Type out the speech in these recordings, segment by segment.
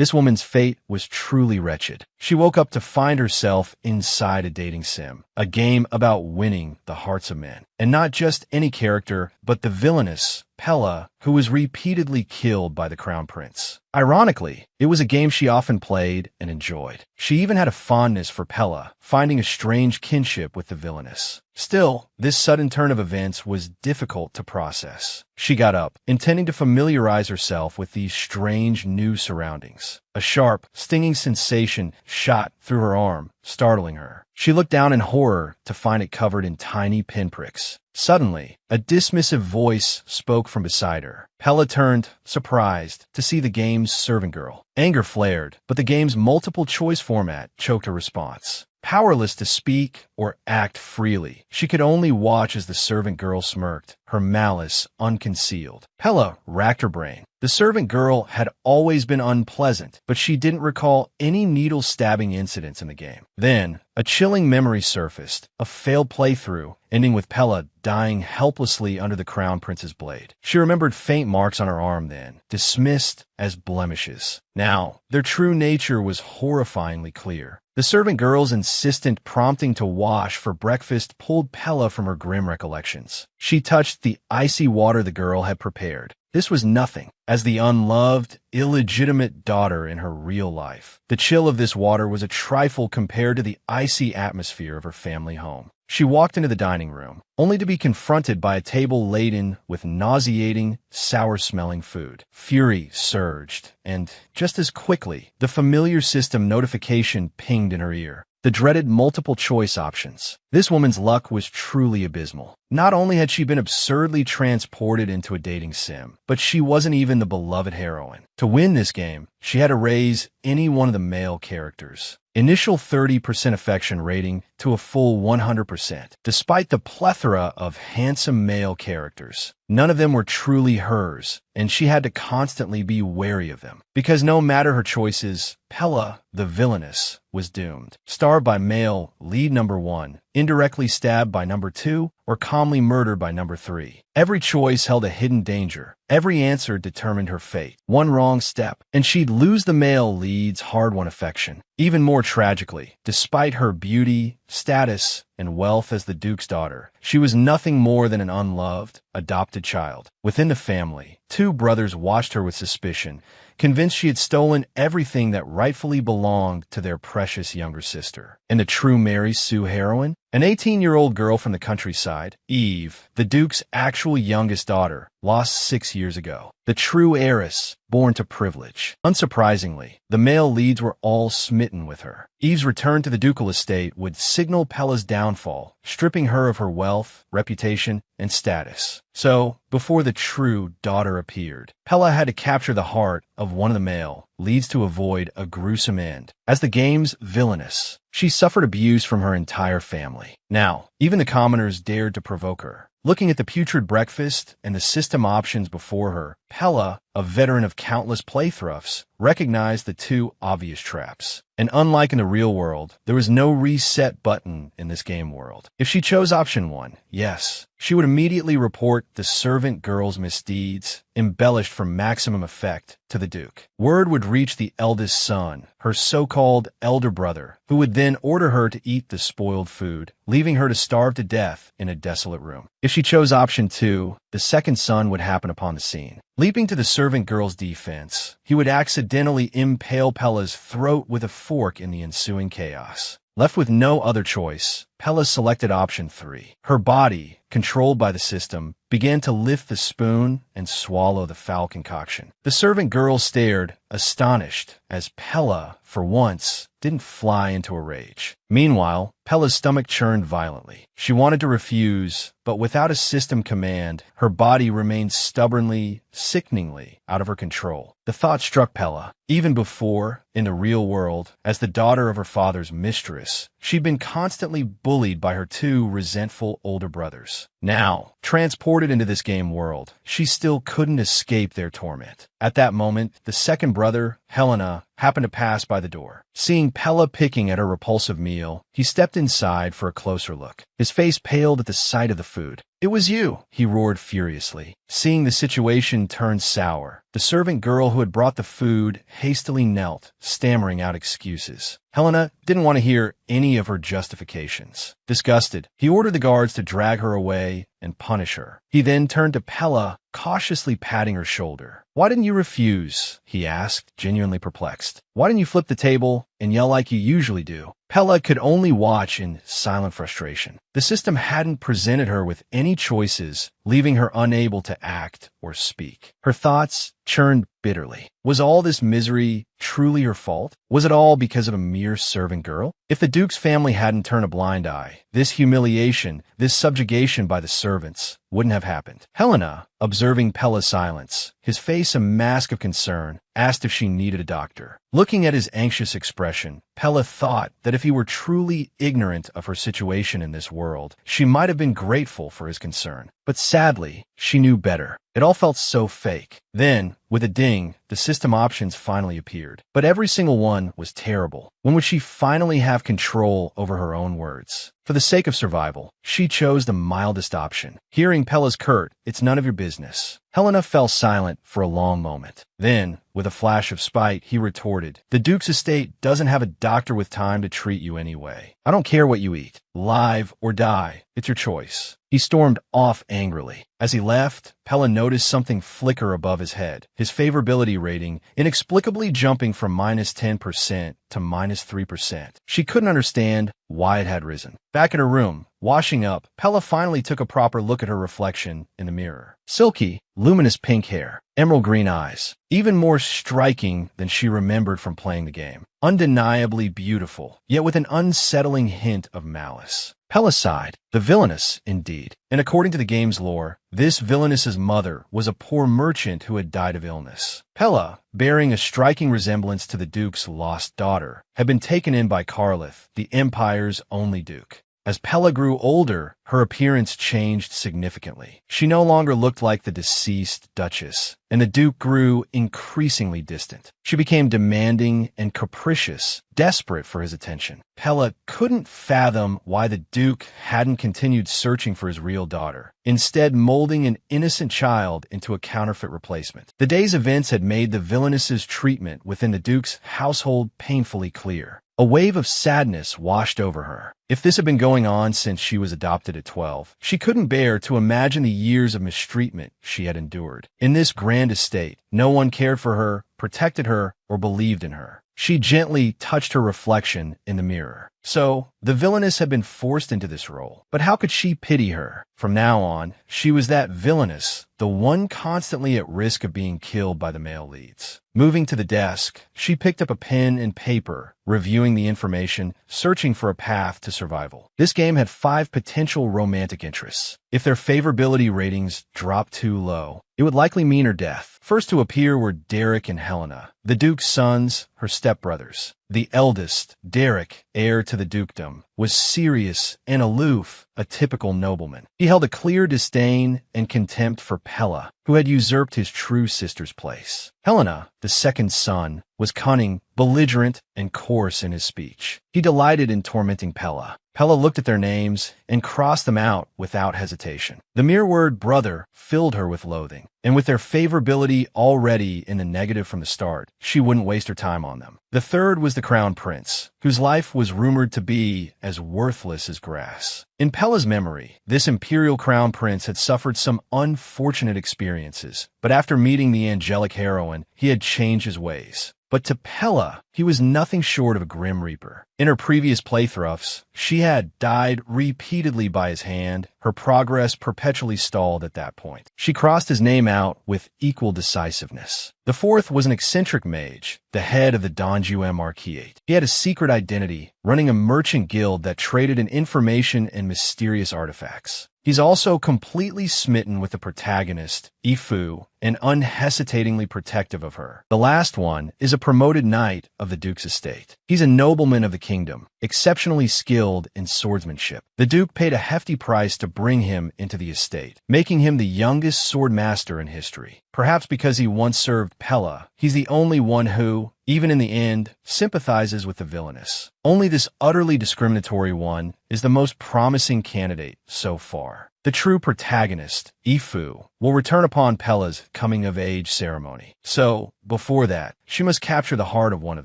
This woman's fate was truly wretched. She woke up to find herself inside a dating sim, a game about winning the hearts of men. And not just any character, but the villainous Pella, who was repeatedly killed by the crown prince. Ironically, it was a game she often played and enjoyed. She even had a fondness for Pella, finding a strange kinship with the villainous. Still, this sudden turn of events was difficult to process. She got up, intending to familiarize herself with these strange new surroundings. A sharp, stinging sensation shot through her arm, startling her. She looked down in horror to find it covered in tiny pinpricks. Suddenly, a dismissive voice spoke from beside her. Pella turned, surprised, to see the game's servant girl. Anger flared, but the game's multiple-choice format choked her response. Powerless to speak or act freely, she could only watch as the servant girl smirked, her malice unconcealed. Pella racked her brain. The servant girl had always been unpleasant, but she didn't recall any needle-stabbing incidents in the game. Then, a chilling memory surfaced, a failed playthrough, ending with Pella dying helplessly under the crown prince's blade. She remembered faint marks on her arm then, dismissed as blemishes. Now, their true nature was horrifyingly clear. The servant girl's insistent prompting to wash for breakfast pulled Pella from her grim recollections. She touched the icy water the girl had prepared. This was nothing, as the unloved, illegitimate daughter in her real life. The chill of this water was a trifle compared to the icy atmosphere of her family home. She walked into the dining room, only to be confronted by a table laden with nauseating, sour-smelling food. Fury surged, and just as quickly, the familiar system notification pinged in her ear. The dreaded multiple-choice options. This woman's luck was truly abysmal. Not only had she been absurdly transported into a dating sim, but she wasn't even the beloved heroine. To win this game, she had to raise any one of the male characters. Initial 30% affection rating to a full 100%. Despite the plethora of handsome male characters, none of them were truly hers, and she had to constantly be wary of them. Because no matter her choices, Pella, the villainess, was doomed. Starved by male lead number 1, indirectly stabbed by number 2, or calmly murdered by number 3. Every choice held a hidden danger. Every answer determined her fate. One wrong step, and she'd lose the male lead's hard-won affection. Even more tragically, despite her beauty, status, and wealth as the Duke's daughter, she was nothing more than an unloved, adopted child. Within the family, 2 brothers watched her with suspicion, convinced she had stolen everything that rightfully belonged to their precious younger sister. And the true Mary Sue heroine? An 18-year-old girl from the countryside, Eve, the Duke's actual youngest daughter, lost 6 years ago. The true heiress, born to privilege. Unsurprisingly, the male leads were all smitten with her. Eve's return to the ducal estate would signal Pella's downfall, stripping her of her wealth, reputation, and status. So, before the true daughter appeared, Pella had to capture the heart of one of the male leads to avoid a gruesome end. As the game's villainess, she suffered abuse from her entire family. Now, even the commoners dared to provoke her. Looking at the putrid breakfast and the system options before her, Pella, a veteran of countless playthroughs, recognized the 2 obvious traps. And unlike in the real world, there was no reset button in this game world. If she chose option 1, yes, she would immediately report the servant girl's misdeeds, embellished for maximum effect, to the Duke. Word would reach the eldest son, her so-called elder brother, who would then order her to eat the spoiled food, leaving her to starve to death in a desolate room. If she chose option 2, the second son would happen upon the scene. Leaping to the servant girl's defense, he would accidentally impale Pella's throat with a fork in the ensuing chaos. Left with no other choice, Pella selected option 3. Her body, controlled by the system, began to lift the spoon and swallow the foul concoction. The servant girl stared, astonished, as Pella, for once, didn't fly into a rage. Meanwhile, Pella's stomach churned violently. She wanted to refuse, but without a system command, her body remained stubbornly, sickeningly out of her control. The thought struck Pella. Even before, in the real world, as the daughter of her father's mistress, she'd been constantly bullied by her 2 resentful older brothers. Now, transported into this game world, she still couldn't escape their torment. At that moment, the second brother, Helena, happened to pass by the door. Seeing Pella picking at her repulsive meal, he stepped inside for a closer look. His face paled at the sight of the food. "It was you," he roared furiously. Seeing the situation turn sour, the servant girl who had brought the food hastily knelt, stammering out excuses. Helena didn't want to hear any of her justifications. Disgusted, he ordered the guards to drag her away and punish her. He then turned to Pella, cautiously patting her shoulder. "Why didn't you refuse?" he asked, genuinely perplexed. "Why didn't you flip the table and yell like you usually do?" Pella could only watch in silent frustration. The system hadn't presented her with any choices, leaving her unable to act or speak. Her thoughts churned bitterly. Was all this misery truly her fault? Was it all because of a mere servant girl? If the Duke's family hadn't turned a blind eye, this humiliation, this subjugation by the servants, wouldn't have happened. Helena, observing Pella's silence, his face a mask of concern, asked if she needed a doctor. Looking at his anxious expression, Pella thought that if he were truly ignorant of her situation in this world, she might have been grateful for his concern. But sadly, she knew better. It all felt so fake. Then, with a ding, the system options finally appeared. But every single one was terrible. When would she finally have control over her own words? For the sake of survival, she chose the mildest option. Hearing Pella's curt, "It's none of your business," Helena fell silent for a long moment. Then, with a flash of spite, he retorted, "The Duke's estate doesn't have a doctor with time to treat you anyway. I don't care what you eat, live or die. It's your choice." He stormed off angrily. As he left, Pella noticed something flicker above his head, his favorability rating inexplicably jumping from -10% to -3%. She couldn't understand why it had risen. Back in her room, washing up, Pella finally took a proper look at her reflection in the mirror. Silky, luminous pink hair, emerald green eyes, even more striking than she remembered from playing the game. Undeniably beautiful, yet with an unsettling hint of malice. Pella sighed. The villainess, indeed. And according to the game's lore, this villainess's mother was a poor merchant who had died of illness. Pella, bearing a striking resemblance to the Duke's lost daughter, had been taken in by Carlith, the Empire's only Duke. As Pella grew older, her appearance changed significantly. She no longer looked like the deceased Duchess, and the Duke grew increasingly distant. She became demanding and capricious, desperate for his attention. Pella couldn't fathom why the Duke hadn't continued searching for his real daughter, instead molding an innocent child into a counterfeit replacement. The day's events had made the villainess's treatment within the Duke's household painfully clear. A wave of sadness washed over her. If this had been going on since she was adopted at 12, she couldn't bear to imagine the years of mistreatment she had endured. In this grand estate, no one cared for her, protected her, or believed in her. She gently touched her reflection in the mirror. So, the villainess had been forced into this role. But how could she pity her? From now on, she was that villainess, the one constantly at risk of being killed by the male leads. Moving to the desk, she picked up a pen and paper, reviewing the information, searching for a path to survival. This game had 5 potential romantic interests. If their favorability ratings dropped too low, it would likely mean her death. First to appear were Derek and Helena, the Duke's sons, her stepbrothers. The eldest, Derek, heir to the dukedom, was serious and aloof, a typical nobleman. He held a clear disdain and contempt for Pella, who had usurped his true sister's place. Helena, the second son, was cunning, belligerent, and coarse in his speech. He delighted in tormenting Pella. Pella looked at their names and crossed them out without hesitation. The mere word brother filled her with loathing, and with their favorability already in the negative from the start, she wouldn't waste her time on them. The third was the crown prince, whose life was rumored to be as worthless as grass. In Pella's memory, this imperial crown prince had suffered some unfortunate experiences, but after meeting the angelic heroine, he had changed his ways. But to Pella, he was nothing short of a grim reaper. In her previous playthroughs, she had died repeatedly by his hand, her progress perpetually stalled at that point. She crossed his name out with equal decisiveness. The fourth was an eccentric mage, the head of the Don Juan Marquis. He had a secret identity, running a merchant guild that traded in information and mysterious artifacts. He's also completely smitten with the protagonist, Ifu, and unhesitatingly protective of her. The last one is a promoted knight of the Duke's estate. He's a nobleman of the kingdom, exceptionally skilled in swordsmanship. The Duke paid a hefty price to bring him into the estate, making him the youngest sword master in history. Perhaps because he once served Pella, he's the only one who, even in the end, sympathizes with the villainous. Only this utterly discriminatory one is the most promising candidate so far. The true protagonist, Ifu, will return upon Pella's coming-of-age ceremony. So, before that, she must capture the heart of one of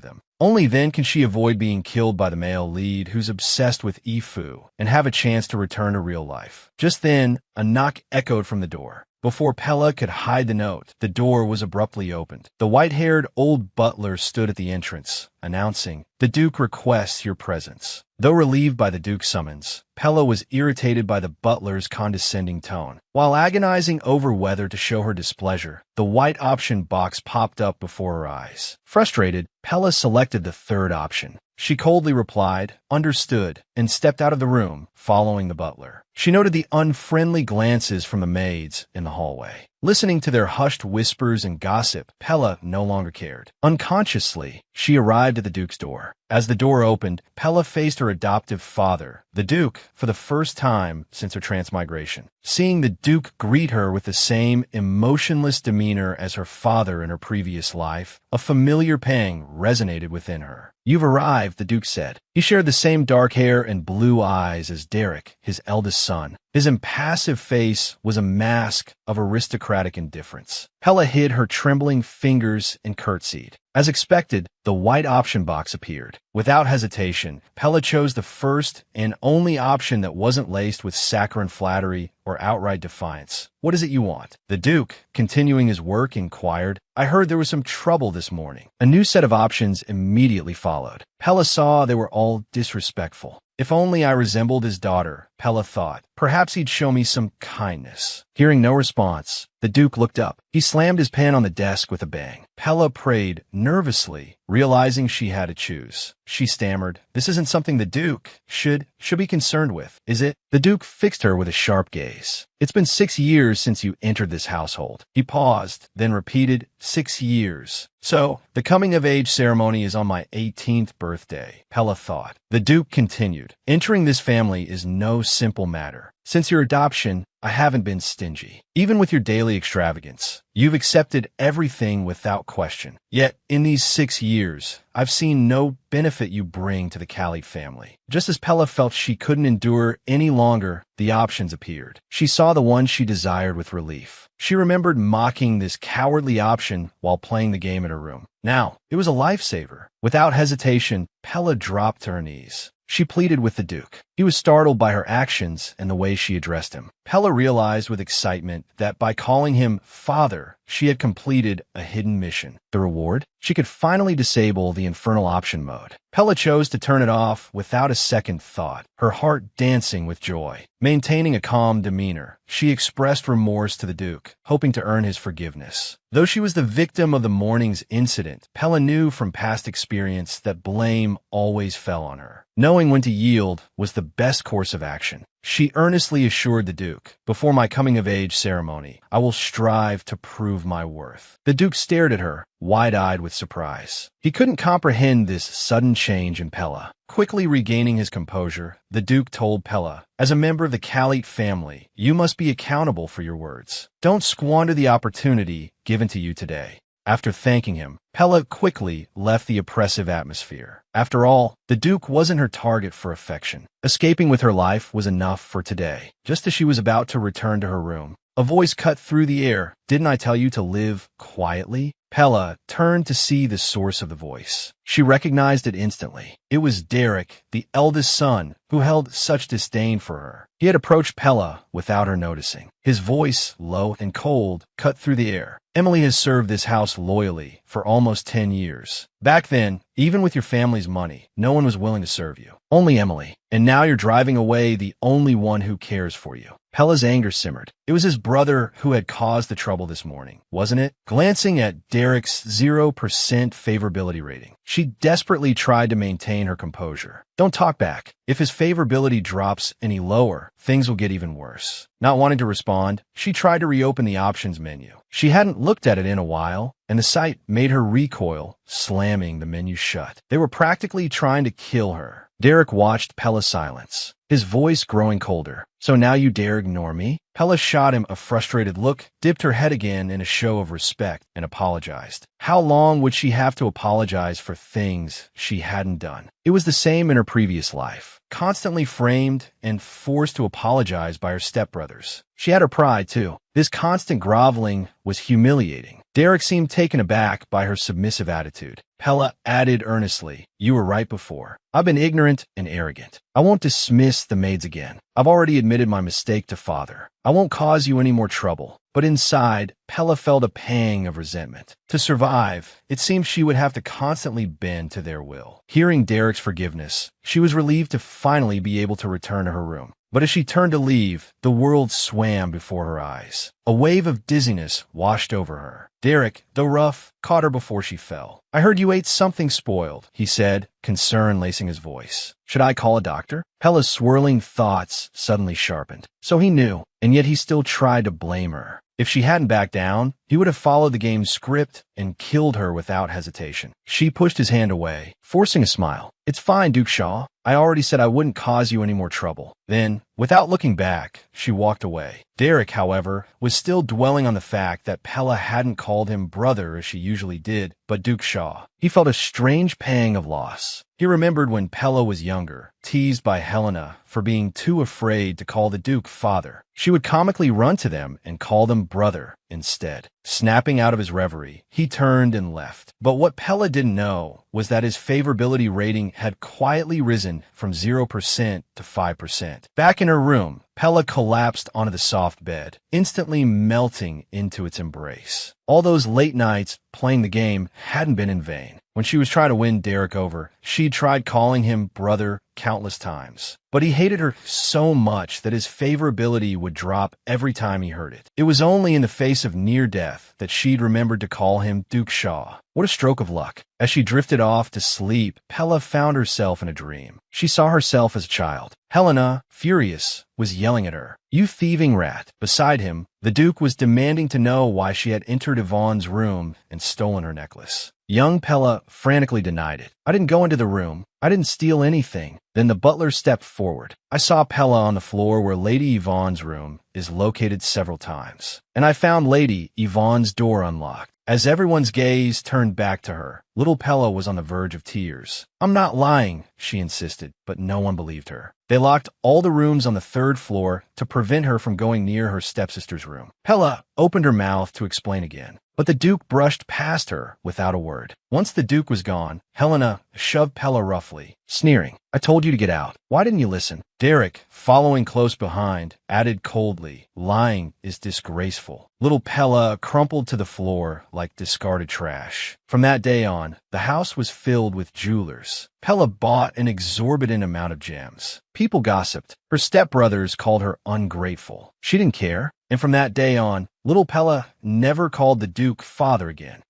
them. Only then can she avoid being killed by the male lead who's obsessed with Ifu and have a chance to return to real life. Just then, a knock echoed from the door. Before Pella could hide the note, the door was abruptly opened. The white-haired old butler stood at the entrance, announcing, "The Duke requests your presence." Though relieved by the Duke's summons, Pella was irritated by the butler's condescending tone. While agonizing over whether to show her displeasure, the white option box popped up before her eyes. Frustrated, Pella selected the third option. She coldly replied, "Understood," and stepped out of the room, following the butler. She noted the unfriendly glances from the maids in the hallway. Listening to their hushed whispers and gossip, Pella no longer cared. Unconsciously, she arrived at the Duke's door. As the door opened, Pella faced her adoptive father, the Duke, for the first time since her transmigration. Seeing the Duke greet her with the same emotionless demeanor as her father in her previous life, a familiar pang resonated within her. "You've arrived," the Duke said. He shared the same dark hair and blue eyes as Derek, his eldest son. His impassive face was a mask of aristocratic indifference. Pella hid her trembling fingers and curtsied. As expected, the white option box appeared. Without hesitation, Pella chose the first and only option that wasn't laced with saccharine flattery or outright defiance. "What is it you want?" The Duke, continuing his work, inquired. "I heard there was some trouble this morning." A new set of options immediately followed. Pella saw they were all disrespectful. If only I resembled his daughter, Pella thought. Perhaps he'd show me some kindness. Hearing no response, the Duke looked up. He slammed his pen on the desk with a bang. Pella prayed nervously, realizing she had to choose. She stammered, "This isn't something the Duke should be concerned with, is it?" The Duke fixed her with a sharp gaze. "It's been 6 years since you entered this household." He paused, then repeated, 6 years. "So, the coming-of-age ceremony is on my 18th birthday," Pella thought. The Duke continued, "Entering this family is no simple matter. Since your adoption, I haven't been stingy. Even with your daily extravagance, you've accepted everything without question. Yet, in these 6 years, I've seen no benefit you bring to the Khalid family." Just as Pella felt she couldn't endure any longer, the options appeared. She saw the one she desired with relief. She remembered mocking this cowardly option while playing the game in her room. Now, it was a lifesaver. Without hesitation, Pella dropped to her knees. She pleaded with the Duke. He was startled by her actions and the way she addressed him. Pella realized with excitement that by calling him father, she had completed a hidden mission. The reward? She could finally disable the infernal option mode. Pella chose to turn it off without a second thought, her heart dancing with joy. Maintaining a calm demeanor, she expressed remorse to the Duke, hoping to earn his forgiveness. Though she was the victim of the morning's incident, Pella knew from past experience that blame always fell on her. Knowing when to yield was the best course of action. She earnestly assured the Duke, "Before my coming-of-age ceremony, I will strive to prove my worth." The Duke stared at her, wide-eyed with surprise. He couldn't comprehend this sudden change in Pella. Quickly regaining his composure, the Duke told Pella, "As a member of the Khalid family, you must be accountable for your words. Don't squander the opportunity given to you today." After thanking him, Pella quickly left the oppressive atmosphere. After all, the Duke wasn't her target for affection. Escaping with her life was enough for today. Just as she was about to return to her room, a voice cut through the air. "Didn't I tell you to live quietly?" Pella turned to see the source of the voice. She recognized it instantly. It was Derek, the eldest son, who held such disdain for her. He had approached Pella without her noticing. His voice, low and cold, cut through the air. "Emily has served this house loyally for almost 10 years. Back then, even with your family's money, no one was willing to serve you. Only Emily. And now you're driving away the only one who cares for you." Pella's anger simmered. It was his brother who had caused the trouble this morning, wasn't it? Glancing at Derek's 0% favorability rating, she desperately tried to maintain her composure. "Don't talk back. If his favorability drops any lower, things will get even worse." Not wanting to respond, she tried to reopen the options menu. She hadn't looked at it in a while, and the sight made her recoil, slamming the menu shut. They were practically trying to kill her. Derek watched Pella's silence. his voice growing colder. "So now you dare ignore me?" Pella shot him a frustrated look, dipped her head again in a show of respect, and apologized. How long would she have to apologize for things she hadn't done? It was the same in her previous life, constantly framed and forced to apologize by her stepbrothers. She had her pride, too. This constant groveling was humiliating. Derek seemed taken aback by her submissive attitude. Pella added earnestly, "You were right before. I've been ignorant and arrogant. I won't dismiss the maids again. I've already admitted my mistake to father. I won't cause you any more trouble." But inside, Pella felt a pang of resentment. To survive, it seemed she would have to constantly bend to their will. Hearing Derek's forgiveness, she was relieved to finally be able to return to her room. But as she turned to leave, the world swam before her eyes. A wave of dizziness washed over her. Derek, though rough, caught her before she fell. "I heard you ate something spoiled," he said, concern lacing his voice. "Should I call a doctor?" Pella's swirling thoughts suddenly sharpened. So he knew, and yet he still tried to blame her. If she hadn't backed down, he would have followed the game's script and killed her without hesitation. She pushed his hand away, forcing a smile. "It's fine, Duke Shaw. I already said I wouldn't cause you any more trouble." Then, without looking back, she walked away. Derek, however, was still dwelling on the fact that Pella hadn't called him brother as she usually did, but Duke Shaw. He felt a strange pang of loss. He remembered when Pella was younger, teased by Helena for being too afraid to call the Duke father. She would comically run to them and call them brother instead. Snapping out of his reverie, he turned and left. But what Pella didn't know was that his favorability rating had quietly risen from 0% to 5%. Back in her room, Pella collapsed onto the soft bed, instantly melting into its embrace. All those late nights playing the game hadn't been in vain. When she was trying to win Derek over, she'd tried calling him brother countless times. But he hated her so much that his favorability would drop every time he heard it. It was only in the face of near death that she'd remembered to call him Duke Shaw. What a stroke of luck. As she drifted off to sleep, Pella found herself in a dream. She saw herself as a child. Helena, furious, was yelling at her, "You thieving rat." Beside him, the Duke was demanding to know why she had entered Yvonne's room and stolen her necklace. Young Pella frantically denied it. "I didn't go into the room. I didn't steal anything." Then the butler stepped forward. "I saw Pella on the floor where Lady Yvonne's room is located several times. And I found Lady Yvonne's door unlocked." As everyone's gaze turned back to her, little Pella was on the verge of tears. "I'm not lying," she insisted, but no one believed her. They locked all the rooms on the third floor to prevent her from going near her stepsister's room. Pella opened her mouth to explain again, but the Duke brushed past her without a word. Once the Duke was gone, Helena shoved Pella roughly, sneering, "I told you to get out. Why didn't you listen?" Derek, following close behind, added coldly, "Lying is disgraceful." Little Pella crumpled to the floor like discarded trash. From that day on, the house was filled with jewelers. Pella bought an exorbitant amount of gems. People gossiped. Her stepbrothers called her ungrateful. She didn't care. And from that day on, little Pella never called the Duke father again.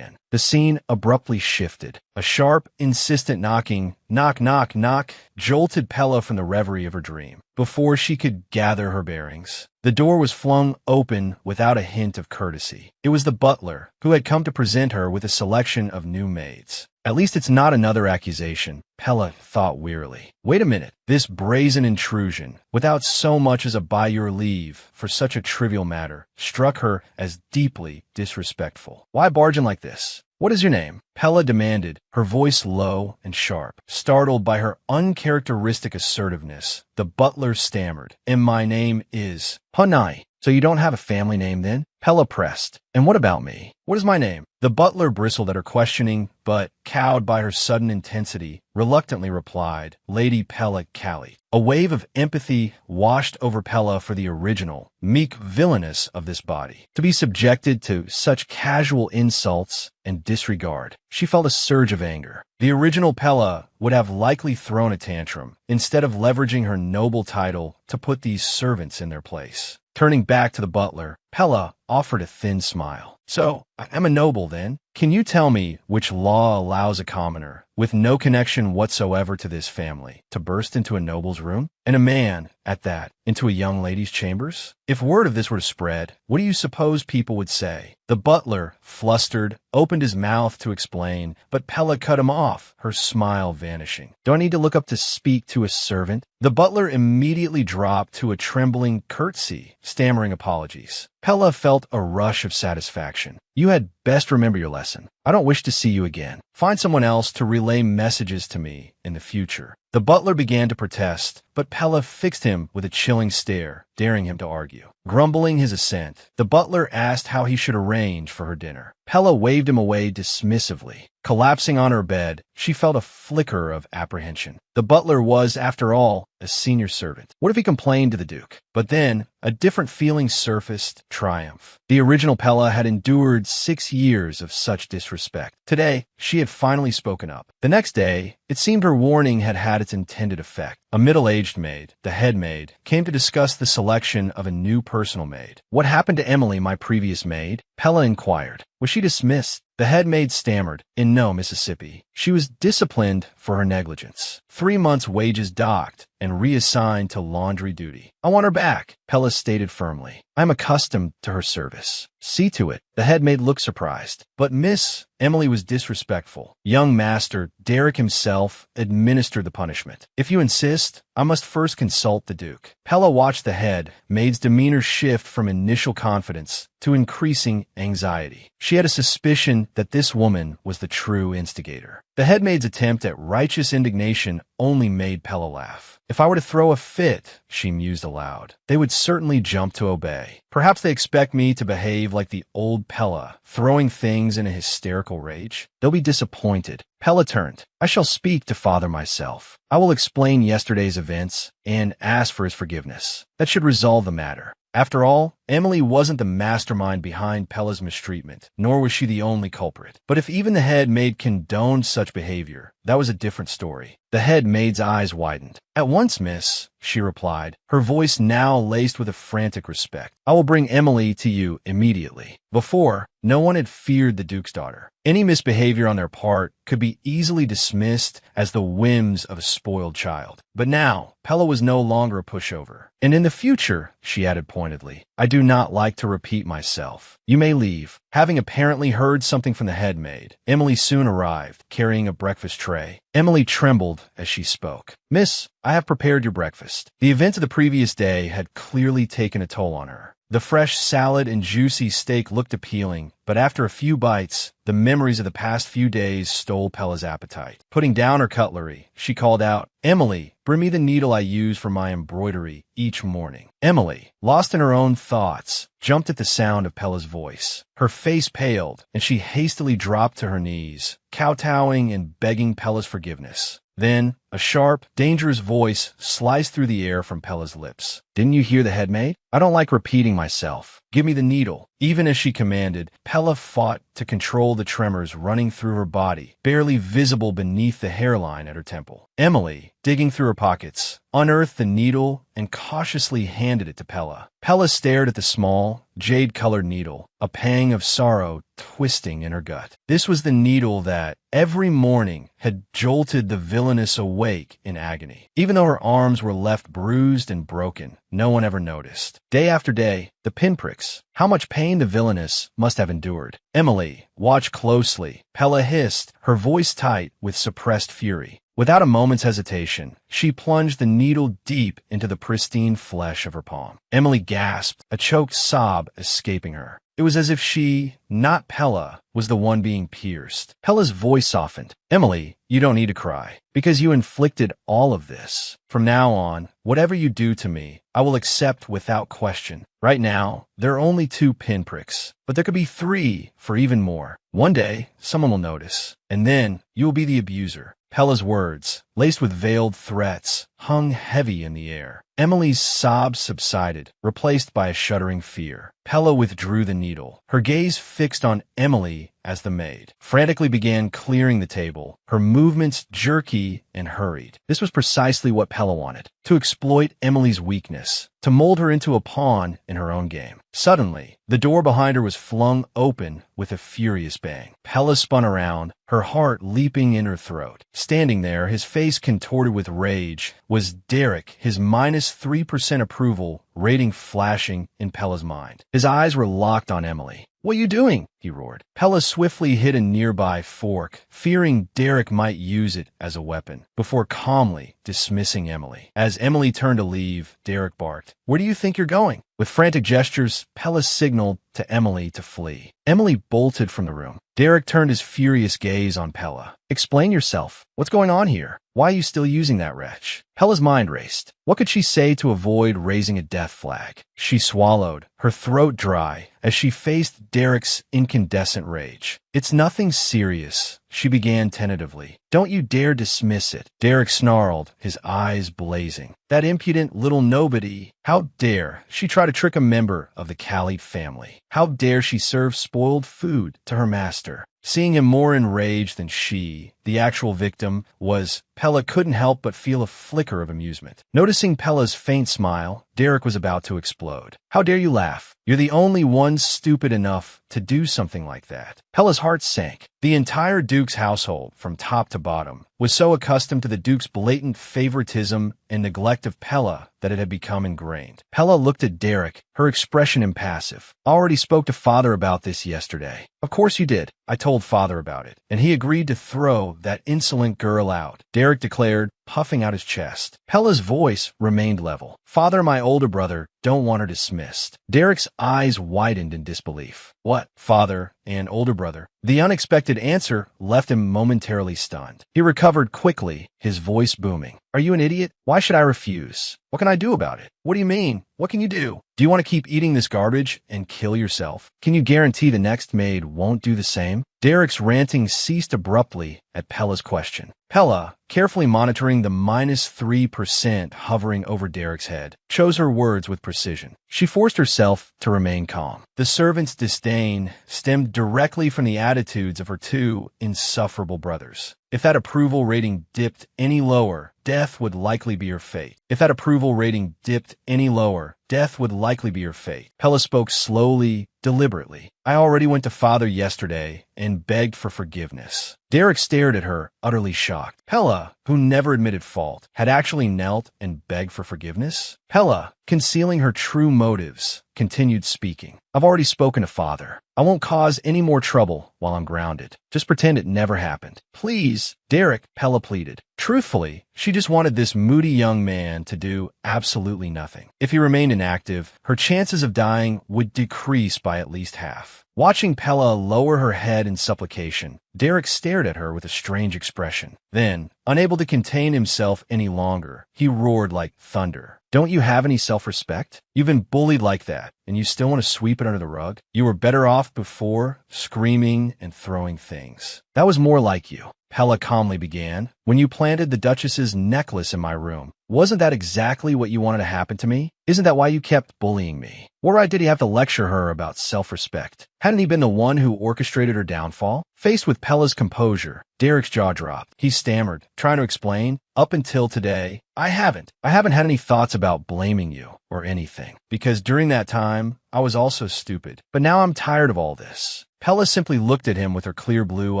The scene abruptly shifted. A sharp, insistent knocking, knock, knock, knock, jolted Pella from the reverie of her dream. Before she could gather her bearings, the door was flung open without a hint of courtesy. It was the butler, who had come to present her with a selection of new maids. At least it's not another accusation, Pella thought wearily. Wait a minute. This brazen intrusion, without so much as a by your leave for such a trivial matter, struck her as deeply disrespectful. Why barge in like this? What is your name? Pella demanded, her voice low and sharp. Startled by her uncharacteristic assertiveness, the butler stammered, "And my name is Hanai." "So you don't have a family name then?" Pella pressed. "And what about me? What is my name?" The butler bristled at her questioning, but, cowed by her sudden intensity, reluctantly replied, "Lady Pella Callie." A wave of empathy washed over Pella for the original, meek villainess of this body. To be subjected to such casual insults and disregard, she felt a surge of anger. The original Pella would have likely thrown a tantrum, instead of leveraging her noble title to put these servants in their place. Turning back to the butler, Pella offered a thin smile. "So, I am a noble, then. Can you tell me which law allows a commoner, with no connection whatsoever to this family, to burst into a noble's room? And a man, at that, into a young lady's chambers? If word of this were to spread, what do you suppose people would say? The butler, flustered, opened his mouth to explain, but Pella cut him off, her smile vanishing. Do I need to look up to speak to a servant? The butler immediately dropped to a trembling curtsy, stammering apologies. Pella felt a rush of satisfaction. You had best remember your lesson. I don't wish to see you again. Find someone else to relay messages to me in the future. The butler began to protest, but Pella fixed him with a chilling stare, daring him to argue. Grumbling his assent, the butler asked how he should arrange for her dinner. Pella waved him away dismissively. Collapsing on her bed, she felt a flicker of apprehension. The butler was, after all, a senior servant. What if he complained to the Duke? But then, a different feeling surfaced: triumph. The original Pella had endured 6 years of such disrespect. Today, she had finally spoken up. The next day, it seemed her warning had had its intended effect. A middle-aged maid, the head maid, came to discuss the selection of a new personal maid. What happened to Emily, my previous maid? Pella inquired. Was she dismissed? The head maid stammered, in no Mississippi. She was disciplined for her negligence. 3 months' wages docked and reassigned to laundry duty. I want her back, Pella stated firmly. I'm accustomed to her service. See to it. The head maid looked surprised. But Miss Emily was disrespectful. Young Master Derek himself administered the punishment. If you insist, I must first consult the Duke. Pella watched the head maid's demeanor shift from initial confidence to increasing anxiety. She had a suspicion that this woman was the true instigator. The head maid's attempt at righteous indignation only made Pella laugh. If I were to throw a fit, she mused aloud, they would certainly jump to obey. Perhaps they expect me to behave like the old Pella, throwing things in a hysterical rage. They'll be disappointed. Pella turned. I shall speak to father myself. I will explain yesterday's events and ask for his forgiveness. That should resolve the matter. After all, Emily wasn't the mastermind behind Pella's mistreatment, nor was she the only culprit. But if even the head maid condoned such behavior, that was a different story. The head maid's eyes widened. At once, miss, she replied, her voice now laced with a frantic respect. I will bring Emily to you immediately. Before, no one had feared the Duke's daughter. Any misbehavior on their part could be easily dismissed as the whims of a spoiled child. But now, Pella was no longer a pushover. And in the future, she added pointedly, I do not like to repeat myself. You may leave. Having apparently heard something from the head maid, Emily soon arrived, carrying a breakfast tray. Emily trembled as she spoke. Miss, I have prepared your breakfast. The events of the previous day had clearly taken a toll on her. The fresh salad and juicy steak looked appealing, but after a few bites, the memories of the past few days stole Pella's appetite. Putting down her cutlery, she called out, Emily, bring me the needle I use for my embroidery each morning. Emily, lost in her own thoughts, jumped at the sound of Pella's voice. Her face paled, and she hastily dropped to her knees, kowtowing and begging Pella's forgiveness. Then, a sharp, dangerous voice sliced through the air from Pella's lips. Didn't you hear the head maid? I don't like repeating myself. Give me the needle. Even as she commanded, Pella fought to control the tremors running through her body, barely visible beneath the hairline at her temple. Emily, digging through her pockets, unearthed the needle and cautiously handed it to Pella. Pella stared at the small, jade-colored needle, a pang of sorrow twisting in her gut. This was the needle that, every morning, had jolted the villainess awake in agony. Even though her arms were left bruised and broken, no one ever noticed. Day after day, the pinpricks. How much pain the villainess must have endured. Emily, watch closely. Pella hissed, her voice tight with suppressed fury. Without a moment's hesitation, she plunged the needle deep into the pristine flesh of her palm. Emily gasped, a choked sob escaping her. It was as if she, not Pella, was the one being pierced. Pella's voice softened. Emily, you don't need to cry, because you inflicted all of this. From now on, whatever you do to me, I will accept without question. Right now, there are only 2 pinpricks, but there could be 3 for even more. One day, someone will notice, and then you will be the abuser. Pella's words, laced with veiled threats, hung heavy in the air. Emily's sobs subsided, replaced by a shuddering fear. Pella withdrew the needle, her gaze fixed on Emily as the maid, frantically began clearing the table, her movements jerky and hurried. This was precisely what Pella wanted, to exploit Emily's weakness, to mold her into a pawn in her own game. Suddenly, the door behind her was flung open with a furious bang. Pella spun around, her heart leaping in her throat. Standing there, his face contorted with rage, was Derek, his -3% approval rating flashing in Pella's mind. His eyes were locked on Emily. "What are you doing?" he roared. Pella swiftly hit a nearby fork, fearing Derek might use it as a weapon, before calmly dismissing Emily. As Emily turned to leave, Derek barked, "Where do you think you're going?" With frantic gestures, Pella signaled to Emily to flee. Emily bolted from the room. Derek turned his furious gaze on Pella. "Explain yourself. What's going on here? Why are you still using that wretch?" Pella's mind raced. What could she say to avoid raising a death flag? She swallowed, her throat dry, as she faced Derek's incandescent rage. "It's nothing serious," she began tentatively. "Don't you dare dismiss it." Derek snarled, his eyes blazing. "That impudent little nobody. How dare she try to trick a member of the Khalid family? How dare she serve spoiled food to her master?" Seeing him more enraged than she, the actual victim, was, Pella couldn't help but feel a flicker of amusement. Noticing Pella's faint smile, Derek was about to explode. "How dare you laugh? You're the only one stupid enough to do something like that." Pella's heart sank. The entire Duke's household, from top to bottom, was so accustomed to the Duke's blatant favoritism and neglect of Pella that it had become ingrained. Pella looked at Derek, her expression impassive. "I already spoke to Father about this yesterday." "Of course you did. I told Father about it, and he agreed to throw that insolent girl out," Derek declared, puffing out his chest. Pella's voice remained level. "Father and my older brother don't want her dismissed." Derek's eyes widened in disbelief. "What? Father and older brother?" The unexpected answer left him momentarily stunned. He recovered quickly, his voice booming. "Are you an idiot? Why should I refuse? What can I do about it?" "What do you mean? What can you do? Do you want to keep eating this garbage and kill yourself? Can you guarantee the next maid won't do the same?" Derek's ranting ceased abruptly at Pella's question. Pella, carefully monitoring the -3% hovering over Derek's head, chose her words with precision. She forced herself to remain calm. The servant's disdain stemmed directly from the attitudes of her two insufferable brothers. If that approval rating dipped any lower, death would likely be her fate. If that approval rating dipped any lower, death would likely be her fate. Pella spoke slowly, deliberately. "I already went to Father yesterday and begged for forgiveness." Derek stared at her, utterly shocked. Pella, who never admitted fault, had actually knelt and begged for forgiveness? Pella, concealing her true motives, continued speaking. "I've already spoken to Father. I won't cause any more trouble while I'm grounded. Just pretend it never happened." "Please." Derek, Pella pleaded. Truthfully, she just wanted this moody young man to do absolutely nothing. If he remained inactive, her chances of dying would decrease by at least half. Watching Pella lower her head in supplication, Derek stared at her with a strange expression. Then, unable to contain himself any longer, he roared like thunder. "Don't you have any self-respect? You've been bullied like that, and you still want to sweep it under the rug? You were better off before, screaming and throwing things." "That was more like you," Pella calmly began. "When you planted the Duchess's necklace in my room, wasn't that exactly what you wanted to happen to me? Isn't that why you kept bullying me? What right did he have to lecture her about self-respect? Hadn't he been the one who orchestrated her downfall?" Faced with Pella's composure, Derek's jaw dropped. He stammered, trying to explain, "Up until today, I haven't had any thoughts about blaming you or anything. Because during that time, I was also stupid. But now I'm tired of all this." Pella simply looked at him with her clear blue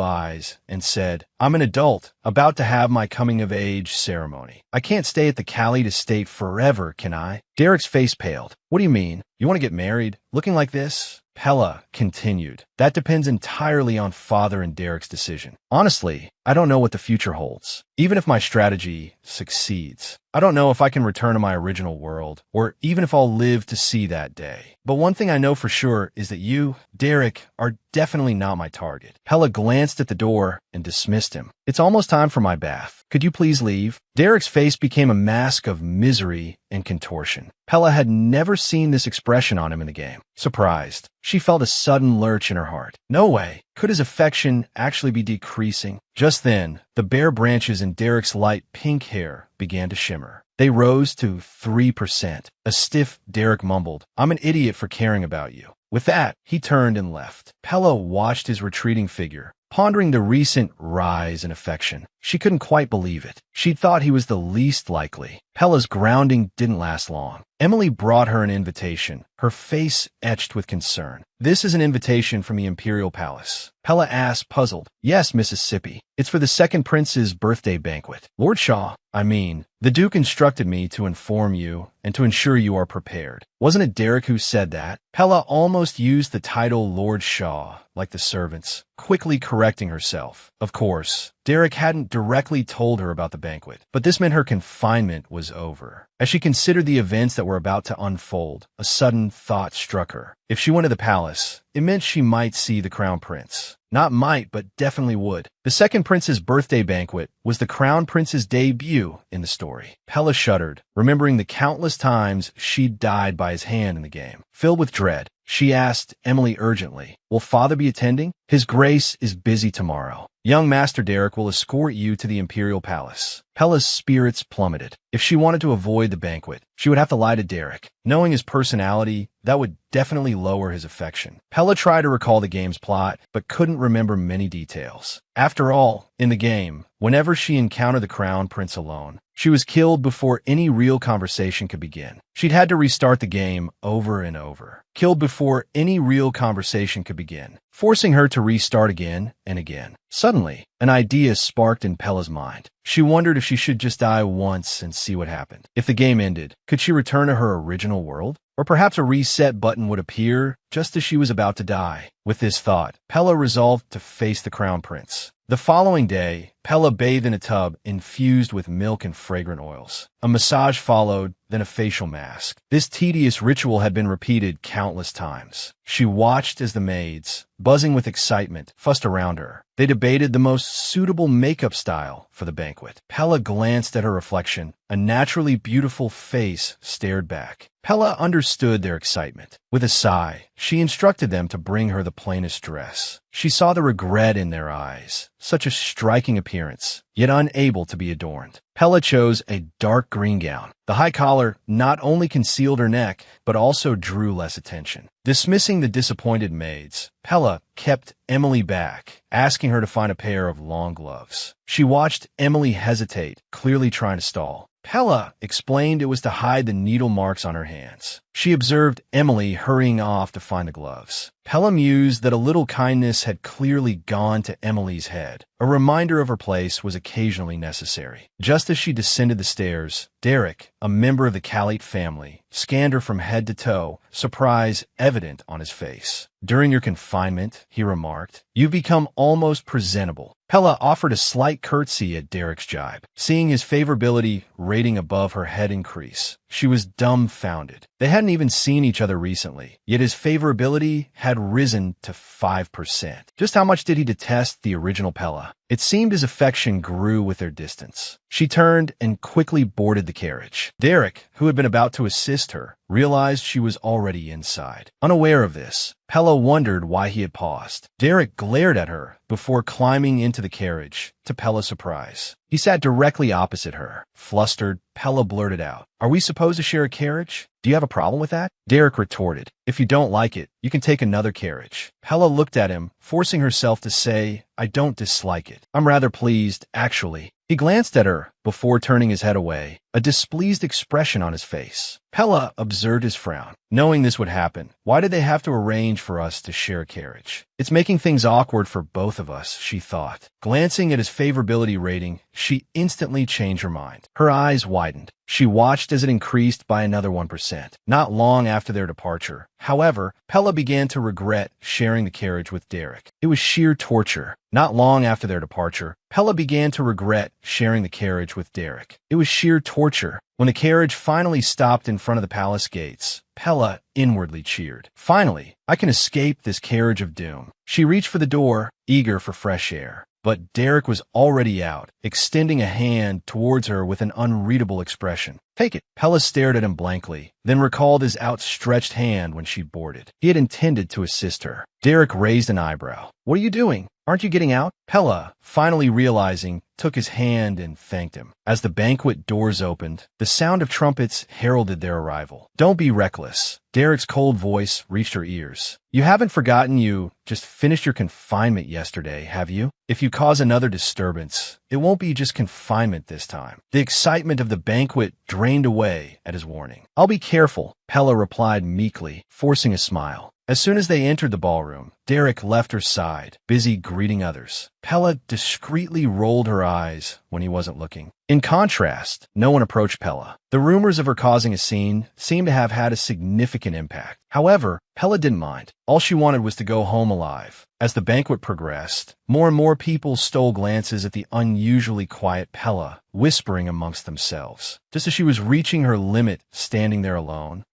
eyes and said, "I'm an adult, about to have my coming-of-age ceremony. I can't stay at the Khalid estate forever, can I?" Derek's face paled. "What do you mean? You want to get married? Looking like this?" Pella continued, "That depends entirely on Father and Derek's decision. Honestly, I don't know what the future holds. Even if my strategy succeeds, I don't know if I can return to my original world, or even if I'll live to see that day. But one thing I know for sure is that you, Derek, are definitely not my target." Pella glanced at the door and dismissed him. "It's almost time for my bath. Could you please leave?" Derek's face became a mask of misery and contortion. Pella had never seen this expression on him in the game. Surprised, she felt a sudden lurch in her heart. "No way. Could his affection actually be decreasing? Just then, the bare branches in Derek's light pink hair began to shimmer. They rose to 3%. A stiff Derek mumbled, "I'm an idiot for caring about you." With that, he turned and left. Pella watched his retreating figure, pondering the recent rise in affection. She couldn't quite believe it. She'd thought he was the least likely. Pella's grounding didn't last long. Emily brought her an invitation, her face etched with concern. "This is an invitation from the Imperial Palace." Pella asked, puzzled. "Yes, Mississippi. It's for the second prince's birthday banquet. Lord Shaw, the Duke instructed me to inform you and to ensure you are prepared." Wasn't it Derek who said that? Pella almost used the title Lord Shaw, like the servants, quickly correcting herself. Of course, Derek hadn't directly told her about the banquet, but this meant her confinement was over. As she considered the events that were about to unfold, a sudden thought struck her. If she went to the palace, it meant she might see the crown prince. Not might, but definitely would. The second prince's birthday banquet was the crown prince's debut in the story. Pella shuddered, remembering the countless times she'd died by his hand in the game. Filled with dread, she asked Emily urgently, "Will father be attending?" "His Grace is busy tomorrow. Young Master Derek will escort you to the Imperial Palace." Pella's spirits plummeted. If she wanted to avoid the banquet, she would have to lie to Derek. Knowing his personality, that would definitely lower his affection. Pella tried to recall the game's plot, but couldn't remember many details. After all, in the game, whenever she encountered the crown prince alone, she was killed before any real conversation could begin. She'd had to restart the game over and over. Killed before any real conversation could begin, forcing her to restart again and again. Suddenly, an idea sparked in Pella's mind. She wondered if she should just die once and see what happened. If the game ended, could she return to her original world? Or perhaps a reset button would appear just as she was about to die. With this thought, Pella resolved to face the crown prince. The following day, Pella bathed in a tub infused with milk and fragrant oils. A massage followed, then a facial mask. This tedious ritual had been repeated countless times. She watched as the maids, buzzing with excitement, fussed around her. They debated the most suitable makeup style for the banquet. Pella glanced at her reflection. A naturally beautiful face stared back. Pella understood their excitement. With a sigh, she instructed them to bring her the plainest dress. She saw the regret in their eyes. Such a striking appearance, yet unable to be adorned. Pella chose a dark green gown. The high collar not only concealed her neck, but also drew less attention. Dismissing the disappointed maids, Pella kept Emily back, asking her to find a pair of long gloves. She watched Emily hesitate, clearly trying to stall. Pella explained it was to hide the needle marks on her hands. She observed Emily hurrying off to find the gloves. Pella mused that a little kindness had clearly gone to Emily's head. A reminder of her place was occasionally necessary. Just as she descended the stairs, Derek, a member of the Calite family, scanned her from head to toe, surprise evident on his face. "During your confinement," he remarked, "you've become almost presentable." Pella offered a slight curtsy at Derek's jibe. Seeing his favorability rating above her head increase, she was dumbfounded. They hadn't even seen each other recently, yet his favorability had risen to 5%. Just how much did he detest the original Pella? It seemed his affection grew with their distance. She turned and quickly boarded the carriage. Derek, who had been about to assist her, realized she was already inside. Unaware of this, Pella wondered why he had paused. Derek glared at her before climbing into the carriage, to Pella's surprise. He sat directly opposite her. Flustered, Pella blurted out, "Are we supposed to share a carriage? Do you have a problem with that?" Derek retorted, "If you don't like it, you can take another carriage." Pella looked at him, forcing herself to say, "I don't dislike it. I'm rather pleased, actually." He glanced at her before turning his head away, a displeased expression on his face. Pella observed his frown. Knowing this would happen, why did they have to arrange for us to share a carriage? It's making things awkward for both of us, she thought. Glancing at his favorability rating, she instantly changed her mind. Her eyes widened. She watched as it increased by another 1%. Not long after their departure, however, Pella began to regret sharing the carriage with Derek. It was sheer torture. Not long after their departure, Pella began to regret sharing the carriage with Derek. It was sheer torture. When the carriage finally stopped in front of the palace gates, Pella inwardly cheered. Finally, I can escape this carriage of doom. She reached for the door, eager for fresh air. but Derek was already out, extending a hand towards her with an unreadable expression. "Take it." Pella stared at him blankly, then recalled his outstretched hand when she boarded. He had intended to assist her. Derek raised an eyebrow. "What are you doing? Aren't you getting out?" Pella, finally realizing, took his hand and thanked him. As the banquet doors opened, the sound of trumpets heralded their arrival. "Don't be reckless." Derek's cold voice reached her ears. "You haven't forgotten you just finished your confinement yesterday, have you? If you cause another disturbance, it won't be just confinement this time." The excitement of the banquet drained away at his warning. "I'll be careful," Pella replied meekly, forcing a smile. As soon as they entered the ballroom, Derek left her side, busy greeting others. Pella discreetly rolled her eyes when he wasn't looking. In contrast, no one approached Pella. The rumors of her causing a scene seemed to have had a significant impact. However, Pella didn't mind. All she wanted was to go home alive. As the banquet progressed, more and more people stole glances at the unusually quiet Pella, whispering amongst themselves. Just as she was reaching her limit, standing there alone,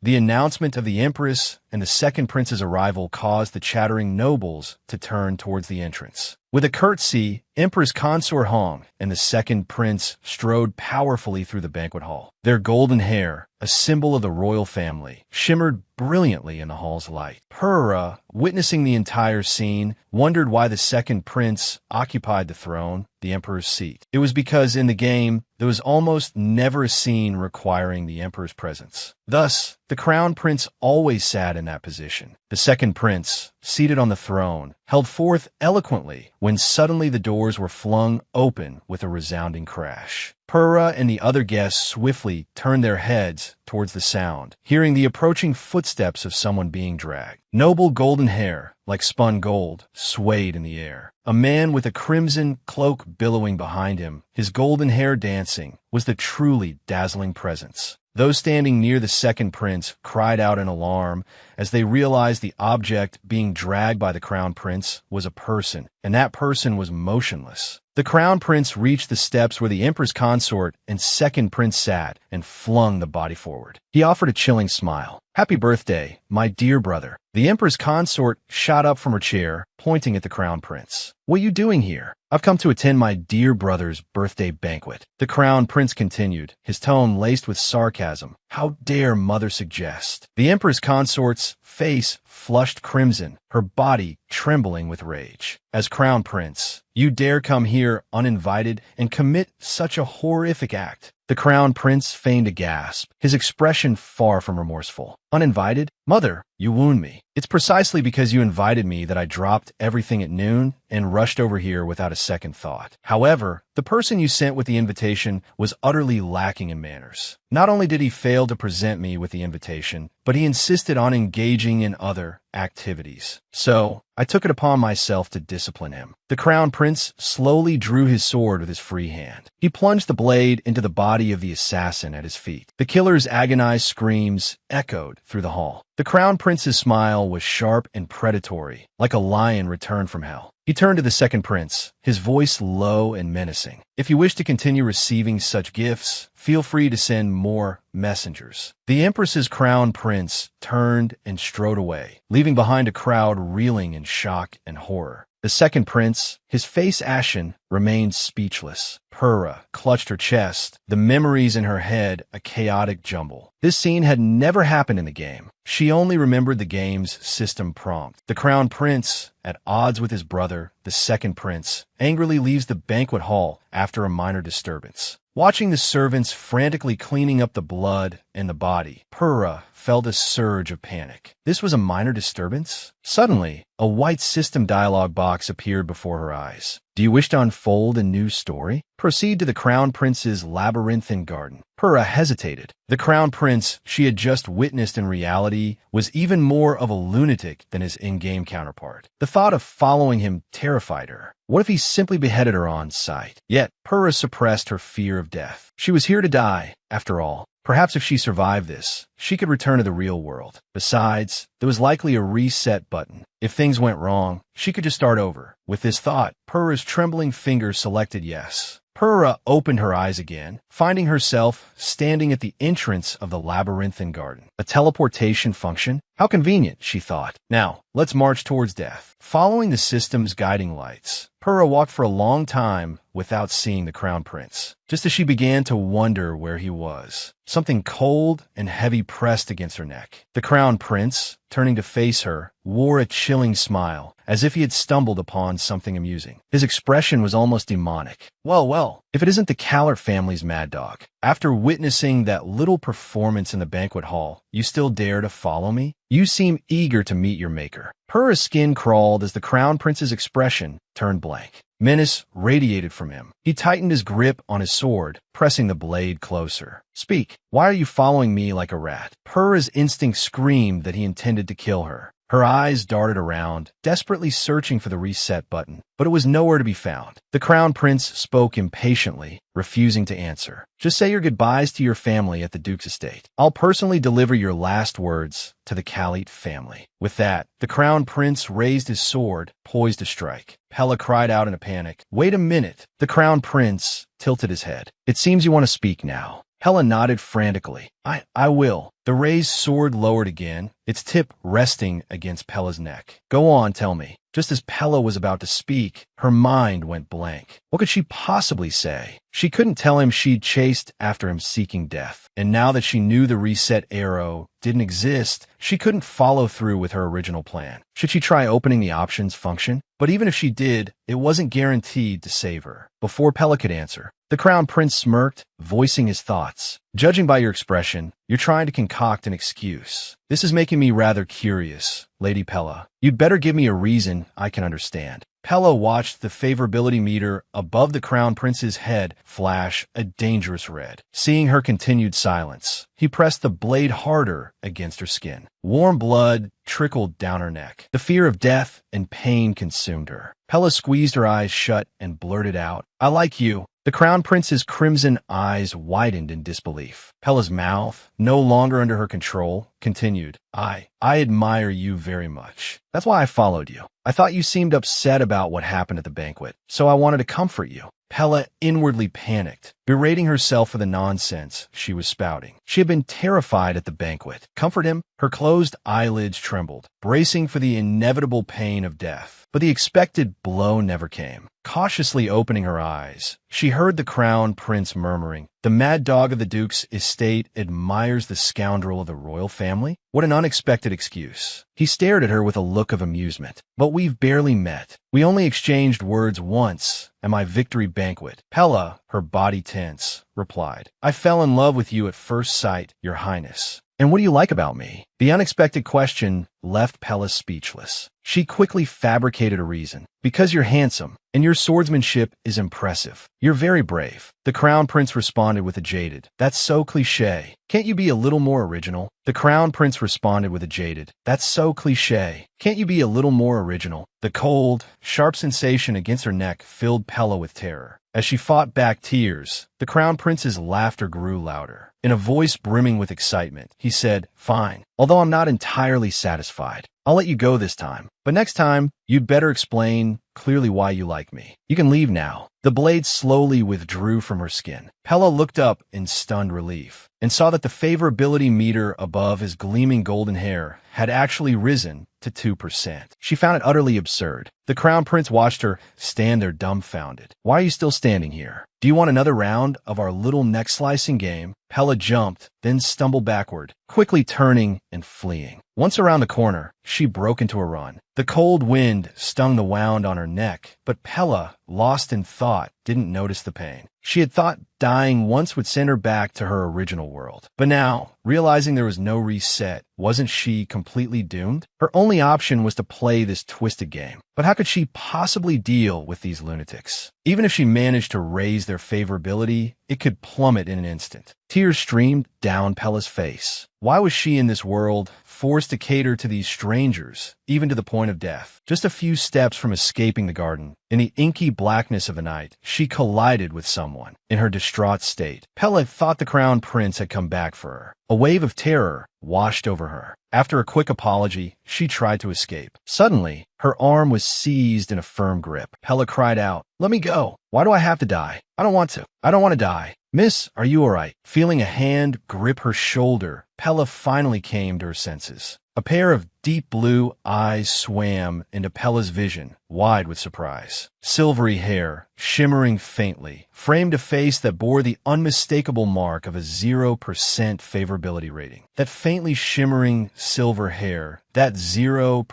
the announcement of the Empress and the second prince's arrival caused the chattering nobles to turn towards the entrance. With a curtsy, Empress Consort Hong and the second prince strode powerfully through the banquet hall. Their golden hair, a symbol of the royal family, shimmered brilliantly in the hall's light. Purra, witnessing the entire scene, wondered why the second prince occupied the throne, the emperor's seat. It was because in the game, there was almost never a scene requiring the emperor's presence. Thus, the crown prince always sat in that position. The second prince, seated on the throne, held forth eloquently when suddenly the doors were flung open with a resounding crash. Purra and the other guests swiftly turned their heads towards the sound, hearing the approaching footsteps of someone being dragged. Noble golden hair, like spun gold, swayed in the air. A man with a crimson cloak billowing behind him, his golden hair dancing, was the truly dazzling presence. Those standing near the second prince cried out in alarm as they realized the object being dragged by the crown prince was a person, and that person was motionless. The crown prince reached the steps where the empress consort and second prince sat and flung the body forward. He offered a chilling smile. "Happy birthday, my dear brother." The empress consort shot up from her chair, pointing at the crown prince. "What are you doing here?" "I've come to attend my dear brother's birthday banquet." The crown prince continued, his tone laced with sarcasm. "How dare mother suggest?" The empress consort's face flushed crimson, her body trembling with rage. "As crown prince, you dare come here uninvited and commit such a horrific act?" The crown prince feigned a gasp, his expression far from remorseful. "Uninvited? Mother, you wound me. It's precisely because you invited me that I dropped everything at noon and rushed over here without a second thought. However, the person you sent with the invitation was utterly lacking in manners. Not only did he fail to present me with the invitation, but he insisted on engaging in other activities. So, I took it upon myself to discipline him." The crown prince slowly drew his sword with his free hand. He plunged the blade into the body of the assassin at his feet. The killer's agonized screams echoed through the hall. The crown prince's smile was sharp and predatory, like a lion returned from hell. He turned to the second prince, his voice low and menacing. "If you wish to continue receiving such gifts, feel free to send more messengers." The empress's crown prince turned and strode away, leaving behind a crowd reeling in shock and horror. The second prince, his face ashen, remained speechless. Purra clutched her chest, the memories in her head a chaotic jumble. This scene had never happened in the game. She only remembered the game's system prompt. The crown prince, at odds with his brother, the second prince, angrily leaves the banquet hall after a minor disturbance. Watching the servants frantically cleaning up the blood and the body, Purra felt a surge of panic. This was a minor disturbance? Suddenly, a white system dialog box appeared before her eyes. "Do you wish to unfold a new story? Proceed to the crown prince's labyrinthine garden." Purra hesitated. The crown prince she had just witnessed in reality was even more of a lunatic than his in-game counterpart. The thought of following him terrified her. What if he simply beheaded her on sight? Yet, Purra suppressed her fear of death. She was here to die, after all. Perhaps if she survived this, she could return to the real world. Besides, there was likely a reset button. If things went wrong, she could just start over. With this thought, Purra's trembling finger selected yes. Purra opened her eyes again, finding herself standing at the entrance of the labyrinthine garden. A teleportation function? How convenient, she thought. Now, let's march towards death. Following the system's guiding lights, Purra walked for a long time without seeing the Crown Prince. Just as she began to wonder where he was, something cold and heavy pressed against her neck. The Crown Prince, turning to face her, wore a chilling smile, as if he had stumbled upon something amusing. His expression was almost demonic. Well, if it isn't the Callert family's mad dog. After witnessing that little performance in the banquet hall, you still dare to follow me? You seem eager to meet your maker. Purra's skin crawled as the Crown Prince's expression turned blank. Menace radiated from him. He tightened his grip on his sword, pressing the blade closer. Speak. Why are you following me like a rat? Purra's instinct screamed that he intended to kill her. Her eyes darted around, desperately searching for the reset button, but it was nowhere to be found. The Crown Prince spoke impatiently, refusing to answer. Just say your goodbyes to your family at the Duke's estate. I'll personally deliver your last words to the Callert family. With that, the Crown Prince raised his sword, poised to strike. Pella cried out in a panic. Wait a minute. The Crown Prince tilted his head. It seems you want to speak now. Pella nodded frantically. I will. The raised sword lowered again, its tip resting against Pella's neck. Go on, tell me. Just as Pella was about to speak, her mind went blank. What could she possibly say? She couldn't tell him she'd chased after him seeking death. And now that she knew the reset arrow didn't exist, she couldn't follow through with her original plan. Should she try opening the options function? But even if she did, it wasn't guaranteed to save her. Before Pella could answer, the Crown Prince smirked, voicing his thoughts. Judging by your expression, you're trying to concoct an excuse. This is making me rather curious, Lady Pella. You'd better give me a reason I can understand. Pella watched the favorability meter above the Crown Prince's head flash a dangerous red. Seeing her continued silence, he pressed the blade harder against her skin. Warm blood trickled down her neck. The fear of death and pain consumed her. Pella squeezed her eyes shut and blurted out, I like you. The Crown Prince's crimson eyes widened in disbelief. Pella's mouth, no longer under her control, continued, I admire you very much. That's why I followed you. I thought you seemed upset about what happened at the banquet, so I wanted to comfort you. Pella inwardly panicked, berating herself for the nonsense she was spouting. She had been terrified at the banquet. Comfort him? Her closed eyelids trembled, bracing for the inevitable pain of death. But the expected blow never came. Cautiously opening her eyes, she heard the Crown Prince murmuring, The mad dog of the Duke's estate admires the scoundrel of the royal family? What an unexpected excuse. He stared at her with a look of amusement. But we've barely met. We only exchanged words once at my victory banquet. Pella, her body tense, replied, I fell in love with you at first sight, Your Highness. And what do you like about me? The unexpected question left Pella speechless. She quickly fabricated a reason. Because you're handsome, and your swordsmanship is impressive. You're very brave. The Crown Prince responded with a jaded, That's so cliché. Can't you be a little more original? The Crown Prince responded with a jaded, That's so cliché. Can't you be a little more original? The cold, sharp sensation against her neck filled Pella with terror. As she fought back tears, the Crown Prince's laughter grew louder. In a voice brimming with excitement, he said, Fine. Although I'm not entirely satisfied, I'll let you go this time. But next time, you'd better explain clearly why you like me. You can leave now. The blade slowly withdrew from her skin. Pella looked up in stunned relief and saw that the favorability meter above his gleaming golden hair had actually risen to 2%. She found it utterly absurd. The Crown Prince watched her stand there dumbfounded. Why are you still standing here? Do you want another round of our little neck-slicing game? Pella jumped, then stumbled backward, quickly turning and fleeing. Once around the corner, she broke into a run. The cold wind stung the wound on her neck, but Pella, lost in thought, didn't notice the pain. She had thought dying once would send her back to her original world. But now, realizing there was no reset, wasn't she completely doomed? Her only option was to play this twisted game. But how could she possibly deal with these lunatics? Even if she managed to raise their favorability, it could plummet in an instant. Tears streamed down Pella's face. Why was she in this world, forced to cater to these strangers, even to the point of death? Just a few steps from escaping the garden, in the inky blackness of the night, she collided with someone. In her distraught state, Pella thought the Crown Prince had come back for her. A wave of terror washed over her. After a quick apology, she tried to escape. Suddenly, her arm was seized in a firm grip. Pella cried out, "Let me go! Why do I have to die? I don't want to. I don't want to die. Miss, are you all right?" Feeling a hand grip her shoulder, Pella finally came to her senses. A pair of deep blue eyes swam into Pella's vision, wide with surprise. Silvery hair, shimmering faintly, framed a face that bore the unmistakable mark of a 0% favorability rating. That faintly shimmering silver hair, that 0%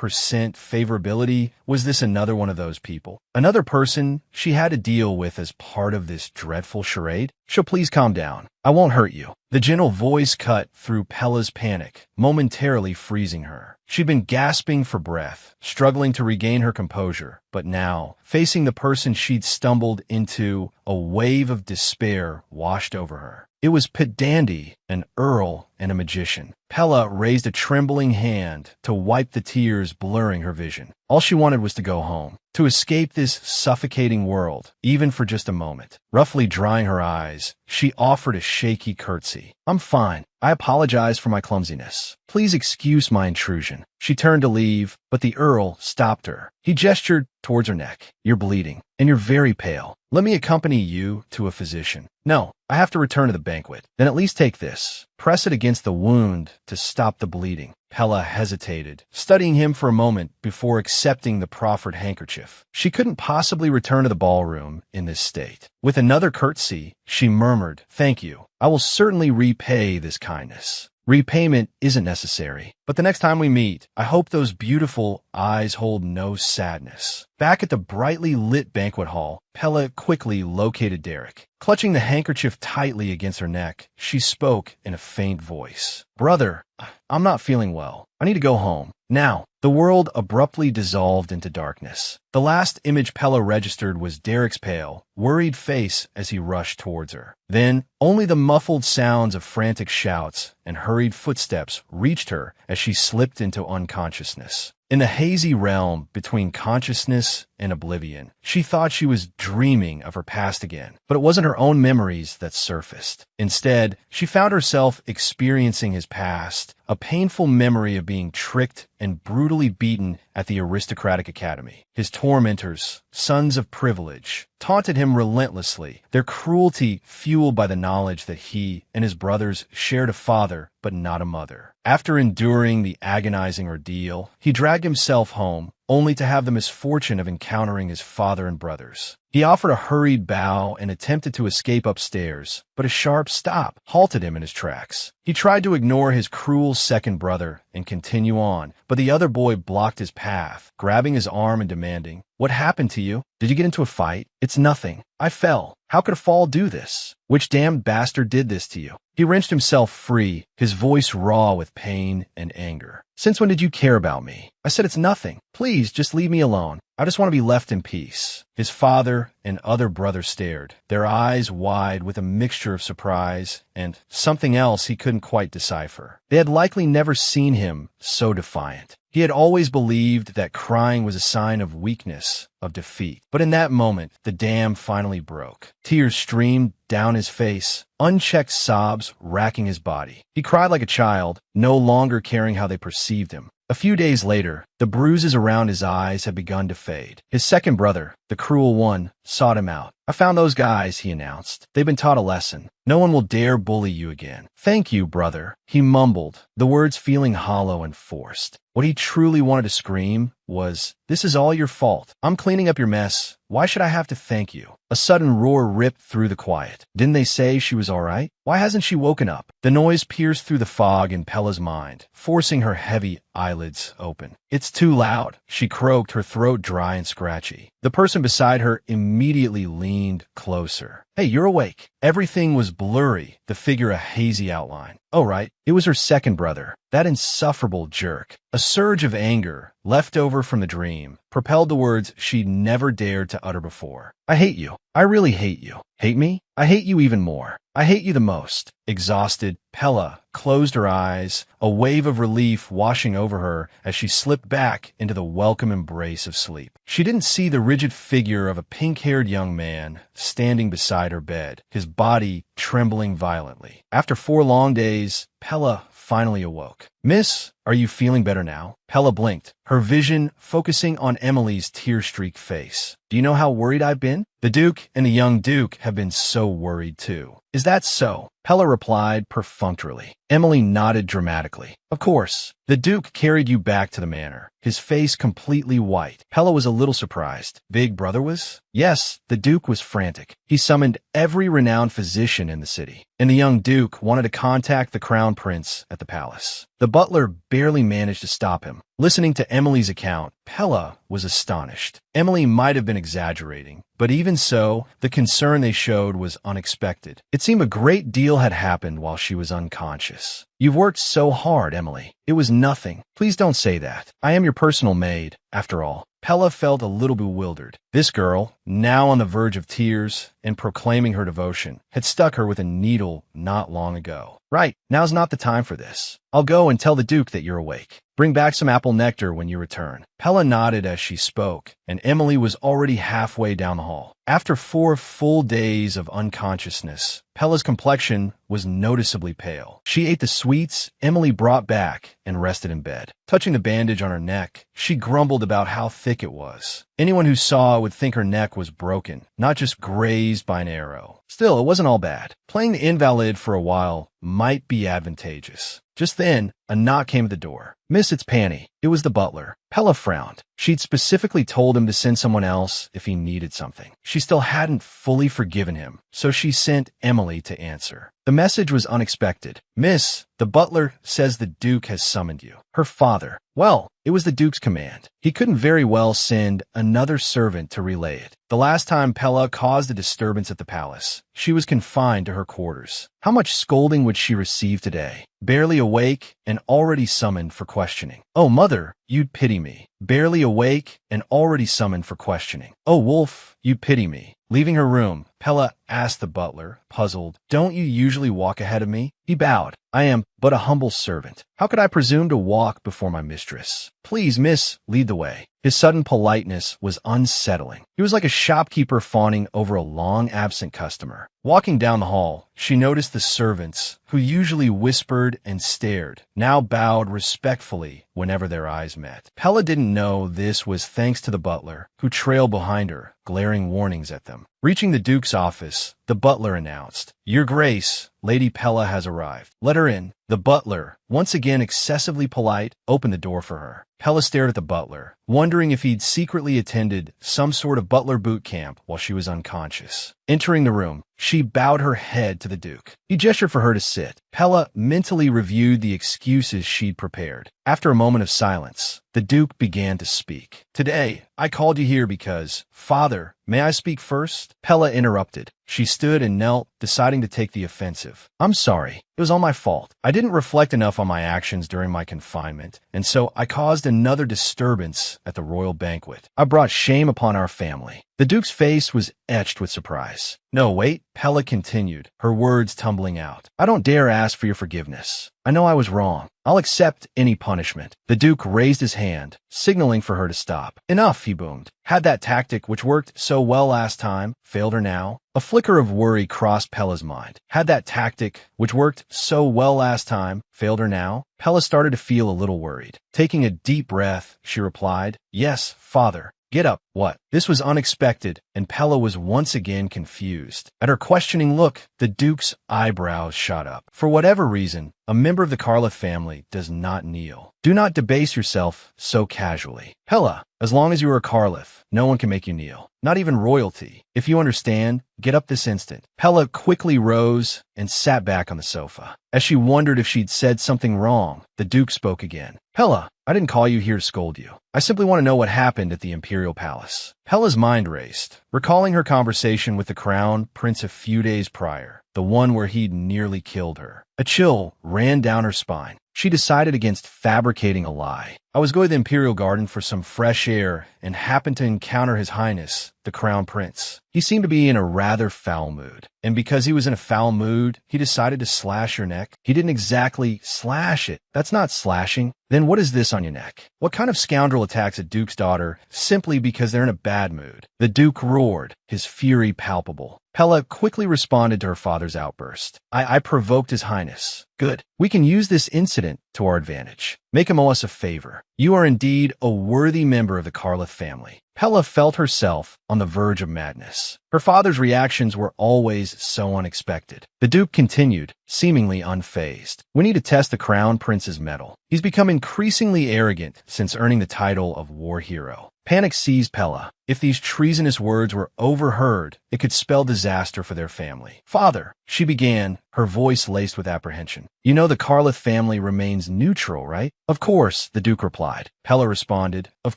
favorability, was this another one of those people? Another person she had to deal with as part of this dreadful charade? She'll please calm down. I won't hurt you. The gentle voice cut through Pella's panic, momentarily freezing her. She'd been gasping for breath, struggling to regain her composure, but now, facing the person she'd stumbled into, a wave of despair washed over her. It was Dandy, an earl and a magician. Pella raised a trembling hand to wipe the tears blurring her vision. All she wanted was to go home, to escape this suffocating world, even for just a moment. Roughly drying her eyes, she offered a shaky curtsy. "I'm fine. I apologize for my clumsiness. Please excuse my intrusion." She turned to leave, but the earl stopped her. He gestured towards her neck. "You're bleeding, and you're very pale. Let me accompany you to a physician." "No, I have to return to the banquet." "Then at least take this. Press it against the wound to stop the bleeding." Pella hesitated, studying him for a moment before accepting the proffered handkerchief. She couldn't possibly return to the ballroom in this state. With another curtsy, she murmured, "Thank you. I will certainly repay this kindness." "Repayment isn't necessary, but the next time we meet, I hope those beautiful eyes hold no sadness." Back at the brightly lit banquet hall, Pella quickly located Derek. Clutching the handkerchief tightly against her neck, she spoke in a faint voice. "Brother, I'm not feeling well. I need to go home. Now." The world abruptly dissolved into darkness. The last image Pella registered was Derek's pale, worried face as he rushed towards her. Then, only the muffled sounds of frantic shouts and hurried footsteps reached her as she slipped into unconsciousness. In the hazy realm between consciousness and oblivion, she thought she was dreaming of her past again, but it wasn't her own memories that surfaced. Instead, she found herself experiencing his past, a painful memory of being tricked and brutally beaten at the aristocratic academy. His tormentors, sons of privilege, taunted him relentlessly, their cruelty fueled by the knowledge that he and his brothers shared a father but not a mother. After enduring the agonizing ordeal, he dragged himself home, only to have the misfortune of encountering his father and brothers. He offered a hurried bow and attempted to escape upstairs, but a sharp stop halted him in his tracks. He tried to ignore his cruel second brother and continue on, but the other boy blocked his path, grabbing his arm and demanding, "What happened to you? Did you get into a fight?" "It's nothing. I fell. How could a fall do this?" "Which damned bastard did this to you?" He wrenched himself free, his voice raw with pain and anger. "Since when did you care about me?" "I said it's nothing. Please, just leave me alone. I just want to be left in peace." His father and other brothers stared, their eyes wide with a mixture of surprise and something else he couldn't quite decipher. They had likely never seen him so defiant. He had always believed that crying was a sign of weakness, of defeat. But in that moment, the dam finally broke. Tears streamed down his face, unchecked sobs racking his body. He cried like a child, no longer caring how they perceived him. A few days later, the bruises around his eyes had begun to fade. His second brother, the cruel one, sought him out. "I found those guys," he announced. "They've been taught a lesson. No one will dare bully you again." "Thank you, brother," he mumbled, the words feeling hollow and forced. What he truly wanted to scream was, "This is all your fault. I'm cleaning up your mess. Why should I have to thank you?" A sudden roar ripped through the quiet. Didn't they say she was all right? Why hasn't she woken up? The noise pierced through the fog in Pella's mind, forcing her heavy eyelids open. "It's too loud," she croaked, her throat dry and scratchy. The person beside her immediately leaned closer. "Hey, you're awake." Everything was blurry, the figure a hazy outline. Oh, right. It was her second brother, that insufferable jerk. A surge of anger, left over from the dream, propelled the words she'd never dared to utter before. "I hate you. I really hate you." "Hate me? I hate you even more. I hate you the most." Exhausted, Pella closed her eyes, a wave of relief washing over her as she slipped back into the welcome embrace of sleep. She didn't see the rigid figure of a pink-haired young man standing beside her bed, his body trembling violently. After 4 long days, Pella finally awoke. Miss, are you feeling better now? Pella blinked, her vision focusing on Emily's tear-streaked face. Do you know how worried I've been? The Duke and the young Duke have been so worried too. Is that so? Pella replied perfunctorily. Emily nodded dramatically. Of course. The Duke carried you back to the manor, his face completely white. Pella was a little surprised. Big Brother was? Yes, the Duke was frantic. He summoned every renowned physician in the city, and the young Duke wanted to contact the crown prince at the palace. The butler barely managed to stop him. Listening to Emily's account, Pella was astonished. Emily might have been exaggerating, but even so, the concern they showed was unexpected. It seemed a great deal had happened while she was unconscious. You've worked so hard, Emily. It was nothing. Please don't say that. I am your personal maid, after all. Pella felt a little bewildered. This girl, now on the verge of tears and proclaiming her devotion, had stuck her with a needle not long ago. Right, now's not the time for this. I'll go and tell the Duke that you're awake. Bring back some apple nectar when you return. Pella nodded as she spoke, and Emily was already halfway down the hall. After 4 full days of unconsciousness, Pella's complexion was noticeably pale. She ate the sweets Emily brought back and rested in bed. Touching the bandage on her neck, she grumbled about how thick it was. Anyone who saw it would think her neck was broken, not just grazed by an arrow. Still, it wasn't all bad. Playing the invalid for a while might be advantageous. Just then, a knock came at the door. Miss, it's Panny. It was the butler. Pella frowned. She'd specifically told him to send someone else if he needed something. She still hadn't fully forgiven him, so she sent Emily to answer. The message was unexpected. Miss, the butler says the Duke has summoned you. Her father. Well, it was the Duke's command. He couldn't very well send another servant to relay it. The last time Pella caused a disturbance at the palace, she was confined to her quarters. How much scolding would she receive today? Barely awake and already summoned for questioning. Oh, mother, you'd pity me. Barely awake and already summoned for questioning. Oh, Wolf, you'd pity me. Leaving her room, Pella asked the butler, puzzled, Don't you usually walk ahead of me? He bowed. I am but a humble servant. How could I presume to walk before my mistress? Please, miss, lead the way. His sudden politeness was unsettling. He was like a shopkeeper fawning over a long-absent customer. Walking down the hall, she noticed the servants, who usually whispered and stared, now bowed respectfully whenever their eyes met. Pella didn't know this was thanks to the butler, who trailed behind her, glaring warnings at them. Reaching the Duke's office, the butler announced, Your Grace, Lady Pella has arrived. Let her in. The butler, once again excessively polite, opened the door for her. Pella stared at the butler, wondering if he'd secretly attended some sort of butler boot camp while she was unconscious. Entering the room, she bowed her head to the Duke. He gestured for her to sit. Pella mentally reviewed the excuses she'd prepared. After a moment of silence, the Duke began to speak. Today, I called you here because, Father, may I speak first? Pella interrupted. She stood and knelt, deciding to take the offensive. I'm sorry. It was all my fault. I didn't reflect enough on my actions during my confinement, and so I caused another disturbance at the royal banquet. I brought shame upon our family. The Duke's face was etched with surprise. No, wait, Pella continued, her words tumbling out. I don't dare ask for your forgiveness. I know I was wrong. I'll accept any punishment. The Duke raised his hand, signaling for her to stop. Enough, he boomed. Had that tactic, which worked so well last time, failed her now? A flicker of worry crossed Pella's mind. Had that tactic, which worked so well last time, failed her now? Pella started to feel a little worried. Taking a deep breath, she replied, Yes, Father. Get up. What? This was unexpected, and Pella was once again confused. At her questioning look, the Duke's eyebrows shot up. For whatever reason, a member of the Carleth family does not kneel. Do not debase yourself so casually. Pella, as long as you are a Carleth, no one can make you kneel. Not even royalty. If you understand, get up this instant. Pella quickly rose and sat back on the sofa. As she wondered if she'd said something wrong, the Duke spoke again. Pella, I didn't call you here to scold you. I simply want to know what happened at the Imperial Palace. Pella's mind raced, recalling her conversation with the Crown Prince a few days prior, the one where he'd nearly killed her. A chill ran down her spine. She decided against fabricating a lie. I was going to the Imperial Garden for some fresh air and happened to encounter His Highness, the Crown Prince. He seemed to be in a rather foul mood. And because he was in a foul mood, he decided to slash your neck. He didn't exactly slash it. That's not slashing. Then what is this on your neck? What kind of scoundrel attacks a duke's daughter simply because they're in a bad mood? The duke roared, his fury palpable. Pella quickly responded to her father's outburst. I provoked His Highness. Good. We can use this incident to our advantage. Make him owe us a favor. You are indeed a worthy member of the Carlith family. Pella felt herself on the verge of madness. Her father's reactions were always so unexpected. The Duke continued, seemingly unfazed. We need to test the Crown Prince's mettle. He's become increasingly arrogant since earning the title of war hero. Panic seized Pella. If these treasonous words were overheard, it could spell disaster for their family. Father, she began, her voice laced with apprehension. You know the Carlith family remains neutral, right? Of course, the Duke replied. Pella responded, of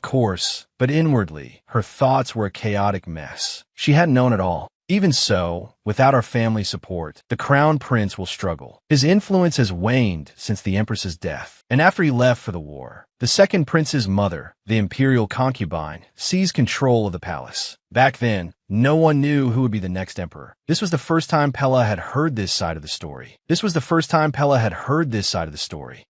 course, but inwardly, her thoughts were a chaotic mess. She hadn't known it all. Even so, without our family support, the Crown Prince will struggle. His influence has waned since the Empress's death, and after he left for the war, the second prince's mother, the imperial concubine, seized control of the palace. Back then, no one knew who would be the next emperor. This was the first time Pella had heard this side of the story.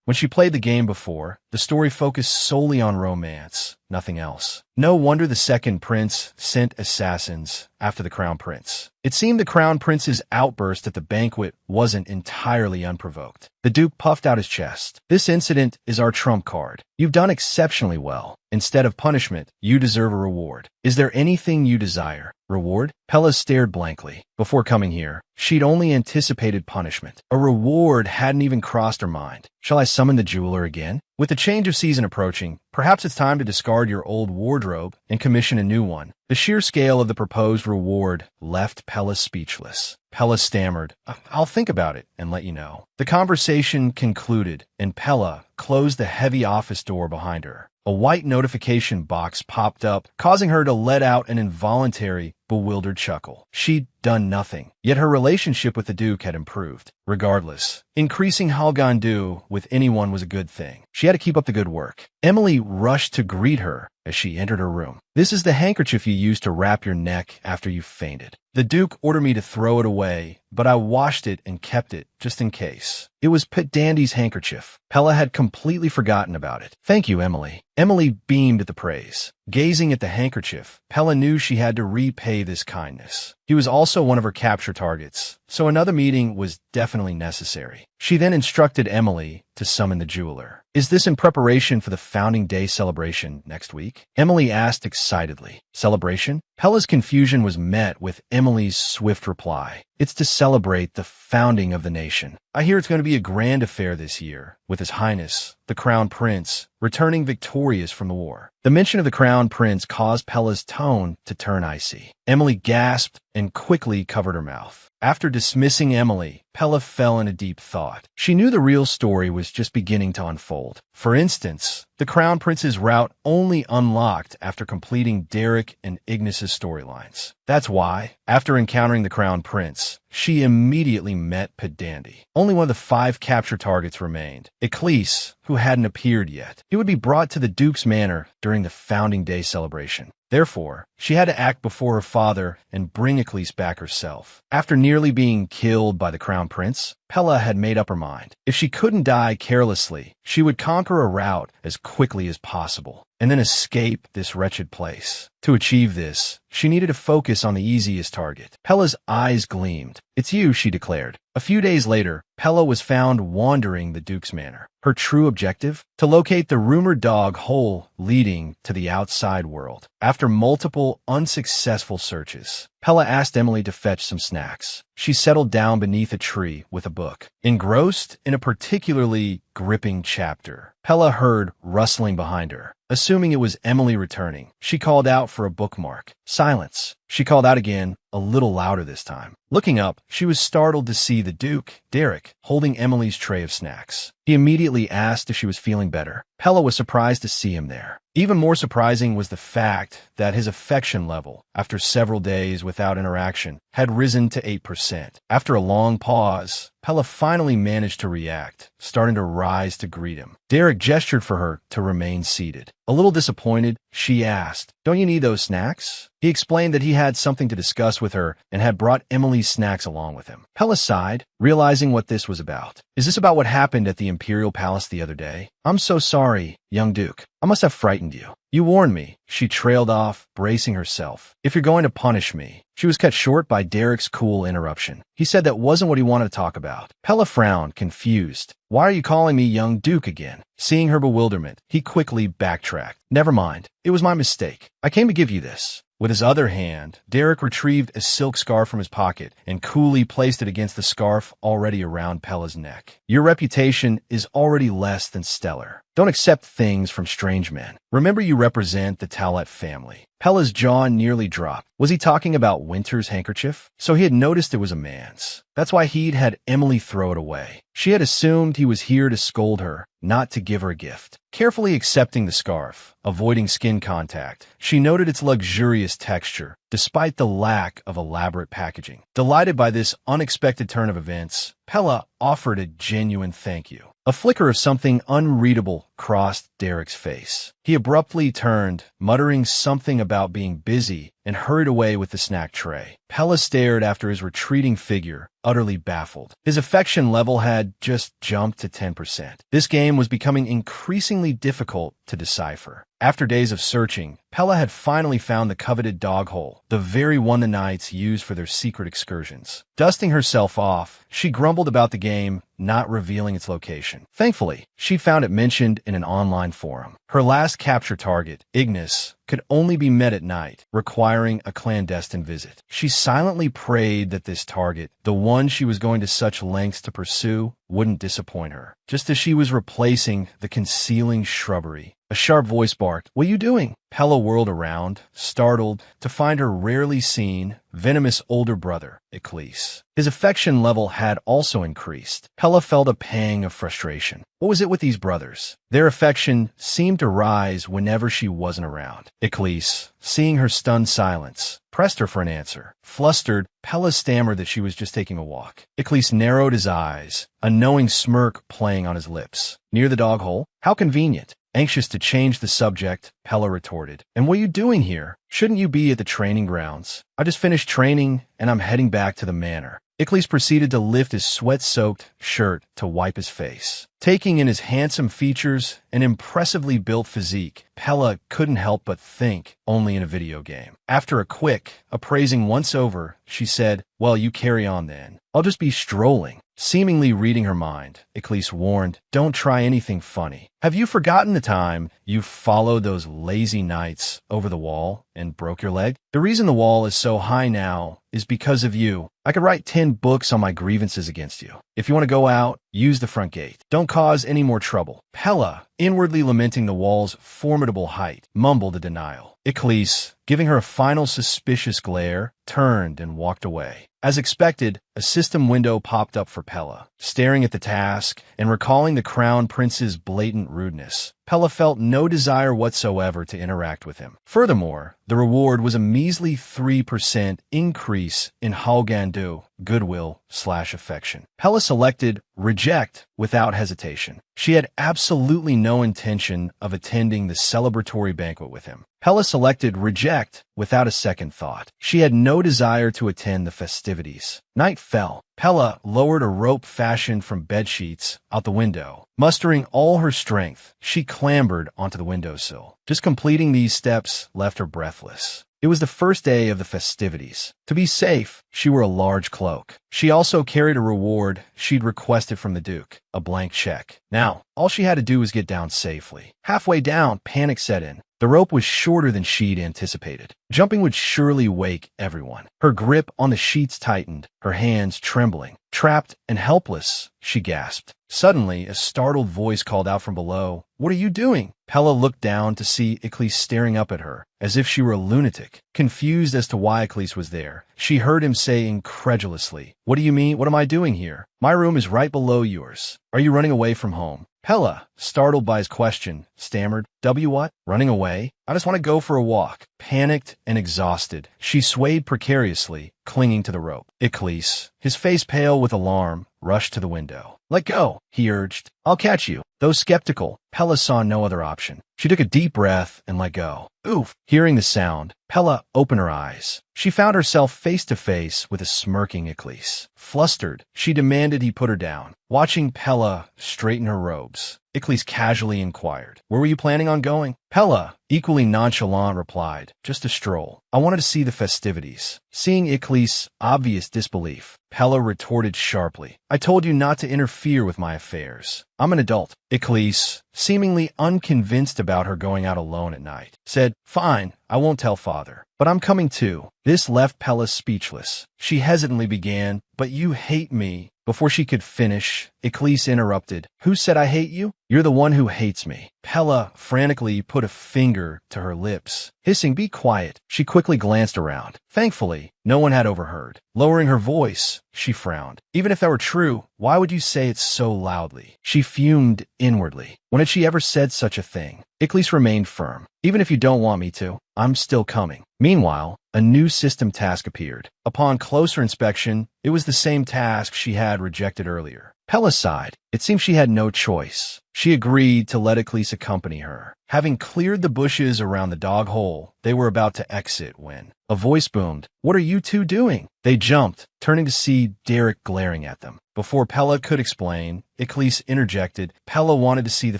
When she played the game before, the story focused solely on romance, nothing else. No wonder the second prince sent assassins after the Crown Prince. It seemed the Crown Prince's outburst at the banquet wasn't entirely unprovoked. The Duke puffed out his chest. This incident is our trump card. You've done exceptionally well. Instead of punishment, you deserve a reward. Is there anything you desire? Reward? Pella stared blankly. Before coming here, she'd only anticipated punishment. A reward hadn't even crossed her mind. Shall I summon the jeweler again? With the change of season approaching, perhaps it's time to discard your old wardrobe and commission a new one. The sheer scale of the proposed reward left Pella speechless. Pella stammered, I'll think about it and let you know. The conversation concluded, and Pella closed the heavy office door behind her. A white notification box popped up, causing her to let out an involuntary, bewildered chuckle. She'd done nothing, yet her relationship with the Duke had improved. Regardless, increasing Halgandu with anyone was a good thing. She had to keep up the good work. Emily rushed to greet her as she entered her room. This is the handkerchief you used to wrap your neck after you fainted. The Duke ordered me to throw it away, but I washed it and kept it, just in case. It was Pit Dandy's handkerchief. Pella had completely forgotten about it. Thank you, Emily. Emily beamed at the praise. Gazing at the handkerchief, Pella knew she had to repay this kindness. He was also one of her capture targets, so another meeting was definitely necessary. She then instructed Emily to summon the jeweler. Is this in preparation for the Founding Day celebration next week? Emily asked excitedly. Celebration? Pella's confusion was met with Emily's swift reply. It's to celebrate the founding of the nation. I hear it's going to be a grand affair this year, with His Highness, the Crown Prince, returning victorious from the war. The mention of the Crown Prince caused Pella's tone to turn icy. Emily gasped and quickly covered her mouth. After dismissing Emily, Pella fell into deep thought. She knew the real story was just beginning to unfold. For instance, the Crown Prince's route only unlocked after completing Derek and Ignis's storylines. That's why, after encountering the Crown Prince, she immediately met Pit Dandy. Only one of the 5 capture targets remained, Ecclese, who hadn't appeared yet. He would be brought to the Duke's manor during the Founding Day celebration. Therefore, she had to act before her father and bring Ecclese back herself. After nearly being killed by the Crown Prince, Pella had made up her mind. If she couldn't die carelessly, she would conquer a route as quickly as possible, and then escape this wretched place. To achieve this, she needed to focus on the easiest target. Pella's eyes gleamed. It's you, she declared. A few days later, Pella was found wandering the Duke's manor. Her true objective? To locate the rumored dog hole leading to the outside world. After multiple unsuccessful searches, Pella asked Emily to fetch some snacks. She settled down beneath a tree with a book. Engrossed in a particularly gripping chapter, Pella heard rustling behind her. Assuming it was Emily returning, she called out for a bookmark. Silence. She called out again, a little louder this time. Looking up, she was startled to see the Duke, Derek, holding Emily's tray of snacks. He immediately asked if she was feeling better. Pella was surprised to see him there. Even more surprising was the fact that his affection level, after several days without interaction, had risen to 8%. After a long pause, Pella finally managed to react, starting to rise to greet him. Derek gestured for her to remain seated. A little disappointed, she asked, "Don't you need those snacks?" He explained that he had something to discuss with her and had brought Emily's snacks along with him. Pella sighed, realizing what this was about. "Is this about what happened at the Imperial Palace the other day?" "I'm so sorry, young Duke. I must have frightened you." "You warned me." She trailed off, bracing herself. "If you're going to punish me." She was cut short by Derek's cool interruption. He said that wasn't what he wanted to talk about. Pella frowned, confused. "Why are you calling me young Duke again?" Seeing her bewilderment, he quickly backtracked. "Never mind. It was my mistake. I came to give you this." With his other hand, Derek retrieved a silk scarf from his pocket and coolly placed it against the scarf already around Pella's neck. "Your reputation is already less than stellar. Don't accept things from strange men. Remember you represent the Towlett family." Pella's jaw nearly dropped. Was he talking about Winter's handkerchief? So he had noticed it was a man's. That's why he'd had Emily throw it away. She had assumed he was here to scold her, not to give her a gift. Carefully accepting the scarf, avoiding skin contact, she noted its luxurious texture, despite the lack of elaborate packaging. Delighted by this unexpected turn of events, Pella offered a genuine thank you. A flicker of something unreadable crossed Derek's face. He abruptly turned, muttering something about being busy, and hurried away with the snack tray. Pella stared after his retreating figure, utterly baffled. His affection level had just jumped to 10%. This game was becoming increasingly difficult to decipher. After days of searching, Pella had finally found the coveted dog hole, the very one the knights used for their secret excursions. Dusting herself off, she grumbled about the game not revealing its location. Thankfully, she found it mentioned in an online forum. Her last capture target, Ignis, could only be met at night, requiring a clandestine visit. She silently prayed that this target, the one she was going to such lengths to pursue, wouldn't disappoint her. Just as she was replacing the concealing shrubbery, a sharp voice barked, "What are you doing?" Pella whirled around, startled, to find her rarely seen, venomous older brother, Eccles. His affection level had also increased. Pella felt a pang of frustration. What was it with these brothers? Their affection seemed to rise whenever she wasn't around. Eccles, seeing her stunned silence, pressed her for an answer. Flustered, Pella stammered that she was just taking a walk. Eccles narrowed his eyes, a knowing smirk playing on his lips. "Near the dog hole? How convenient." Anxious to change the subject, Pella retorted, "And what are you doing here? Shouldn't you be at the training grounds?" "I just finished training, and I'm heading back to the manor." Eccles proceeded to lift his sweat-soaked shirt to wipe his face. Taking in his handsome features and impressively built physique, Pella couldn't help but think only in a video game. After a quick, appraising once over, she said, "Well, you carry on then. I'll just be strolling." Seemingly reading her mind, Eccles warned, "Don't try anything funny. Have you forgotten the time you followed those lazy knights over the wall and broke your leg? The reason the wall is so high now is because of you. I could write 10 books on my grievances against you. If you want to go out, use the front gate. Don't cause any more trouble." Pella, inwardly lamenting the wall's formidable height, mumbled a denial. Eccles, giving her a final suspicious glare, turned and walked away. As expected, a system window popped up for Pella. Staring at the task and recalling the crown prince's blatant rudeness, Pella felt no desire whatsoever to interact with him. Furthermore, the reward was a measly 3% increase in Halgandu, goodwill/affection. Pella selected reject without hesitation. She had absolutely no intention of attending the celebratory banquet with him. Pella selected reject without a second thought. She had no desire to attend the festivities. Night fell. Pella lowered a rope fashioned from bedsheets out the window. Mustering all her strength, she clambered onto the windowsill. Just completing these steps left her breathless. It was the first day of the festivities. To be safe, she wore a large cloak. She also carried a reward she'd requested from the Duke, a blank check. Now, all she had to do was get down safely. Halfway down, panic set in. The rope was shorter than she'd anticipated. Jumping would surely wake everyone. Her grip on the sheets tightened, her hands trembling. Trapped and helpless, she gasped. Suddenly, a startled voice called out from below, "What are you doing?" Pella looked down to see Iclis staring up at her, as if she were a lunatic. Confused as to why Iclis was there, she heard him say incredulously, "What do you mean? What am I doing here? My room is right below yours. Are you running away from home?" Pella, startled by his question, stammered, What? Running away? I just want to go for a walk." Panicked and exhausted, she swayed precariously, clinging to the rope. Iclis, his face pale with alarm, rushed to the window. "Let go," he urged. "I'll catch you." Though skeptical, Pella saw no other option. She took a deep breath and let go. Oof! Hearing the sound, Pella opened her eyes. She found herself face to face with a smirking Iclis. Flustered, she demanded he put her down. Watching Pella straighten her robes, Iclis casually inquired, "Where were you planning on going?" Pella, equally nonchalant, replied, "Just a stroll. I wanted to see the festivities." Seeing Iclis' obvious disbelief, Pella retorted sharply, "I told you not to interfere with my affairs. I'm an adult." Iclis, seemingly unconvinced about her going out alone at night, said, "Fine, I won't tell father. But I'm coming too." This left Pella speechless. She hesitantly began, "But you hate me." Before she could finish, Iclis interrupted, "Who said I hate you? You're the one who hates me." Pella frantically put a finger to her lips. Hissing, "Be quiet," she quickly glanced around. Thankfully, no one had overheard. Lowering her voice, she frowned. "Even if that were true, why would you say it so loudly?" She fumed inwardly. When had she ever said such a thing? Iclis remained firm. "Even if you don't want me to, I'm still coming." Meanwhile, a new system task appeared. Upon closer inspection, it was the same task she had rejected earlier. Pella sighed. It seemed she had no choice. She agreed to let Iclis accompany her. Having cleared the bushes around the dog hole, they were about to exit when a voice boomed, "What are you two doing?" They jumped, turning to see Derek glaring at them. Before Pella could explain, Iclis interjected, "Pella wanted to see the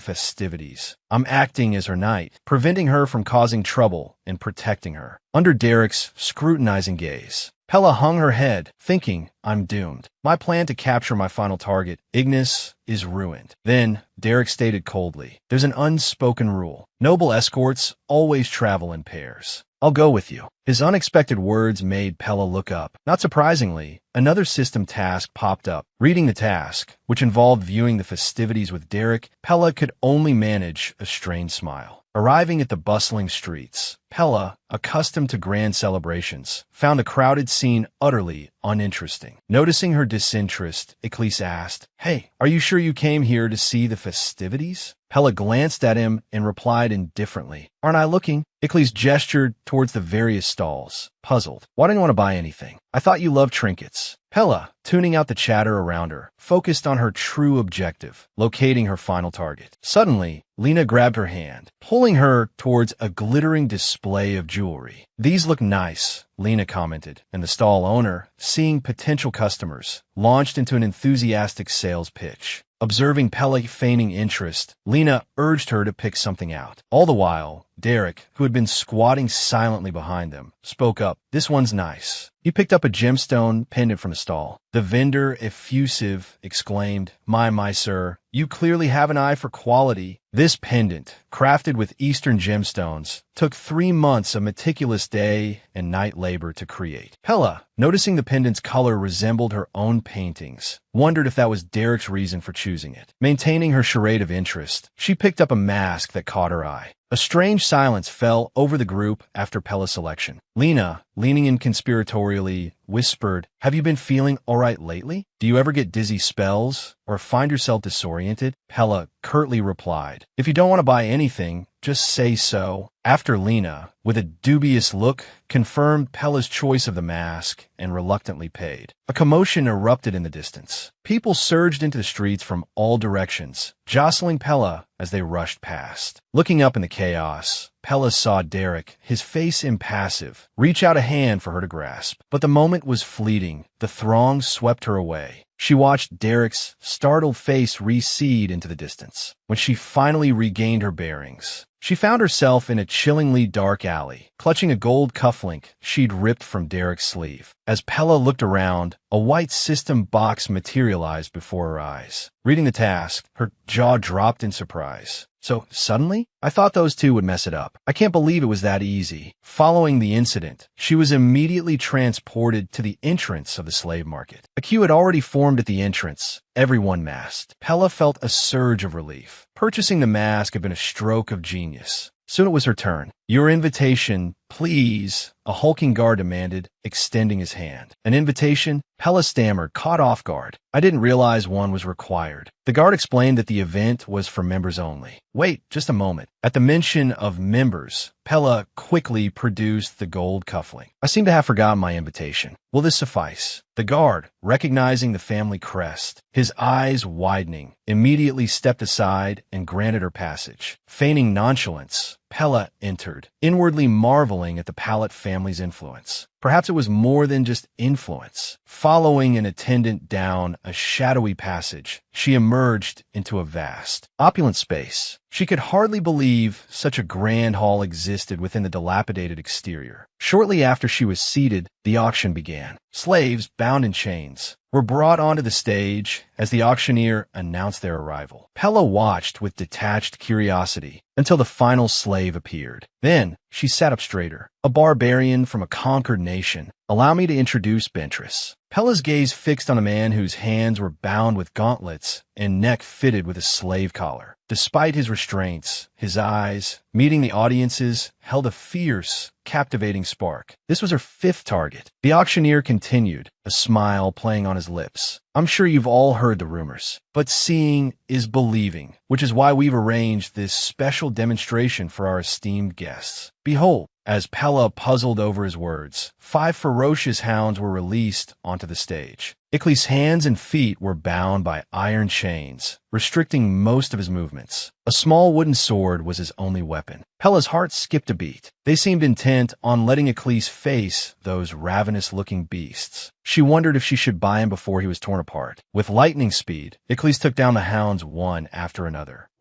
festivities. I'm acting as her knight, preventing her from causing trouble and protecting her." Under Derek's scrutinizing gaze, Pella hung her head, thinking, "I'm doomed. My plan to capture my final target, Ignis, is ruined." Then, Derek stated coldly, "There's an unspoken rule. Noble escorts always travel in pairs. I'll go with you." His unexpected words made Pella look up. Not surprisingly, another system task popped up. Reading the task, which involved viewing the festivities with Derek, Pella could only manage a strained smile. Arriving at the bustling streets, Pella, accustomed to grand celebrations, found the crowded scene utterly uninteresting. Noticing her disinterest, Iclis asked, "Hey, are you sure you came here to see the festivities?" Pella glanced at him and replied indifferently, "Aren't I looking?" Iclis gestured towards the various stalls, puzzled. "Why don't you want to buy anything? I thought you loved trinkets." Pella, tuning out the chatter around her, focused on her true objective, locating her final target. Suddenly, Lena grabbed her hand, pulling her towards a glittering display of jewelry. "These look nice," Lena commented, and the stall owner, seeing potential customers, launched into an enthusiastic sales pitch. Observing Pella feigning interest, Lena urged her to pick something out. All the while, Derek, who had been squatting silently behind them, spoke up, "This one's nice." He picked up a gemstone pendant from the stall. The vendor, effusive, exclaimed, My, sir, you clearly have an eye for quality." This pendant, crafted with Eastern gemstones, took 3 months of meticulous day and night labor to create. Pella, noticing the pendant's color resembled her own paintings, wondered if that was Derek's reason for choosing it. Maintaining her charade of interest, she picked up a mask that caught her eye. A strange silence fell over the group after Pella's selection. Lena, leaning in conspiratorially, whispered, "Have you been feeling all right lately? Do you ever get dizzy spells or find yourself disoriented?" Pella curtly replied, "If you don't want to buy anything, just say so." After Lena, with a dubious look, confirmed Pella's choice of the mask and reluctantly paid. A commotion erupted in the distance. People surged into the streets from all directions, jostling Pella as they rushed past. Looking up in the chaos, Pella saw Derek, his face impassive, reach out a hand for her to grasp. But the moment was fleeting. The throng swept her away. She watched Derek's startled face recede into the distance. When she finally regained her bearings, she found herself in a chillingly dark alley, clutching a gold cufflink she'd ripped from Derek's sleeve. As Pella looked around, a white system box materialized before her eyes. Reading the task, her jaw dropped in surprise. So, suddenly? I thought those two would mess it up. I can't believe it was that easy. Following the incident, she was immediately transported to the entrance of the slave market. A queue had already formed at the entrance, everyone masked. Pella felt a surge of relief. Purchasing the mask had been a stroke of genius. Soon it was her turn. Your invitation, please, a hulking guard demanded, extending his hand. An invitation? Pella stammered, caught off guard. I didn't realize one was required. The guard explained that the event was for members only. Wait, just a moment. At the mention of members, Pella quickly produced the gold cufflink. I seem to have forgotten my invitation. Will this suffice? The guard, recognizing the family crest, his eyes widening, immediately stepped aside and granted her passage. Feigning nonchalance, Pella entered, inwardly marveling at the Pallet family's influence. Perhaps it was more than just influence. Following an attendant down a shadowy passage, she emerged into a vast, opulent space. She could hardly believe such a grand hall existed within the dilapidated exterior. Shortly after she was seated, the auction began. Slaves, bound in chains, were brought onto the stage as the auctioneer announced their arrival. Pella watched with detached curiosity until the final slave appeared. Then, she sat up straighter. A barbarian from a conquered nation. Allow me to introduce Bentris. Pella's gaze fixed on a man whose hands were bound with gauntlets and neck fitted with a slave collar. Despite his restraints, his eyes, meeting the audience's, held a fierce, captivating spark. This was her fifth target. The auctioneer continued, a smile playing on his lips. I'm sure you've all heard the rumors, but seeing is believing, which is why we've arranged this special demonstration for our esteemed guests. Behold, as Pella puzzled over his words, 5 ferocious hounds were released onto the stage. Ickley's hands and feet were bound by iron chains, restricting most of his movements. A small wooden sword was his only weapon. Pella's heart skipped a beat. They seemed intent on letting Ickley's face those ravenous-looking beasts. She wondered if she should buy him before he was torn apart. With lightning speed, Ickley's took down the hounds one after another.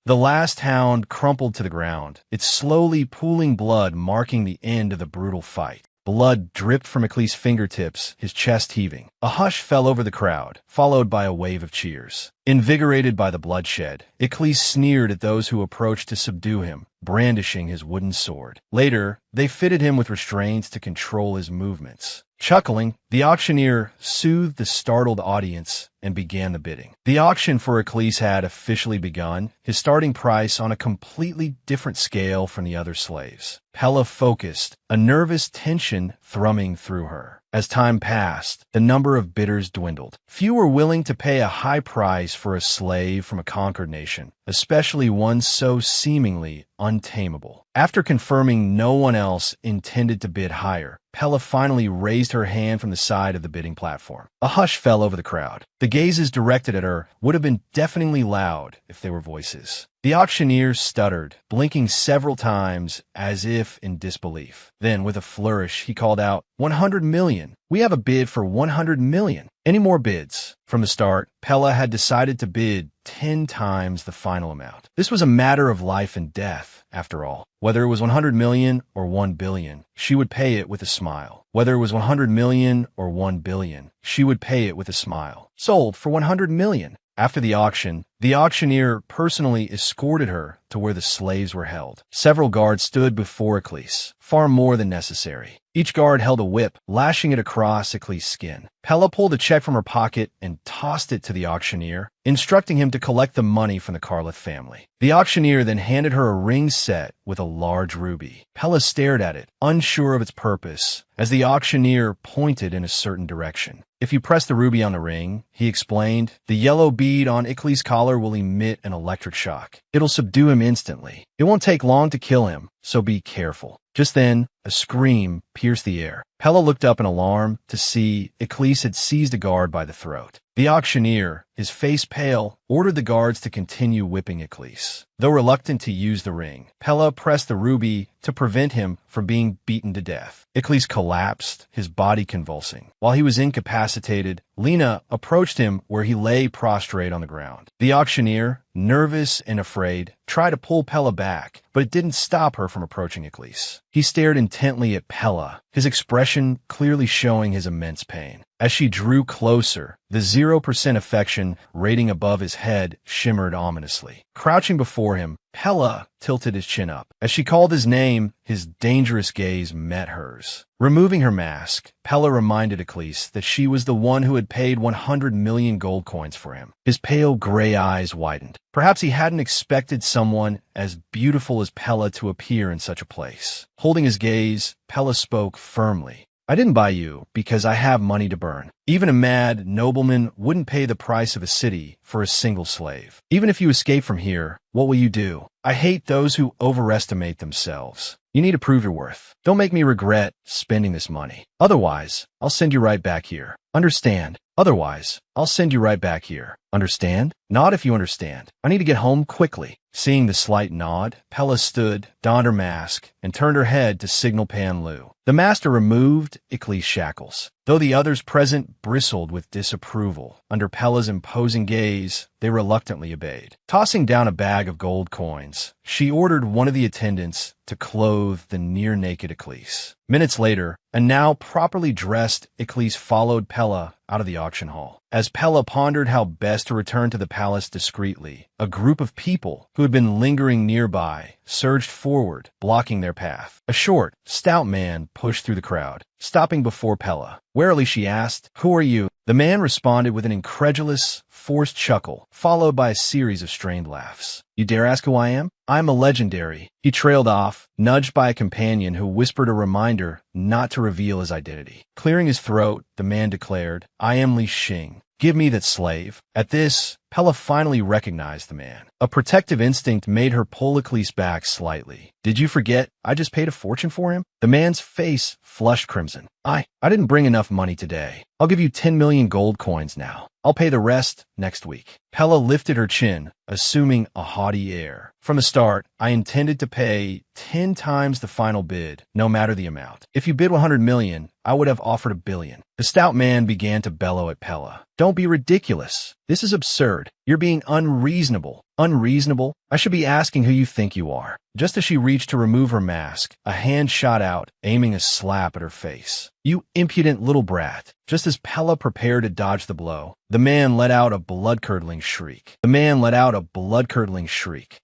The last hound crumpled to the ground, its slowly pooling blood marking the end of the brutal fight. Blood dripped from Ickley's fingertips, his chest heaving. A hush fell over the crowd, followed by a wave of cheers. Invigorated by the bloodshed, Ickley sneered at those who approached to subdue him, brandishing his wooden sword. Later, they fitted him with restraints to control his movements. Chuckling, the auctioneer soothed the startled audience and began the bidding. The auction for Ickley had officially begun, his starting price on a completely different scale from the other slaves. Pella focused, a nervous tension thrumming through her. As time passed, the number of bidders dwindled. Few were willing to pay a high price for a slave from a conquered nation, especially one so seemingly untamable. After confirming no one else intended to bid higher, Pella finally raised her hand from the side of the bidding platform. A hush fell over the crowd. The gazes directed at her would have been deafeningly loud if they were voices. The auctioneer stuttered, blinking several times as if in disbelief. Then, with a flourish, he called out, 100 million. We have a bid for 100 million. Any more bids? From the start, Pella had decided to bid 10 times the final amount. This was a matter of life and death, after all. Whether it was 100 million or 1 billion, she would pay it with a smile. Whether it was 100 million or 1 billion, she would pay it with a smile. Sold for 100 million. After the auction, the auctioneer personally escorted her to where the slaves were held. Several guards stood before Icklys, far more than necessary. Each guard held a whip, lashing it across Icklys' skin. Pella pulled a check from her pocket and tossed it to the auctioneer, instructing him to collect the money from the Carleth family. The auctioneer then handed her a ring set with a large ruby. Pella stared at it, unsure of its purpose, as the auctioneer pointed in a certain direction. If you press the ruby on the ring, he explained, the yellow bead on Icklys' collar will emit an electric shock. It'll subdue him instantly. It won't take long to kill him, so be careful. Just then, a scream pierced the air. Pella looked up in alarm to see Icklys had seized a guard by the throat. The auctioneer, his face pale, ordered the guards to continue whipping Iclese. Though reluctant to use the ring, Pella pressed the ruby to prevent him from being beaten to death. Iclese collapsed, his body convulsing. While he was incapacitated, Lena approached him where he lay prostrate on the ground. The auctioneer, nervous and afraid, tried to pull Pella back, but it didn't stop her from approaching Iclese. He stared intently at Pella, his expression clearly showing his immense pain. As she drew closer, the 0% affection rating above his head shimmered ominously. Crouching before him, Pella tilted his chin up. As she called his name, his dangerous gaze met hers. Removing her mask, Pella reminded Iclese that she was the one who had paid 100 million gold coins for him. His pale gray eyes widened. Perhaps he hadn't expected someone as beautiful as Pella to appear in such a place. Holding his gaze, Pella spoke firmly. I didn't buy you because I have money to burn. Even a mad nobleman wouldn't pay the price of a city for a single slave. Even if you escape from here, what will you do? I hate those who overestimate themselves. You need to prove your worth. Don't make me regret spending this money. Otherwise, I'll send you right back here. Understand? Otherwise, I'll send you right back here. Understand? Nod if you understand. I need to get home quickly. Seeing the slight nod, Pella stood, donned her mask, and turned her head to signal Pan Lu. The master removed Iclese's shackles. Though the others present bristled with disapproval, under Pella's imposing gaze, they reluctantly obeyed. Tossing down a bag of gold coins, she ordered one of the attendants to clothe the near-naked Iclese. Minutes later, a now properly dressed Iclese followed Pella out of the auction hall. As Pella pondered how best to return to the palace discreetly, a group of people who had been lingering nearby surged forward, blocking their path. A short, stout man pushed through the crowd, stopping before Pella. Warily she asked, "Who are you?" The man responded with an incredulous, forced chuckle, followed by a series of strained laughs. "You dare ask who I am? I'm a legendary." He trailed off, nudged by a companion who whispered a reminder not to reveal his identity. Clearing his throat, the man declared, "I am Li Xing. Give me that slave." At this, Pella finally recognized the man. A protective instinct made her pull Iclese back slightly. "Did you forget I just paid a fortune for him?" The man's face flushed crimson. I didn't bring enough money today. I'll give you 10 million gold coins now. I'll pay the rest next week." Pella lifted her chin, assuming a haughty air. "From the start, I intended to pay 10 times the final bid, no matter the amount. If you bid 100 million, I would have offered 1 billion. The stout man began to bellow at Pella. "Don't be ridiculous. This is absurd. You're being unreasonable." "Unreasonable? I should be asking who you think you are." Just as she reached to remove her mask, a hand shot out, aiming a slap at her face. "You impudent little brat." Just as Pella prepared to dodge the blow, the man let out a blood-curdling shriek.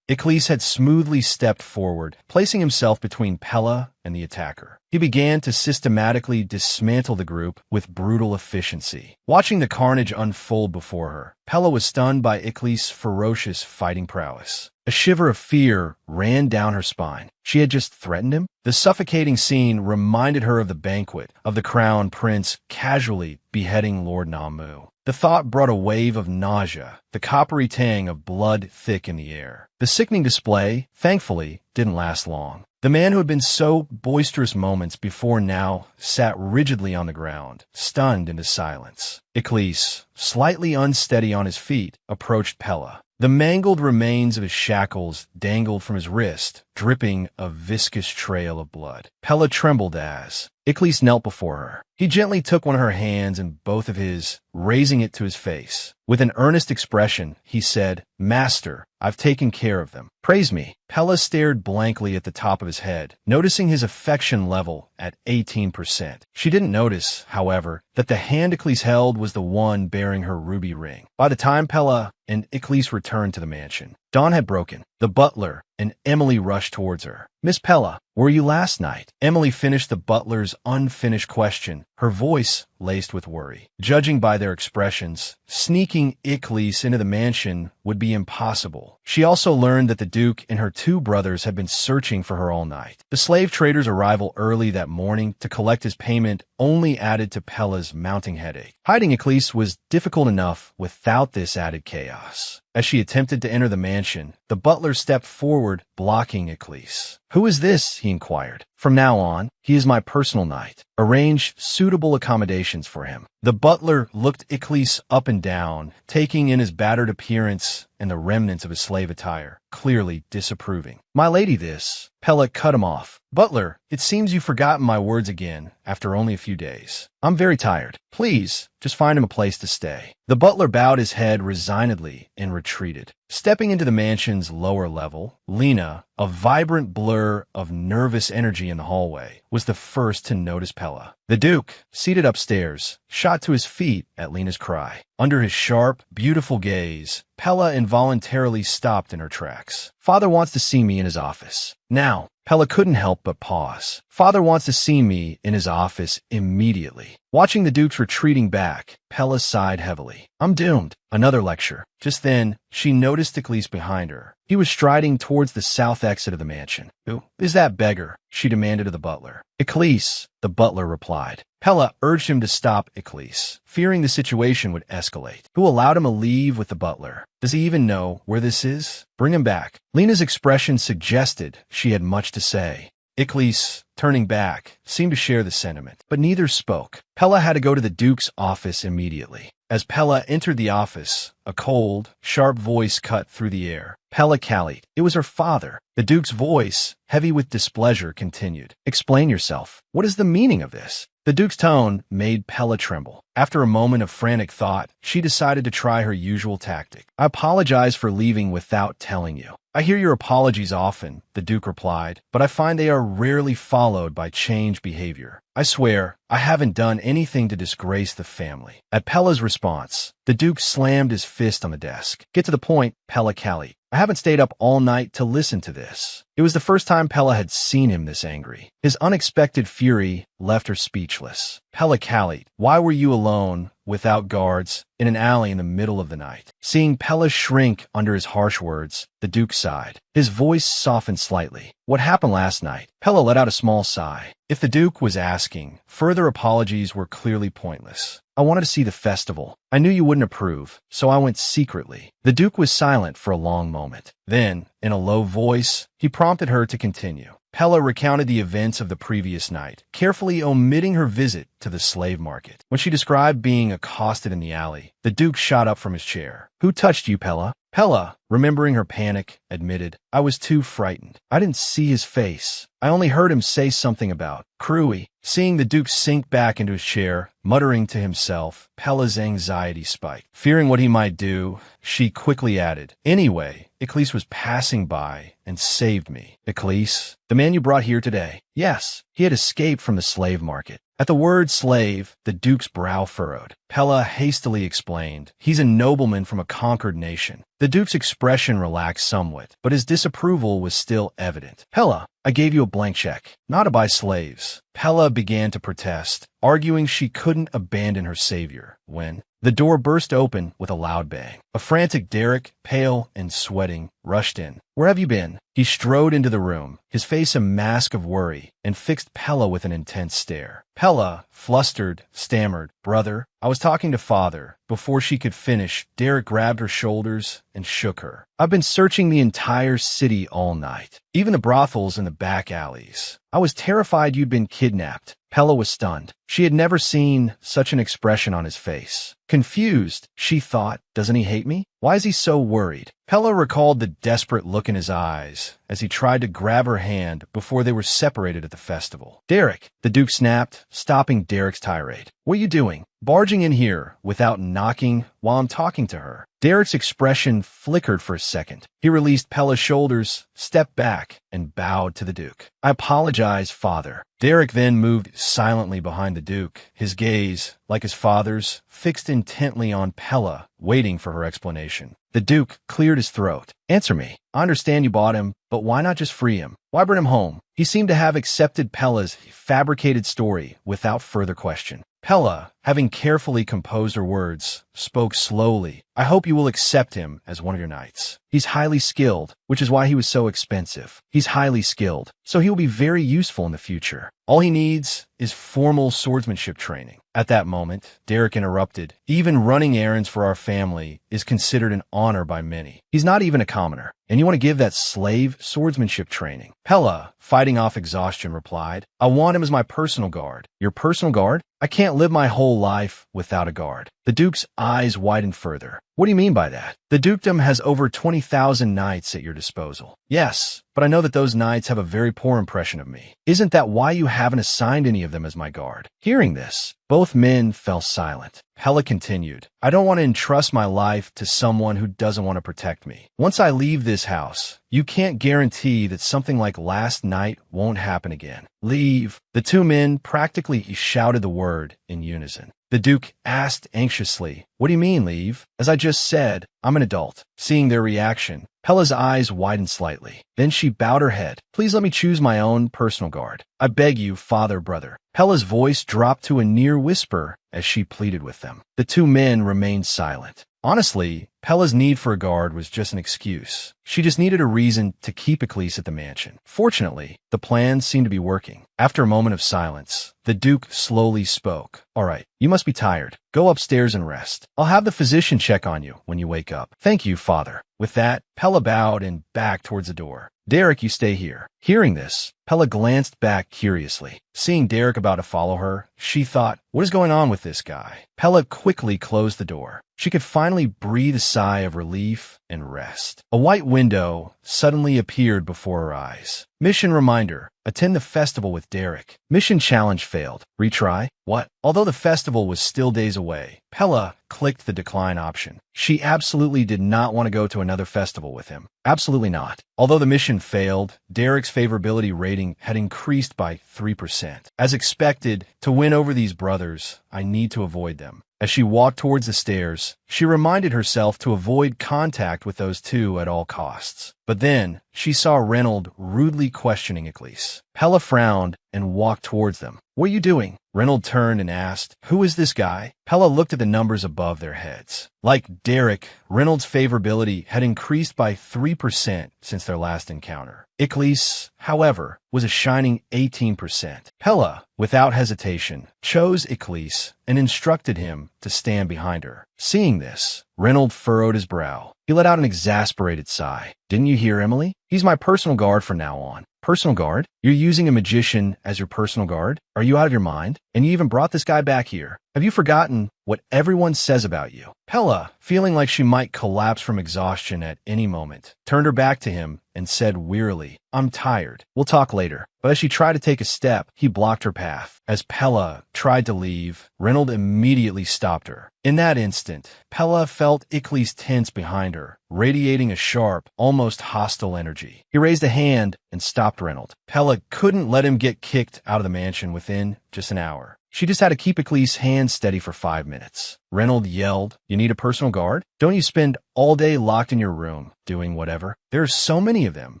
Iclese had smoothly stepped forward, placing himself between Pella and the attacker. He began to systematically dismantle the group with brutal efficiency. Watching the carnage unfold before her, Pella was stunned by Iclese's ferocious fighting prowess. A shiver of fear ran down her spine. She had just threatened him? The suffocating scene reminded her of the banquet of the crown prince casually beheading Lord Namu. The thought brought a wave of nausea, the coppery tang of blood thick in the air. The sickening display, thankfully, didn't last long. The man who had been so boisterous moments before now sat rigidly on the ground, stunned into silence. Iclese, slightly unsteady on his feet, approached Pella. The mangled remains of his shackles dangled from his wrist, dripping a viscous trail of blood. Pella trembled as Iclese knelt before her. He gently took one of her hands in both of his, raising it to his face. With an earnest expression, he said, "Master, I've taken care of them. Praise me." Pella stared blankly at the top of his head, noticing his affection level at 18%. She didn't notice, however, that the hand Iclese held was the one bearing her ruby ring. By the time Pella and Iclese returned to the mansion, dawn had broken. The butler and Emily rushed towards her. "Miss Pella, were you last night?" Emily finished the butler's unfinished question, her voice laced with worry. Judging by their expressions, sneaking Iclese into the mansion would be impossible. She also learned that the Duke and her 2 brothers had been searching for her all night. The slave trader's arrival early that morning to collect his payment only added to Pella's mounting headache. Hiding Iclese was difficult enough without this added chaos. As she attempted to enter the mansion, the butler stepped forward, blocking Iclese. Who is this? He inquired. From now on, he is my personal knight. Arrange suitable accommodations for him. The butler looked Iclis up and down, taking in his battered appearance and the remnants of his slave attire, clearly disapproving. My lady, this. Pella cut him off. Butler, it seems you've forgotten my words again after only a few days. I'm very tired. Please, just find him a place to stay. The butler bowed his head resignedly and retreated. Stepping into the mansion's lower level, Lena, a vibrant blur of nervous energy in the hallway, was the first to notice Pella. The Duke, seated upstairs, shot to his feet at Lena's cry. Under his sharp, beautiful gaze, Pella involuntarily stopped in her tracks. Father wants to see me in his office. Now, Pella couldn't help but pause. Father wants to see me in his office immediately. Watching the Duke's retreating back, Pella sighed heavily. I'm doomed. Another lecture. Just then, she noticed Iclis behind her. He was striding towards the south exit of the mansion. Who is that beggar? She demanded of the butler. Iclis, the butler replied. Pella urged him to stop Iclis, fearing the situation would escalate. Who allowed him to leave with the butler? Does he even know where this is? Bring him back. Lena's expression suggested she had much to say. Iclis, turning back, seemed to share the sentiment, but neither spoke. Pella had to go to the Duke's office immediately. As Pella entered the office, a cold, sharp voice cut through the air. Pella Callie. It was her father. The Duke's voice, heavy with displeasure, continued. Explain yourself. What is the meaning of this? The Duke's tone made Pella tremble. After a moment of frantic thought, she decided to try her usual tactic. I apologize for leaving without telling you. I hear your apologies often, the Duke replied, but I find they are rarely followed by changed behavior. I swear, I haven't done anything to disgrace the family. At Pella's response, the Duke slammed his fist on the desk. Get to the point, Pella Callie. I haven't stayed up all night to listen to this. It was the first time Pella had seen him this angry. His unexpected fury left her speechless. Pella Callie, why were you alone, without guards, in an alley in the middle of the night? Seeing Pella shrink under his harsh words, the Duke sighed. His voice softened slightly. What happened last night? Pella let out a small sigh. If the Duke was asking, further apologies were clearly pointless. I wanted to see the festival. I knew you wouldn't approve, so I went secretly. The Duke was silent for a long moment. Then, in a low voice, he prompted her to continue. Pella recounted the events of the previous night, carefully omitting her visit to the slave market. When she described being accosted in the alley, the Duke shot up from his chair. Who touched you, Pella? Pella, remembering her panic, admitted, I was too frightened. I didn't see his face. I only heard him say something about Crewy. Seeing the Duke sink back into his chair, muttering to himself, Pella's anxiety spiked. Fearing what he might do, she quickly added, Anyway, Iclis was passing by and saved me. Iclis, the man you brought here today? Yes, he had escaped from the slave market. At the word slave, the Duke's brow furrowed. Pella hastily explained, he's a nobleman from a conquered nation. The Duke's expression relaxed somewhat, but his disapproval was still evident. Pella, I gave you a blank check, not to buy slaves. Pella began to protest, arguing she couldn't abandon her savior, when the door burst open with a loud bang. A frantic Derek, pale and sweating, rushed in. Where have you been? He strode into the room, his face a mask of worry, and fixed Pella with an intense stare. Pella, flustered, stammered, Brother, I was talking to Father. Before she could finish, Derek grabbed her shoulders and shook her. I've been searching the entire city all night, even the brothels and the back alleys. I was terrified you'd been kidnapped. Pella was stunned. She had never seen such an expression on his face. Confused, she thought, doesn't he hate me? Why is he so worried? Pella recalled the desperate look in his eyes as he tried to grab her hand before they were separated at the festival. Derek, the Duke snapped, stopping Derek's tirade. What are you doing? Barging in here without knocking while I'm talking to her. Derek's expression flickered for a second. He released Pella's shoulders, stepped back, and bowed to the Duke. I apologize, Father. Derek then moved silently behind the Duke, his gaze, like his father's, fixed intently on Pella, waiting for her explanation. The Duke cleared his throat. Answer me. I understand you bought him, but why not just free him? Why bring him home? He seemed to have accepted Pella's fabricated story without further question. Pella, having carefully composed her words, spoke slowly. I hope you will accept him as one of your knights. He's highly skilled, which is why he was so expensive. He's highly skilled, so he will be very useful in the future. All he needs is formal swordsmanship training. At that moment, Derek interrupted. Even running errands for our family is considered an honor by many. He's not even a commoner. and you want to give that slave swordsmanship training. Pella, fighting off exhaustion, replied, I want him as my personal guard. Your personal guard? I can't live my whole life without a guard. The Duke's eyes widened further. What do you mean by that? The dukedom has over 20,000 knights at your disposal. Yes, but I know that those knights have a very poor impression of me. Isn't that why you haven't assigned any of them as my guard? Hearing this, both men fell silent. Pella continued, I don't want to entrust my life to someone who doesn't want to protect me. Once I leave this house, you can't guarantee that something like last night won't happen again. Leave. The two men practically shouted the word in unison. The Duke asked anxiously, What do you mean, leave? As I just said, I'm an adult. Seeing their reaction, Pella's eyes widened slightly. Then she bowed her head. Please let me choose my own personal guard. I beg you, father, brother. Pella's voice dropped to a near whisper as she pleaded with them. The two men remained silent. Honestly, Pella's need for a guard was just an excuse. She just needed a reason to keep Ecclese at the mansion. Fortunately, the plan seemed to be working. After a moment of silence, the Duke slowly spoke. All right, you must be tired. Go upstairs and rest. I'll have the physician check on you when you wake up. Thank you, father. With that, Pella bowed and backed towards the door. Derek, you stay here. Hearing this, Pella glanced back curiously. Seeing Derek about to follow her, she thought, what is going on with this guy? Pella quickly closed the door. She could finally breathe a sigh of relief and rest. A white window suddenly appeared before her eyes. Mission reminder. Attend the festival with Derek. Mission challenge failed. Retry? What? Although the festival was still days away, Pella clicked the decline option. She absolutely did not want to go to another festival with him. Absolutely not. Although the mission failed, Derek's favorability rating had increased by 3%. As expected, to win over these brothers, I need to avoid them. As she walked towards the stairs, she reminded herself to avoid contact with those two at all costs. But then, she saw Reynold rudely questioning Ecclese. Pella frowned and walked towards them. What are you doing? Reynold turned and asked, Who is this guy? Pella looked at the numbers above their heads. Like Derek, Reynold's favorability had increased by 3% since their last encounter. Ecclese, however, was a shining 18%. Pella, without hesitation, chose Ecclese and instructed him to stand behind her. Seeing this, Reynold furrowed his brow. He let out an exasperated sigh. Didn't you hear, Emily? He's my personal guard from now on. Personal guard? You're using a magician as your personal guard? Are you out of your mind? And you even brought this guy back here. Have you forgotten what everyone says about you? Pella, feeling like she might collapse from exhaustion at any moment, turned her back to him and said wearily, I'm tired. We'll talk later. But as she tried to take a step, he blocked her path. As Pella tried to leave, Reynold immediately stopped her. In that instant, Pella felt Ecclese tense behind her, radiating a sharp, almost hostile energy. He raised a hand and stopped Reynold. Pella couldn't let him get kicked out of the mansion within just an hour. She just had to keep Ecclese's hand steady for 5 minutes. Reynold yelled, You need a personal guard? Don't you spend all day locked in your room, doing whatever? There are so many of them.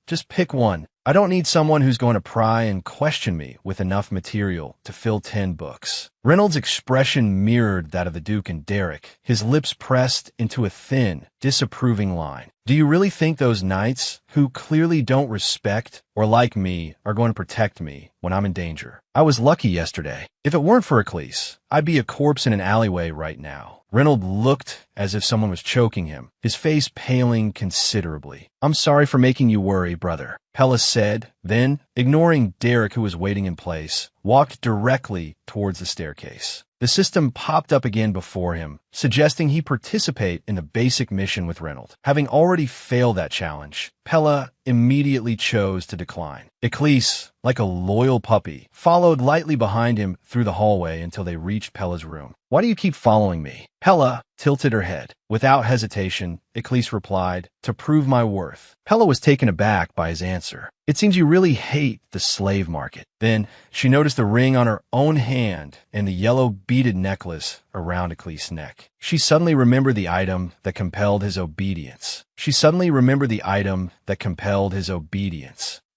Just pick one. I don't need someone who's going to pry and question me with enough material to fill 10 books. Reynold's expression mirrored that of the Duke and Derek, his lips pressed into a thin, disapproving line. Do you really think those knights, who clearly don't respect or like me, are going to protect me when I'm in danger? I was lucky yesterday. If it weren't for Ecclese, I'd be a corpse in an alleyway right now. Reynold looked as if someone was choking him, his face paling considerably. I'm sorry for making you worry, brother, Pella said, then, ignoring Derek who was waiting in place, walked directly towards the staircase. The system popped up again before him, suggesting he participate in the basic mission with Reynold. Having already failed that challenge, Pella immediately chose to decline. Ecclese, like a loyal puppy, followed lightly behind him through the hallway until they reached Pella's room. Why do you keep following me? Pella tilted her head. Without hesitation, Ecclese replied, To prove my worth. Pella was taken aback by his answer. It seems you really hate the slave market. Then she noticed the ring on her own hand and the yellow beaded necklace around Ecclese's neck. She suddenly remembered the item that compelled his obedience.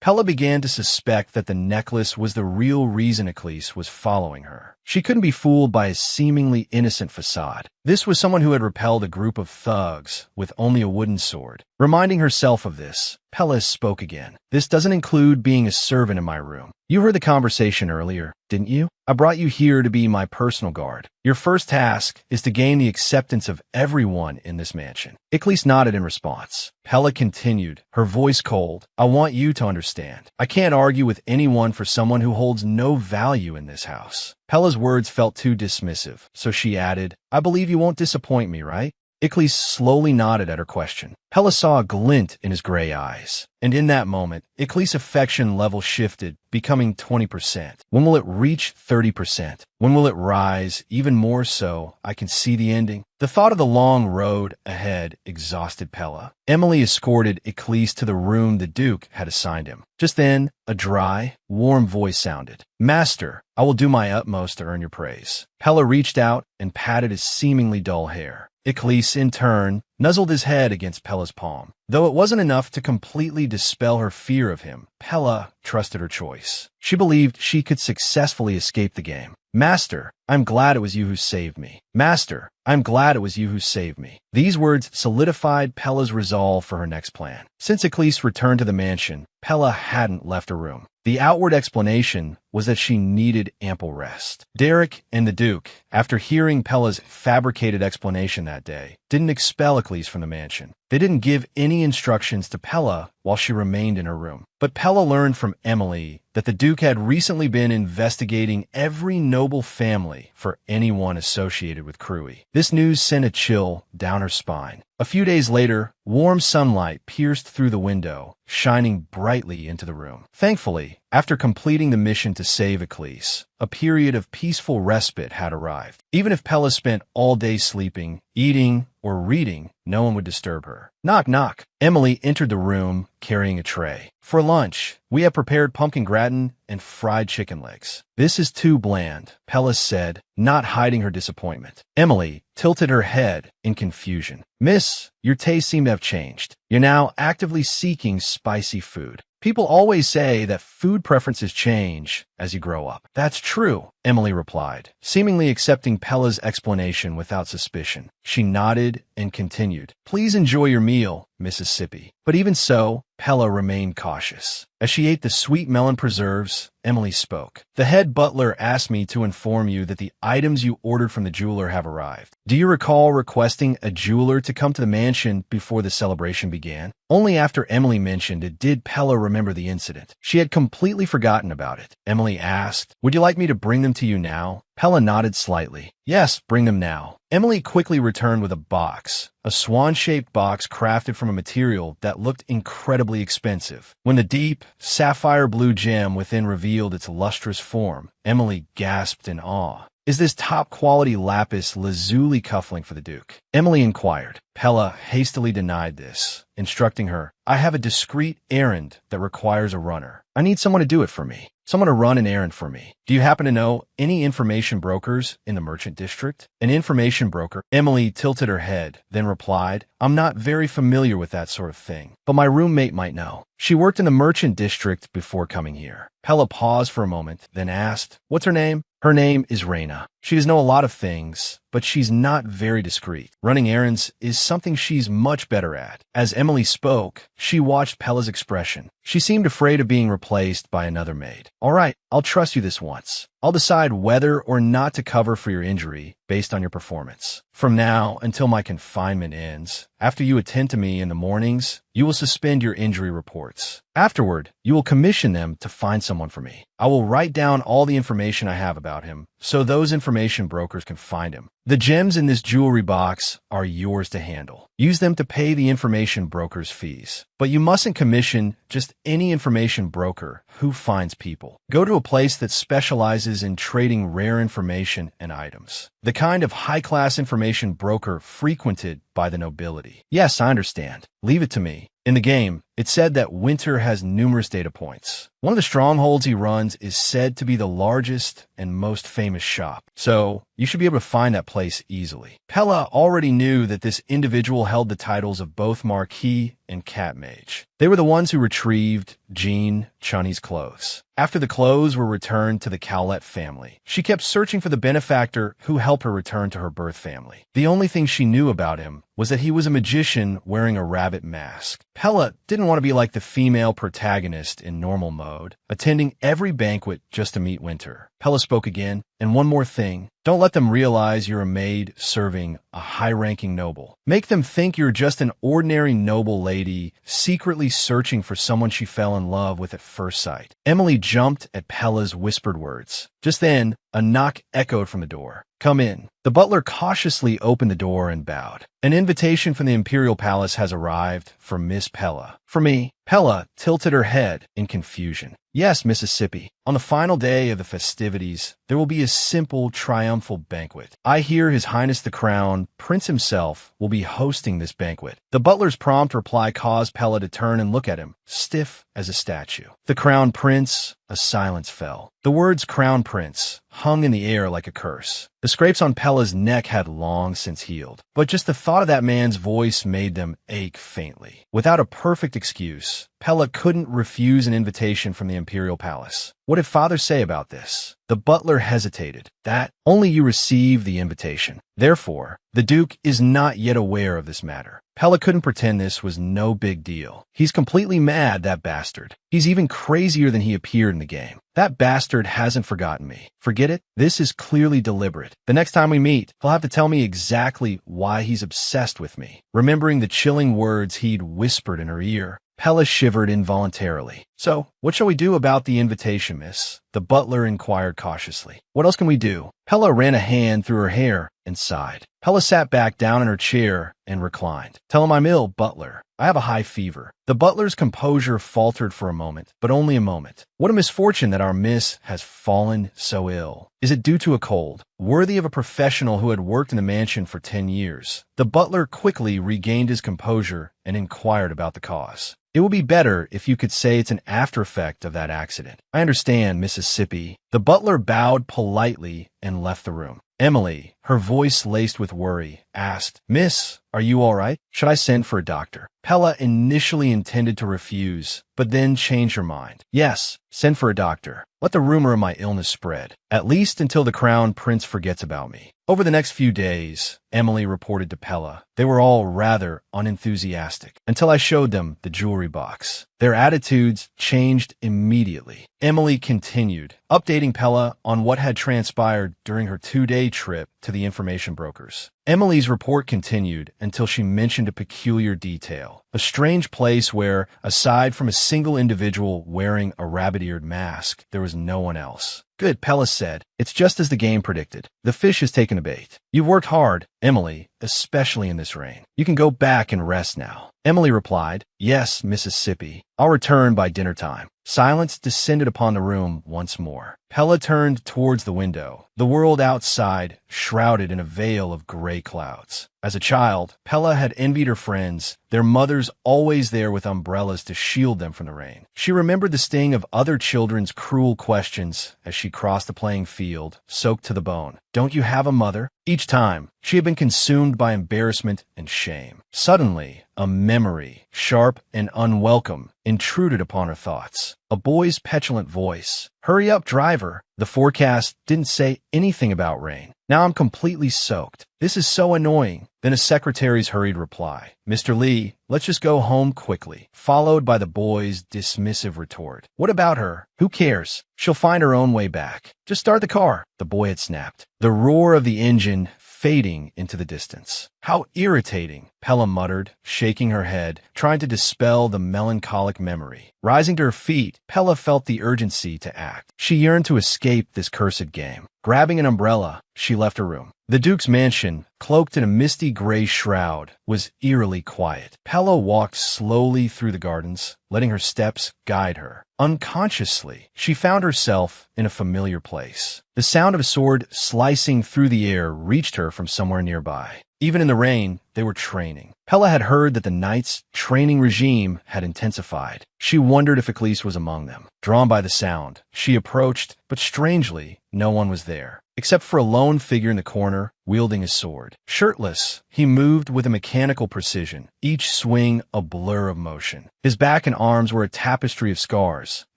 Pella began to suspect that the necklace was the real reason Ecclese was following her. She couldn't be fooled by his seemingly innocent facade. This was someone who had repelled a group of thugs with only a wooden sword. Reminding herself of this, Pella spoke again. This doesn't include being a servant in my room. You heard the conversation earlier, didn't you? I brought you here to be my personal guard. Your first task is to gain the acceptance of everyone in this mansion. Iklis nodded in response. Pella continued, her voice cold. I want you to understand. I can't argue with anyone for someone who holds no value in this house. Pella's words felt too dismissive, so she added, I believe you won't disappoint me, right? Iklis slowly nodded at her question. Pella saw a glint in his gray eyes, and in that moment, Iklis' affection level shifted, becoming 20%. When will it reach 30%? When will it rise even more so I can see the ending? The thought of the long road ahead exhausted Pella. Emily escorted Iklis to the room the Duke had assigned him. Just then, a dry, warm voice sounded. Master, I will do my utmost to earn your praise. Pella reached out and patted his seemingly dull hair. Iklis, in turn, nuzzled his head against Pella's palm. Though it wasn't enough to completely dispel her fear of him, Pella trusted her choice. She believed she could successfully escape the game. Master, I'm glad it was you who saved me. Master, I'm glad it was you who saved me. These words solidified Pella's resolve for her next plan. Since Iklis returned to the mansion, Pella hadn't left her room. The outward explanation was that she needed ample rest. Derek and the Duke, after hearing Pella's fabricated explanation that day, didn't expel Iklis from the mansion. They didn't give any instructions to Pella while she remained in her room. But Pella learned from Emily that the Duke had recently been investigating every noble family for anyone associated with Crewy. This news sent a chill down her spine. A few days later, warm sunlight pierced through the window, shining brightly into the room. Thankfully, after completing the mission to save Iklis, a period of peaceful respite had arrived. Even if Pella spent all day sleeping, eating, or reading, no one would disturb her. Knock, knock. Emily entered the room carrying a tray. For lunch, we have prepared pumpkin gratin and fried chicken legs. This is too bland, Pella said, not hiding her disappointment. Emily tilted her head in confusion. Miss, your tastes seem to have changed. You're now actively seeking spicy food. People always say that food preferences change as you grow up. That's true, Emily replied, seemingly accepting Pella's explanation without suspicion. She nodded and continued. Please enjoy your meal, Mississippi. But even so, Pella remained cautious. As she ate the sweet melon preserves, Emily spoke. The head butler asked me to inform you that the items you ordered from the jeweler have arrived. Do you recall requesting a jeweler to come to the mansion before the celebration began? Only after Emily mentioned it did Pella remember the incident. She had completely forgotten about it. Emily asked, would you like me to bring them to you now? Pella nodded slightly. Yes, bring them now. Emily quickly returned with a box, a swan-shaped box crafted from a material that looked incredibly expensive. When the deep, sapphire blue gem within revealed its lustrous form, Emily gasped in awe. Is this top-quality lapis lazuli cufflink for the Duke? Emily inquired. Pella hastily denied this, instructing her, I have a discreet errand that requires a runner. I need someone to do it for me. Someone to run an errand for me. Do you happen to know any information brokers in the merchant district? An information broker? Emily tilted her head, then replied, I'm not very familiar with that sort of thing, but my roommate might know. She worked in the merchant district before coming here. Pella paused for a moment, then asked, what's her name? Her name is Raina. She does know a lot of things, but she's not very discreet. Running errands is something she's much better at. As Emily spoke, she watched Pella's expression. She seemed afraid of being replaced by another maid. All right, I'll trust you this once. I'll decide whether or not to cover for your injury based on your performance. From now until my confinement ends, after you attend to me in the mornings, you will suspend your injury reports. Afterward, you will commission them to find someone for me. I will write down all the information I have about him, so those information brokers can find him. The gems in this jewelry box are yours to handle. Use them to pay the information broker's fees. But you mustn't commission just any information broker who finds people. Go to a place that specializes in trading rare information and items. The kind of high-class information broker frequented by the nobility. Yes, I understand. Leave it to me. In the game, it said that Winter has numerous data points. One of the strongholds he runs is said to be the largest and most famous shop, so you should be able to find that place easily. Pella already knew that this individual held the titles of both Marquis and Cat Mage. They were the ones who retrieved Jean Chunny's clothes. After the clothes were returned to the Cowlett family, she kept searching for the benefactor who helped her return to her birth family. The only thing she knew about him was that he was a magician wearing a rabbit mask. Pella didn't want to be like the female protagonist in normal mode, attending every banquet just to meet Winter. Pella spoke again, and one more thing. Don't let them realize you're a maid serving a high-ranking noble. Make them think you're just an ordinary noble lady secretly searching for someone she fell in love with at first sight. Emily jumped at Pella's whispered words. Just then, a knock echoed from the door. Come in. The butler cautiously opened the door and bowed. An invitation from the Imperial Palace has arrived for Miss Pella. For me. Pella tilted her head in confusion. Yes, Mississippi. On the final day of the festivities, there will be a simple, triumphal banquet. I hear His Highness the Crown Prince himself will be hosting this banquet. The butler's prompt reply caused Pella to turn and look at him, stiff as a statue. The Crown Prince, a silence fell. The words Crown Prince hung in the air like a curse. The scrapes on Pella's neck had long since healed, but just the thought of that man's voice made them ache faintly. Without a perfect excuse, Pella couldn't refuse an invitation from the Imperial Palace. What did Father say about this? The butler hesitated. That only you receive the invitation. Therefore, the Duke is not yet aware of this matter. Pella couldn't pretend this was no big deal. He's completely mad, that bastard. He's even crazier than he appeared in the game. That bastard hasn't forgotten me. Forget it? This is clearly deliberate. The next time we meet, he'll have to tell me exactly why he's obsessed with me. Remembering the chilling words he'd whispered in her ear, Pella shivered involuntarily. So, what shall we do about the invitation, miss? The butler inquired cautiously. What else can we do? Pella ran a hand through her hair and sighed. Pella sat back down in her chair and reclined. Tell him I'm ill, butler. I have a high fever. The butler's composure faltered for a moment, but only a moment. What a misfortune that our miss has fallen so ill. Is it due to a cold? Worthy of a professional who had worked in the mansion for 10 years. The butler quickly regained his composure and inquired about the cause. It would be better if you could say it's an after effect of that accident. I understand, Mississippi. The butler bowed politely and left the room. Emily, her voice laced with worry, asked, Miss, are you all right? Should I send for a doctor? Pella initially intended to refuse, but then changed her mind. Yes, send for a doctor. Let the rumor of my illness spread, at least until the Crown Prince forgets about me. Over the next few days, Emily reported to Pella, they were all rather unenthusiastic until I showed them the jewelry box. Their attitudes changed immediately. Emily continued, updating Pella on what had transpired during her 2-day trip to the information brokers. Emily's report continued until she mentioned a peculiar detail, a strange place where, aside from a single individual wearing a rabbit-eared mask, there was no one else. Good, Pella said. It's just as the game predicted. The fish has taken a bait. You've worked hard, Emily, especially in this rain. You can go back and rest now. Emily replied, Yes, Mississippi. I'll return by dinner time. Silence descended upon the room once more. Pella turned towards the window, the world outside shrouded in a veil of gray clouds. As a child, Pella had envied her friends, their mothers always there with umbrellas to shield them from the rain. She remembered the sting of other children's cruel questions as she crossed the playing field, soaked to the bone. Don't you have a mother? Each time, she had been consumed by embarrassment and shame. Suddenly, a memory, sharp and unwelcome, intruded upon her thoughts. A boy's petulant voice. Hurry up, driver. The forecast didn't say anything about rain. Now I'm completely soaked. This is so annoying. Then a secretary's hurried reply. Mr. Lee, let's just go home quickly. Followed by the boy's dismissive retort. What about her? Who cares? She'll find her own way back. Just start the car. The boy had snapped. The roar of the engine fading into the distance. How irritating, Pella muttered, shaking her head, trying to dispel the melancholic memory. Rising to her feet, Pella felt the urgency to act. She yearned to escape this cursed game. Grabbing an umbrella, she left her room. The Duke's mansion, cloaked in a misty gray shroud, was eerily quiet. Pella walked slowly through the gardens, letting her steps guide her. Unconsciously, she found herself in a familiar place. The sound of a sword slicing through the air reached her from somewhere nearby. Even in the rain, they were training. Pella had heard that the knight's training regime had intensified. She wondered if Ecclese was among them. Drawn by the sound, she approached, but strangely, no one was there. except for a lone figure in the corner, wielding his sword. Shirtless, he moved with a mechanical precision, each swing a blur of motion. His back and arms were a tapestry of scars,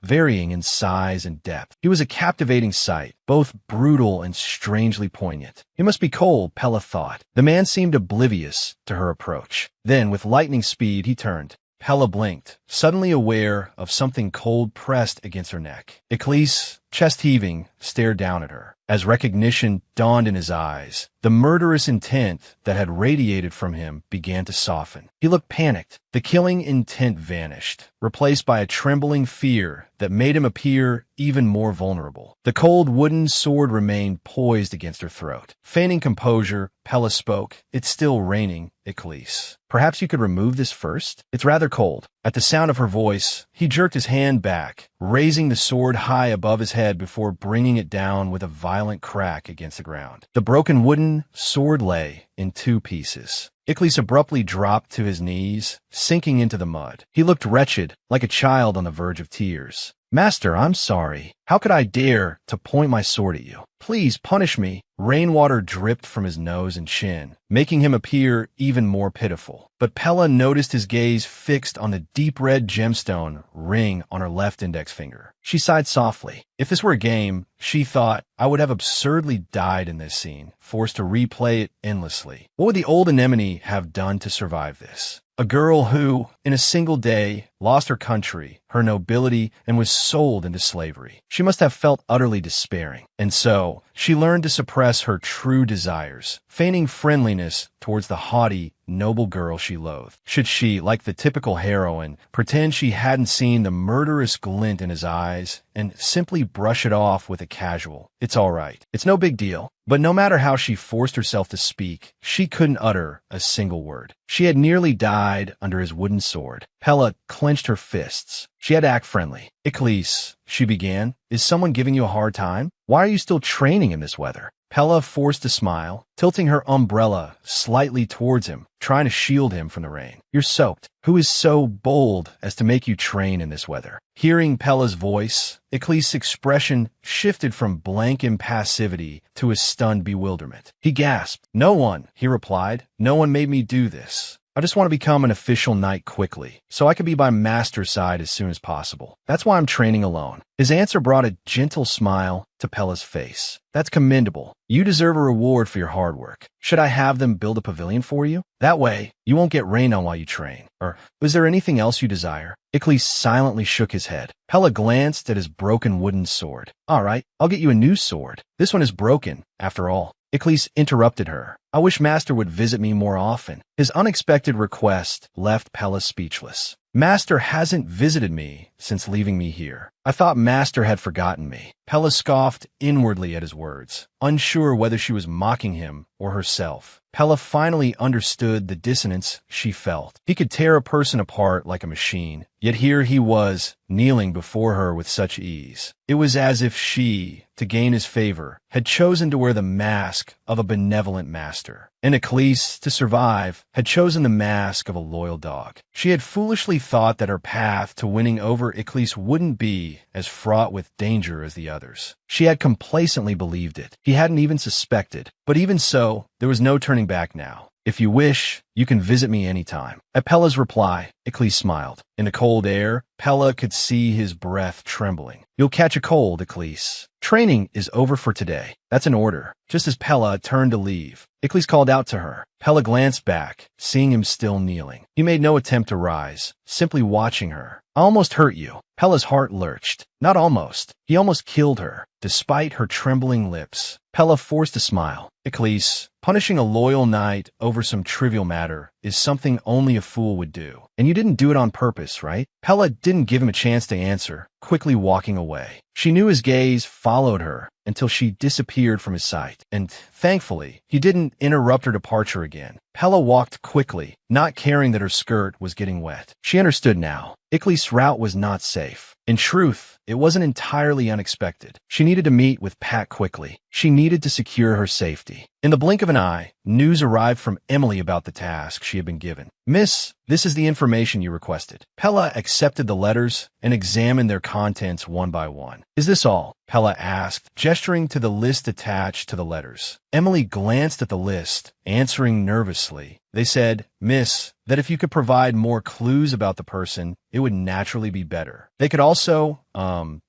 varying in size and depth. He was a captivating sight, both brutal and strangely poignant. He must be cold, Pella thought. The man seemed oblivious to her approach. Then, with lightning speed, he turned. Pella blinked, suddenly aware of something cold pressed against her neck. Eclise, chest heaving, stared down at her. As recognition dawned in his eyes, the murderous intent that had radiated from him began to soften. He looked panicked. The killing intent vanished, replaced by a trembling fear that made him appear even more vulnerable. The cold wooden sword remained poised against her throat. Feigning composure, Pella spoke. "It's still raining, Eclise. Perhaps you could remove this first? It's rather cold." At the sound of her voice, he jerked his hand back, raising the sword high above his head before bringing it down with a violent crack against the ground. The broken wooden sword lay in two pieces. Eclise abruptly dropped to his knees, sinking into the mud. He looked wretched, like a child on the verge of tears. "Master, I'm sorry. How could I dare to point my sword at you? Please punish me." Rainwater dripped from his nose and chin, making him appear even more pitiful. But Pella noticed his gaze fixed on the deep red gemstone ring on her left index finger. She sighed softly. If this were a game, she thought, I would have absurdly died in this scene, forced to replay it endlessly. What would the old anemone have done to survive this? A girl who, in a single day, lost her country, her nobility, and was sold into slavery. She must have felt utterly despairing. And so, she learned to suppress her true desires, feigning friendliness towards the haughty, noble girl she loathed. Should she, like the typical heroine, pretend she hadn't seen the murderous glint in his eyes and simply brush it off with a casual, "It's all right. It's no big deal." But no matter how she forced herself to speak, she couldn't utter a single word. She had nearly died under his wooden sword. Pella clenched her fists. She had to act friendly. "Eclise," she began, "is someone giving you a hard time? Why are you still training in this weather?" Pella forced a smile, tilting her umbrella slightly towards him, trying to shield him from the rain. "You're soaked. Who is so bold as to make you train in this weather?" Hearing Pella's voice, Eclise's expression shifted from blank impassivity to a stunned bewilderment. He gasped. "No one," he replied. "No one made me do this. I just want to become an official knight quickly, so I can be by Master's side as soon as possible. That's why I'm training alone." His answer brought a gentle smile to Pella's face. "That's commendable. You deserve a reward for your hard work. Should I have them build a pavilion for you? That way, you won't get rained on while you train. Or, is there anything else you desire?" Eclise silently shook his head. Pella glanced at his broken wooden sword. "All right, I'll get you a new sword. This one is broken, after all." Eclise interrupted her. "I wish Master would visit me more often." His unexpected request left Pella speechless. "Master hasn't visited me since leaving me here. I thought Master had forgotten me." Pella scoffed inwardly at his words, unsure whether she was mocking him or herself. Pella finally understood the dissonance she felt. He could tear a person apart like a machine, yet here he was, kneeling before her with such ease. It was as if she, to gain his favor, had chosen to wear the mask of a benevolent master. And Eclise, to survive, had chosen the mask of a loyal dog. She had foolishly thought that her path to winning over Eclise wouldn't be as fraught with danger as the others. She had complacently believed it. He hadn't even suspected. But even so, there was no turning back now. "If you wish, you can visit me anytime." At Pella's reply, Eclise smiled. In the cold air, Pella could see his breath trembling. "You'll catch a cold, Eclise. Training is over for today. That's an order." Just as Pella turned to leave, Eclise called out to her. Pella glanced back, seeing him still kneeling. He made no attempt to rise, simply watching her. "I almost hurt you." Pella's heart lurched. Not almost. He almost killed her, despite her trembling lips. Pella forced a smile. "Eclise, punishing a loyal knight over some trivial matter is something only a fool would do. And you didn't do it on purpose, right?" Pella didn't give him a chance to answer, quickly walking away. She knew his gaze followed her until she disappeared from his sight, and thankfully, he didn't interrupt her departure again. Pella walked quickly, not caring that her skirt was getting wet. She understood now. Eclise's route was not safe. In truth, it wasn't entirely unexpected. She needed to meet with Pat quickly. She needed to secure her safety. In the blink of an eye, news arrived from Emily about the task she had been given. "Miss, this is the information you requested." Pella accepted the letters and examined their contents one by one. "Is this all?" Pella asked, gesturing to the list attached to the letters. Emily glanced at the list, answering nervously. They said, "Miss, that if you could provide more clues about the person, it would naturally be better. They could also,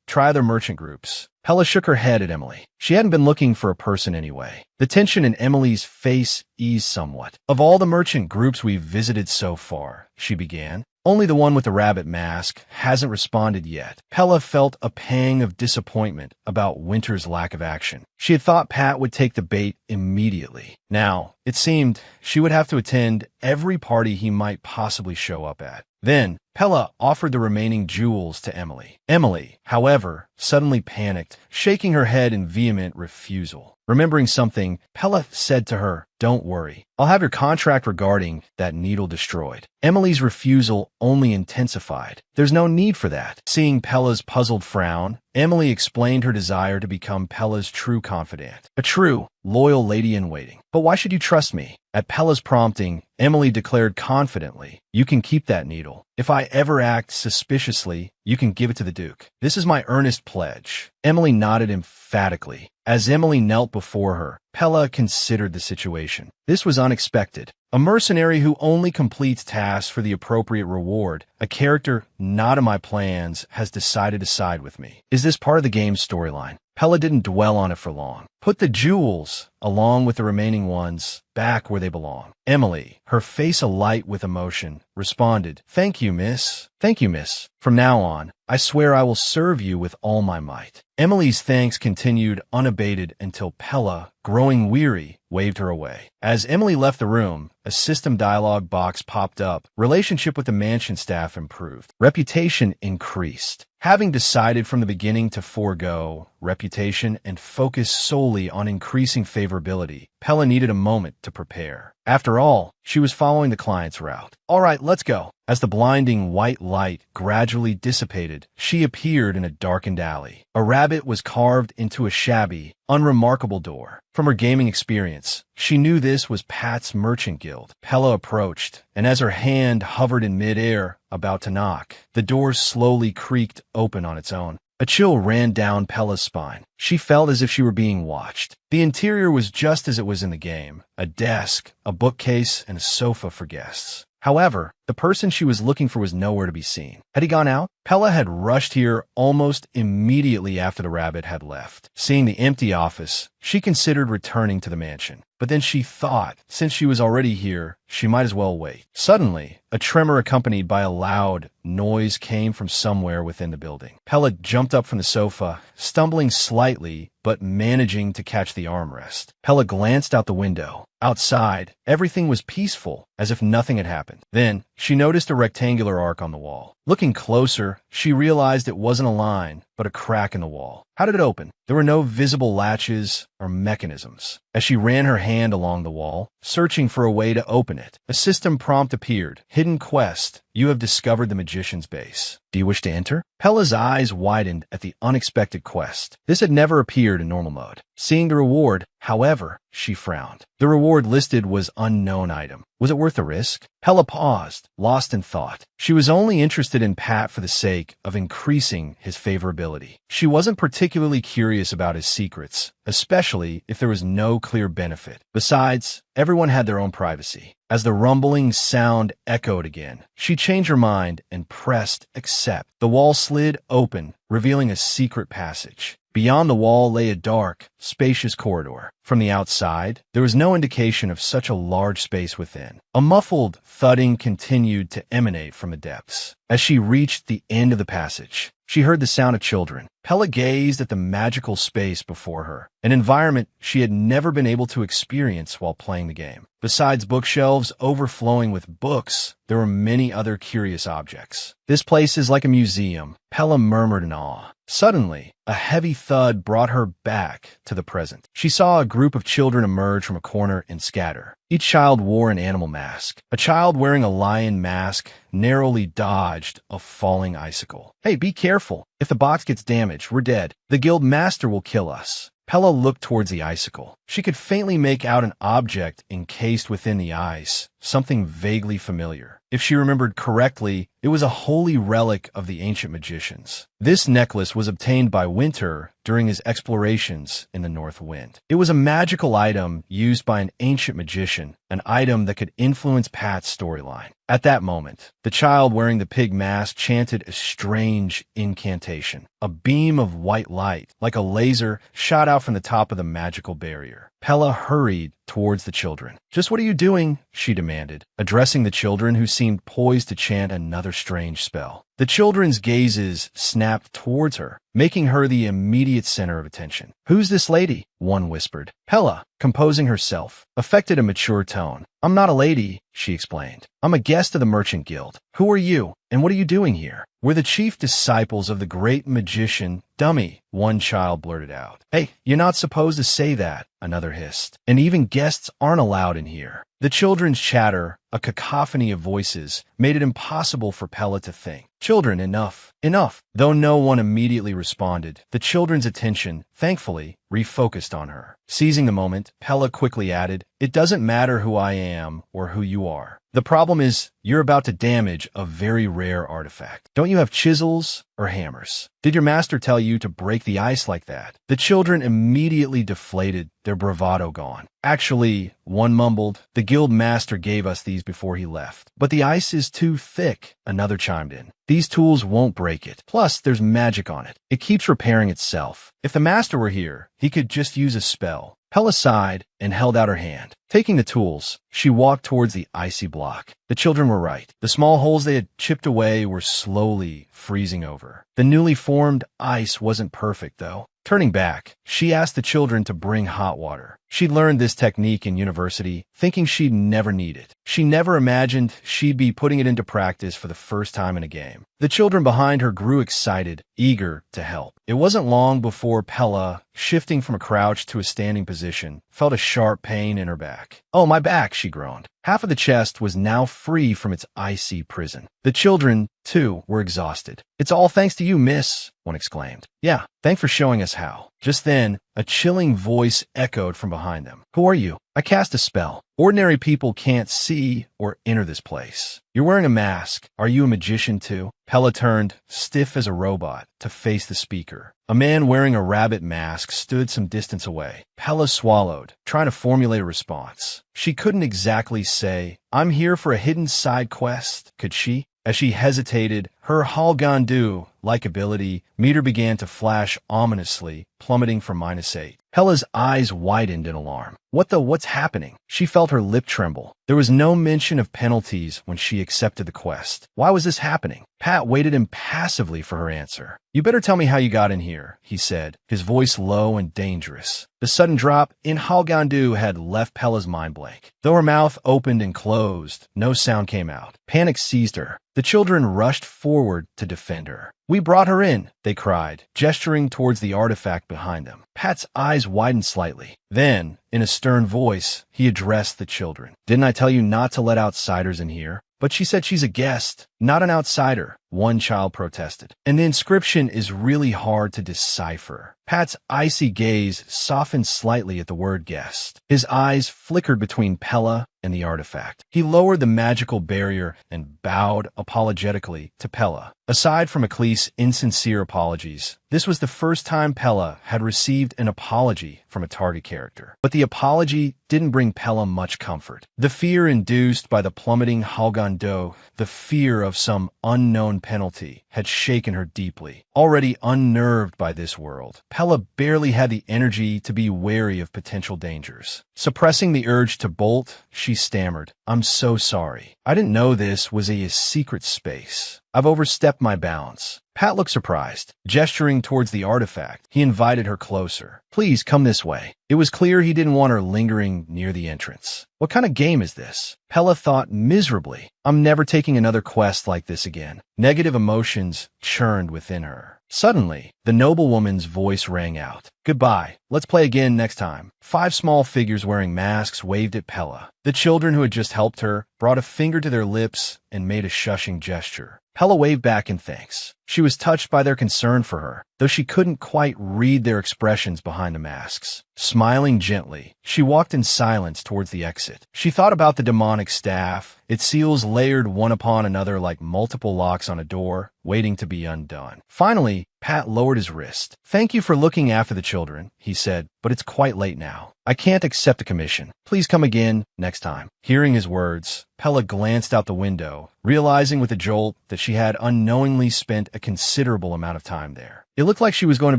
try other merchant groups." Pella shook her head at Emily. She hadn't been looking for a person anyway. The tension in Emily's face eased somewhat. "Of all the merchant groups we've visited so far," she began, "only the one with the rabbit mask hasn't responded yet." Pella felt a pang of disappointment about Winter's lack of action. She had thought Pat would take the bait immediately. Now, it seemed she would have to attend every party he might possibly show up at. Then, Pella offered the remaining jewels to Emily. Emily, however, suddenly panicked, shaking her head in vehement refusal. Remembering something, Pella said to her, "Don't worry. I'll have your contract regarding that needle destroyed." Emily's refusal only intensified. "There's no need for that." Seeing Pella's puzzled frown, Emily explained her desire to become Pella's true confidant, a true, loyal lady-in-waiting. "But why should you trust me?" At Pella's prompting, Emily declared confidently, "You can keep that needle. If I ever act suspiciously, you can give it to the Duke. This is my earnest pledge." Emily nodded emphatically. As Emily knelt before her, Pella considered the situation. This was unexpected. A mercenary who only completes tasks for the appropriate reward, a character not in my plans, has decided to side with me. Is this part of the game's storyline? Pella didn't dwell on it for long. "Put the jewels, along with the remaining ones, back where they belong." Emily, her face alight with emotion, responded, "Thank you, miss. Thank you, miss. From now on, I swear I will serve you with all my might." Emily's thanks continued unabated until Pella, growing weary, waved her away. As Emily left the room, a system dialog box popped up. Relationship with the mansion staff improved. Reputation increased. Having decided from the beginning to forego reputation and focus solely on increasing favorability, Pella needed a moment to prepare. After all, she was following the client's route. "All right, let's go." As the blinding white light gradually dissipated, she appeared in a darkened alley. A rabbit was carved into a shabby, unremarkable door. From her gaming experience, she knew this was Pat's Merchant Guild. Pella approached, and as her hand hovered in midair, about to knock, the door slowly creaked open on its own. A chill ran down Pella's spine. She felt as if she were being watched. The interior was just as it was in the game: a desk, a bookcase, and a sofa for guests. However, the person she was looking for was nowhere to be seen. Had he gone out? Pella had rushed here almost immediately after the rabbit had left. Seeing the empty office, she considered returning to the mansion. But then she thought, since she was already here, she might as well wait. Suddenly, a tremor accompanied by a loud noise came from somewhere within the building. Pella jumped up from the sofa, stumbling slightly, but managing to catch the armrest. Pella glanced out the window. Outside, everything was peaceful, as if nothing had happened. Then, she noticed a rectangular arc on the wall. Looking closer, she realized it wasn't a line, but a crack in the wall. How did it open? There were no visible latches or mechanisms. As she ran her hand along the wall, searching for a way to open it, a system prompt appeared. "Hidden quest. You have discovered the magician's base. Do you wish to enter?" Pella's eyes widened at the unexpected quest. This had never appeared in normal mode. Seeing the reward, however, she frowned. The reward listed was unknown item. Was it worth the risk? Pella paused, lost in thought. She was only interested in Pat for the sake of increasing his favorability. She wasn't particularly curious about his secrets, especially if there was no clear benefit. Besides, everyone had their own privacy. As the rumbling sound echoed again, she changed her mind and pressed accept. The wall slid open, revealing a secret passage. Beyond the wall lay a dark, spacious corridor. From the outside, there was no indication of such a large space within. A muffled thudding continued to emanate from the depths. As she reached the end of the passage, she heard the sound of children. Pella gazed at the magical space before her, an environment she had never been able to experience while playing the game. Besides bookshelves overflowing with books, there were many other curious objects. "This place is like a museum," Pella murmured in awe. Suddenly, a heavy thud brought her back to the present. She saw a group of children emerge from a corner and scatter. Each child wore an animal mask. A child wearing a lion mask narrowly dodged a falling icicle. "Hey, be careful. If the box gets damaged, we're dead. The guild master will kill us." Pella looked towards the icicle. She could faintly make out an object encased within the ice, something vaguely familiar. If she remembered correctly, it was a holy relic of the ancient magicians. This necklace was obtained by Winter during his explorations in the North Wind. It was a magical item used by an ancient magician, an item that could influence Pat's storyline. At that moment, the child wearing the pig mask chanted a strange incantation. A beam of white light, like a laser, shot out from the top of the magical barrier. Pella hurried towards the children. "Just what are you doing?" she demanded, addressing the children who seemed poised to chant another strange spell. The children's gazes snapped towards her, making her the immediate center of attention. "Who's this lady?" one whispered. Pella, composing herself, affected a mature tone. "I'm not a lady," she explained. "I'm a guest of the Merchant Guild. Who are you, and what are you doing here?" "We're the chief disciples of the great magician, Dummy," one child blurted out. "Hey, you're not supposed to say that," another hissed. "And even guests aren't allowed in here." The children's chatter, a cacophony of voices, made it impossible for Pella to think. "Children, enough. Enough." Though no one immediately responded, the children's attention, thankfully, refocused on her. Seizing the moment, Pella quickly added, "It doesn't matter who I am or who you are. The problem is, you're about to damage a very rare artifact. Don't you have chisels or hammers? Did your master tell you to break the ice like that?" The children immediately deflated, their bravado gone. "Actually," one mumbled, "the guild master gave us these before he left." "But the ice is too thick," another chimed in. "These tools won't break it. Plus, there's magic on it. It keeps repairing itself. If the master were here, he could just use a spell." Pella sighed and held out her hand. Taking the tools, she walked towards the icy block. The children were right. The small holes they had chipped away were slowly freezing over. The newly formed ice wasn't perfect, though. Turning back, she asked the children to bring hot water. She'd learned this technique in university, thinking she'd never need it. She never imagined she'd be putting it into practice for the first time in a game. The children behind her grew excited, eager to help. It wasn't long before Pella, shifting from a crouch to a standing position, felt a sharp pain in her back. "Oh, my back," she groaned. Half of the chest was now free from its icy prison. The children, too, were exhausted. "It's all thanks to you, miss," one exclaimed. "Yeah, thanks for showing us how." Just then, a chilling voice echoed from behind them. "Who are you?" "I cast a spell. Ordinary people can't see or enter this place." "You're wearing a mask. Are you a magician too?" Pella turned, stiff as a robot, to face the speaker. A man wearing a rabbit mask stood some distance away. Pella swallowed, trying to formulate a response. She couldn't exactly say, "I'm here for a hidden side quest," could she? As she hesitated, her Halgandu-like ability meter began to flash ominously, plummeting from -8. Pella's eyes widened in alarm. What's happening? She felt her lip tremble. There was no mention of penalties when she accepted the quest. Why was this happening? Pat waited impassively for her answer. "You better tell me how you got in here," he said, his voice low and dangerous. The sudden drop in Halgandu had left Pella's mind blank. Though her mouth opened and closed, no sound came out. Panic seized her. The children rushed forward to defend her. "We brought her in," they cried, gesturing towards the artifact behind them. Pat's eyes widened slightly. Then, in a stern voice, he addressed the children. "Didn't I tell you not to let outsiders in here?" "But she said she's a guest, not an outsider," one child protested. "And the inscription is really hard to decipher." Pat's icy gaze softened slightly at the word guest. His eyes flickered between Pella and the artifact. He lowered the magical barrier and bowed apologetically to Pella. Aside from Aklee's insincere apologies, this was the first time Pella had received an apology from a target character. But the apology didn't bring Pella much comfort. The fear induced by the plummeting Halgando, the fear of some unknown penalty, had shaken her deeply. Already unnerved by this world, Pella barely had the energy to be wary of potential dangers. Suppressing the urge to bolt, she stammered, "I'm so sorry. I didn't know this was a secret space. I've overstepped my bounds." Pat looked surprised. Gesturing towards the artifact, he invited her closer. "Please come this way." It was clear he didn't want her lingering near the entrance. What kind of game is this? Pella thought miserably. "I'm never taking another quest like this again." Negative emotions churned within her. Suddenly, the noblewoman's voice rang out. Goodbye. Let's play again next time. 5 small figures wearing masks waved at Pella. The children who had just helped her brought a finger to their lips and made a shushing gesture. Pella waved back in thanks. She was touched by their concern for her, though she couldn't quite read their expressions behind the masks. Smiling gently, she walked in silence towards the exit. She thought about the demonic staff, its seals layered one upon another like multiple locks on a door, waiting to be undone. Finally, Pat lowered his wrist. "Thank you for looking after the children," he said, "but it's quite late now. I can't accept a commission. Please come again next time." Hearing his words, Pella glanced out the window, realizing with a jolt that she had unknowingly spent a considerable amount of time there. It looked like she was going to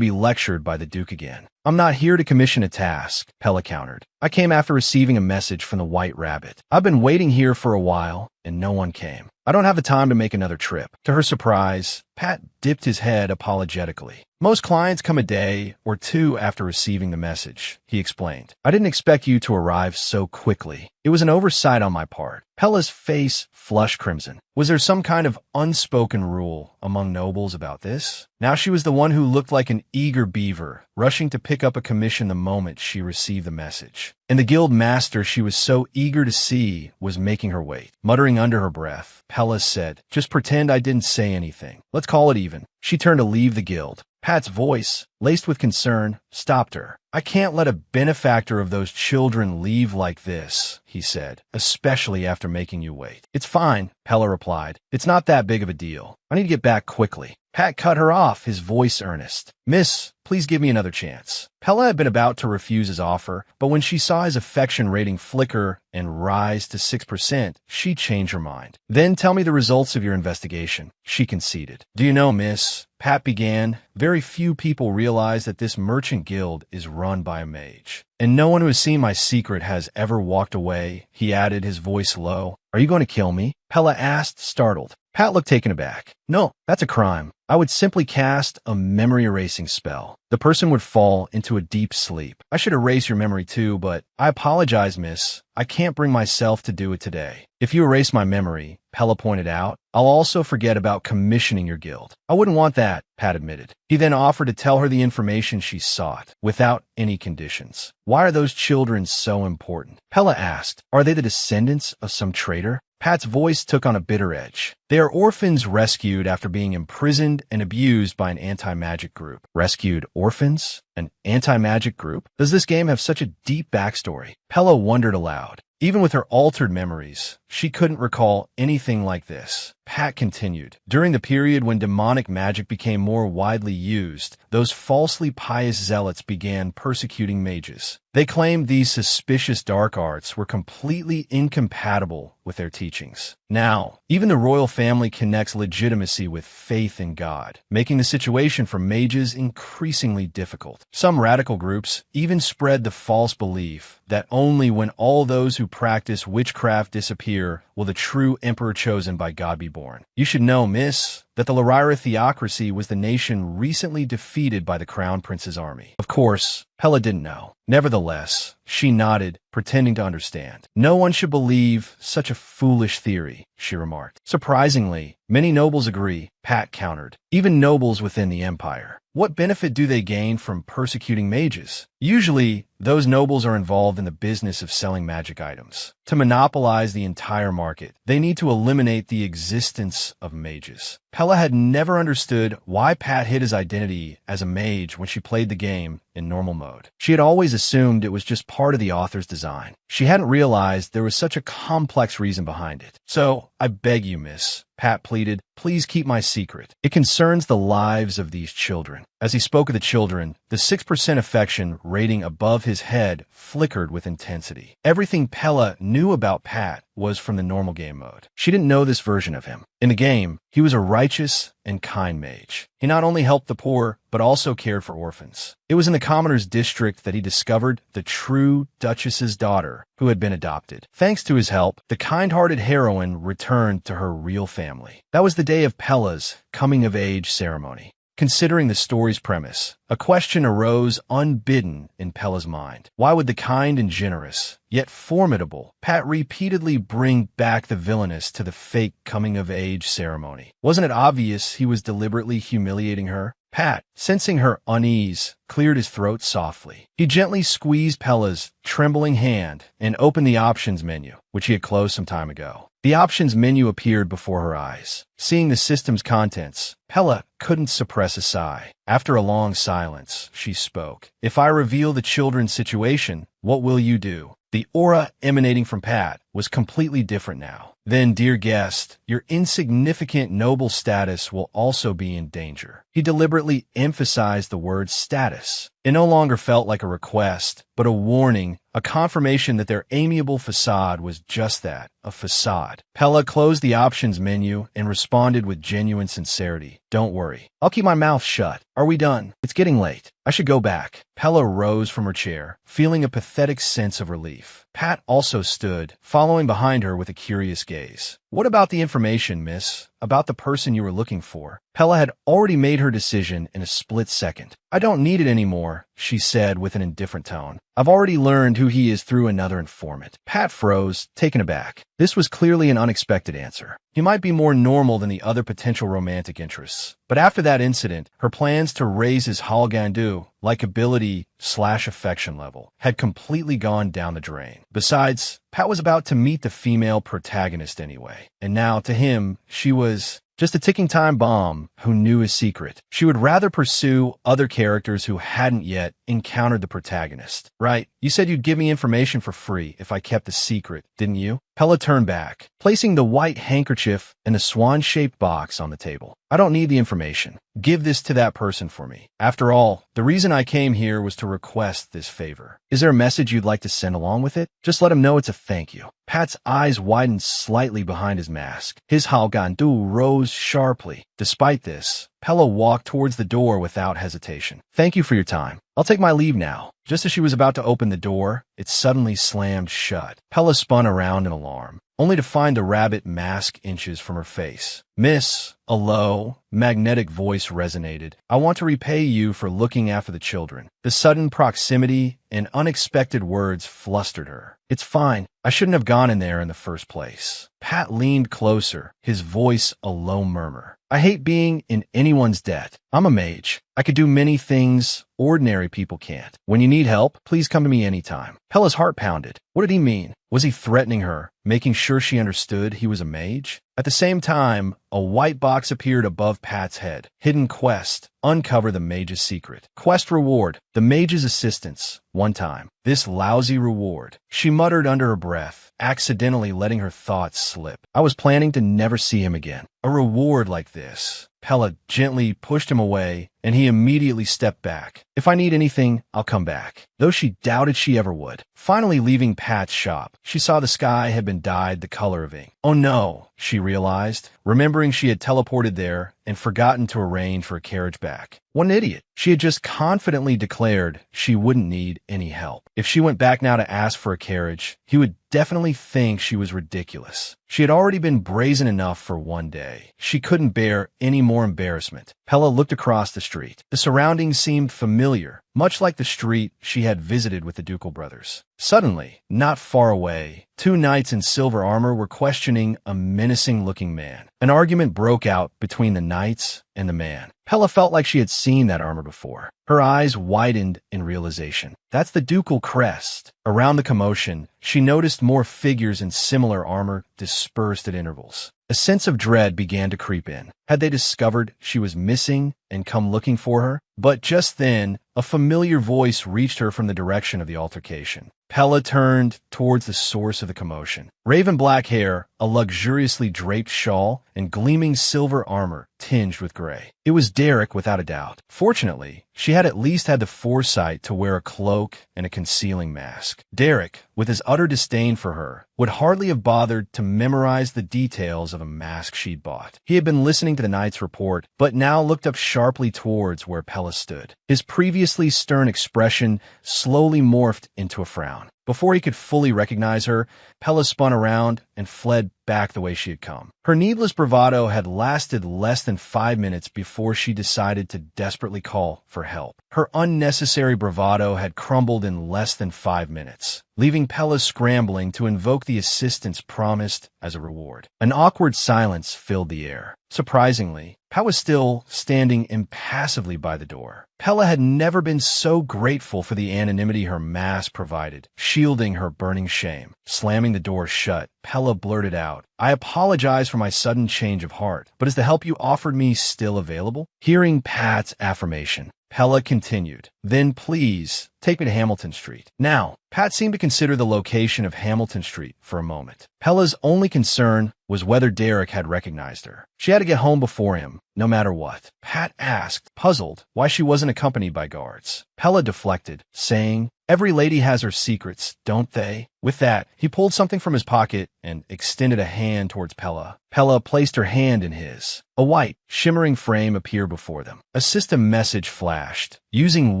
be lectured by the Duke again. "I'm not here to commission a task," Pella countered. "I came after receiving a message from the White Rabbit. I've been waiting here for a while, and no one came. I don't have the time to make another trip." To her surprise, Pat dipped his head apologetically. "Most clients come a day or two after receiving the message," he explained. "I didn't expect you to arrive so quickly. It was an oversight on my part." Pella's face flushed crimson. Was there some kind of unspoken rule among nobles about this? Now she was the one who looked like an eager beaver, rushing to pick up a commission the moment she received the message. And the guild master she was so eager to see was making her wait. Muttering under her breath, Pella said, "Just pretend I didn't say anything. Let's call it even." She turned to leave the guild. Pat's voice, laced with concern, stopped her. "I can't let a benefactor of those children leave like this," he said, "especially after making you wait." "It's fine," Pella replied. "It's not that big of a deal. I need to get back quickly." Pat cut her off, his voice earnest. "Miss, please give me another chance." Pella had been about to refuse his offer, but when she saw his affection rating flicker and rise to 6%, she changed her mind. "Then tell me the results of your investigation," she conceded. "Do you know, miss," Pat began, "very few people realize that this merchant guild is run by a mage. And no one who has seen my secret has ever walked away," he added, his voice low. "Are you going to kill me?" Pella asked, startled. Pat looked taken aback. "No, that's a crime. I would simply cast a memory-erasing spell. The person would fall into a deep sleep. I should erase your memory too, but I apologize, miss. I can't bring myself to do it today. If you erase my memory," Pella pointed out, "I'll also forget about commissioning your guild." "I wouldn't want that," Pat admitted. He then offered to tell her the information she sought, without any conditions. "Why are those children so important?" Pella asked. "Are they the descendants of some traitor?" Pat's voice took on a bitter edge. "They are orphans rescued after being imprisoned and abused by an anti-magic group." Rescued orphans? An anti-magic group? Does this game have such a deep backstory? Pella wondered aloud. Even with her altered memories, she couldn't recall anything like this. Pat continued. "During the period when demonic magic became more widely used, those falsely pious zealots began persecuting mages. They claimed these suspicious dark arts were completely incompatible with their teachings. Now, even the royal family connects legitimacy with faith in God, making the situation for mages increasingly difficult. Some radical groups even spread the false belief that only when all those who practice witchcraft disappear will the true emperor chosen by God be born. You should know, miss, that the Lyra theocracy was the nation recently defeated by the Crown Prince's army." Of course, Pella didn't know. Nevertheless, she nodded, pretending to understand. "No one should believe such a foolish theory," she remarked. "Surprisingly, many nobles agree," Pat countered. "Even nobles within the empire. What benefit do they gain from persecuting mages? Usually, those nobles are involved in the business of selling magic items. To monopolize the entire market, they need to eliminate the existence of mages." Pella had never understood why Pat hid his identity as a mage when she played the game in normal mode. She had always assumed it was just part of the author's design. She hadn't realized there was such a complex reason behind it. "So, I beg you, miss," Pat pleaded, "please keep my secret. It concerns the lives of these children." As he spoke of the children, the 6% affection rating above his head flickered with intensity. Everything Pella knew about Pat was from the normal game mode. She didn't know this version of him. In the game, he was a righteous and kind mage. He not only helped the poor, but also cared for orphans. It was in the commoner's district that he discovered the true Duchess's daughter, who had been adopted. Thanks to his help, the kind-hearted heroine returned to her real family. That was the day of Pella's coming-of-age ceremony. Considering the story's premise, a question arose unbidden in Pella's mind. Why would the kind and generous, yet formidable, Pat repeatedly bring back the villainous to the fake coming-of-age ceremony? Wasn't it obvious he was deliberately humiliating her? Pat, sensing her unease, cleared his throat softly. He gently squeezed Pella's trembling hand and opened the options menu, which he had closed some time ago. The options menu appeared before her eyes. Seeing the system's contents, Pella couldn't suppress a sigh. After a long silence, she spoke. "If I reveal the children's situation, what will you do?" The aura emanating from Pat was completely different now. "Then, dear guest, your insignificant noble status will also be in danger." He deliberately emphasized the word status. It no longer felt like a request, but a warning, a confirmation that their amiable facade was just that, a facade. Pella closed the options menu and responded with genuine sincerity. "Don't worry. I'll keep my mouth shut. Are we done? It's getting late. I should go back." Pella rose from her chair, feeling a pathetic sense of relief. Pat also stood, following behind her with a curious gaze. "What about the information, miss? About the person you were looking for?" Pella had already made her decision in a split second. "I don't need it anymore," she said with an indifferent tone. "I've already learned who he is through another informant." Pat froze, taken aback. This was clearly an unexpected answer. He might be more normal than the other potential romantic interests. But after that incident, her plans to raise his Halgandu, likability/affection level, had completely gone down the drain. Besides, Pat was about to meet the female protagonist anyway. And now, to him, she was just a ticking time bomb who knew his secret. She would rather pursue other characters who hadn't yet encountered the protagonist. "Right, you said you'd give me information for free if I kept the secret, didn't you?" Pella turned back, placing the white handkerchief in a swan-shaped box on the table. "I don't need the information. Give this to that person for me. After all, the reason I came here was to request this favor. Is there a message you'd like to send along with it? Just let him know it's a thank you." Pat's eyes widened slightly behind his mask. His Halgandu rose sharply. Despite this, Pella walked towards the door without hesitation. "Thank you for your time. I'll take my leave now." Just as she was about to open the door, it suddenly slammed shut. Pella spun around in alarm, only to find the rabbit mask inches from her face. "Miss," a low, magnetic voice resonated, "I want to repay you for looking after the children." The sudden proximity and unexpected words flustered her. "It's fine. I shouldn't have gone in there in the first place." Pat leaned closer, his voice a low murmur. "I hate being in anyone's debt. I'm a mage. I could do many things ordinary people can't. When you need help, please come to me anytime." Pella's heart pounded. What did he mean? Was he threatening her, making sure she understood he was a mage? At the same time, a white box appeared above Pat's head. Hidden quest. Uncover the mage's secret. Quest reward. The mage's assistance. One time. This lousy reward. She muttered under her breath, accidentally letting her thoughts slip. I was planning to never see him again. A reward like this. Pella gently pushed him away, and he immediately stepped back. "If I need anything, I'll come back." Though she doubted she ever would. Finally leaving Pat's shop, she saw the sky had been dyed the color of ink. Oh no, she realized, remembering she had teleported there and forgotten to arrange for a carriage back. What an idiot. She had just confidently declared she wouldn't need any help. If she went back now to ask for a carriage, he would definitely think she was ridiculous. She had already been brazen enough for one day. She couldn't bear any more embarrassment. Pella looked across the street. The surroundings seemed familiar, much like the street she had visited with the Ducal brothers. Suddenly, not far away, two knights in silver armor were questioning a menacing-looking man. An argument broke out between the knights and the man. Pella felt like she had seen that armor before. Her eyes widened in realization. That's the ducal crest. Around the commotion, she noticed more figures in similar armor dispersed at intervals. A sense of dread began to creep in. Had they discovered she was missing and come looking for her? But just then, a familiar voice reached her from the direction of the altercation. Pella turned towards the source of the commotion. Raven black hair, a luxuriously draped shawl, and gleaming silver armor tinged with gray. It was Derek without a doubt. Fortunately, she had at least had the foresight to wear a cloak and a concealing mask. Derek, with his utter disdain for her, would hardly have bothered to memorize the details of a mask she'd bought. He had been listening to the knight's report, but now looked up sharply towards where Pella stood. His previously stern expression slowly morphed into a frown. Before he could fully recognize her, Pella spun around and fled back the way she had come. Her needless bravado had lasted less than 5 minutes before she decided to desperately call for help. Her unnecessary bravado had crumbled in less than 5 minutes, leaving Pella scrambling to invoke the assistance promised as a reward. An awkward silence filled the air. Surprisingly, Pat was still standing impassively by the door. Pella had never been so grateful for the anonymity her mask provided, shielding her burning shame. Slamming the door shut, Pella blurted out, "I apologize for my sudden change of heart, but is the help you offered me still available?" Hearing Pat's affirmation, Pella continued, "Then please, take me to Hamilton Street." Now, Pat seemed to consider the location of Hamilton Street for a moment. Pella's only concern was whether Derek had recognized her. She had to get home before him, no matter what. Pat asked, puzzled, why she wasn't accompanied by guards. Pella deflected, saying, "Every lady has her secrets, don't they?" With that, he pulled something from his pocket and extended a hand towards Pella. Pella placed her hand in his. A white, shimmering frame appeared before them. A system message flashed, using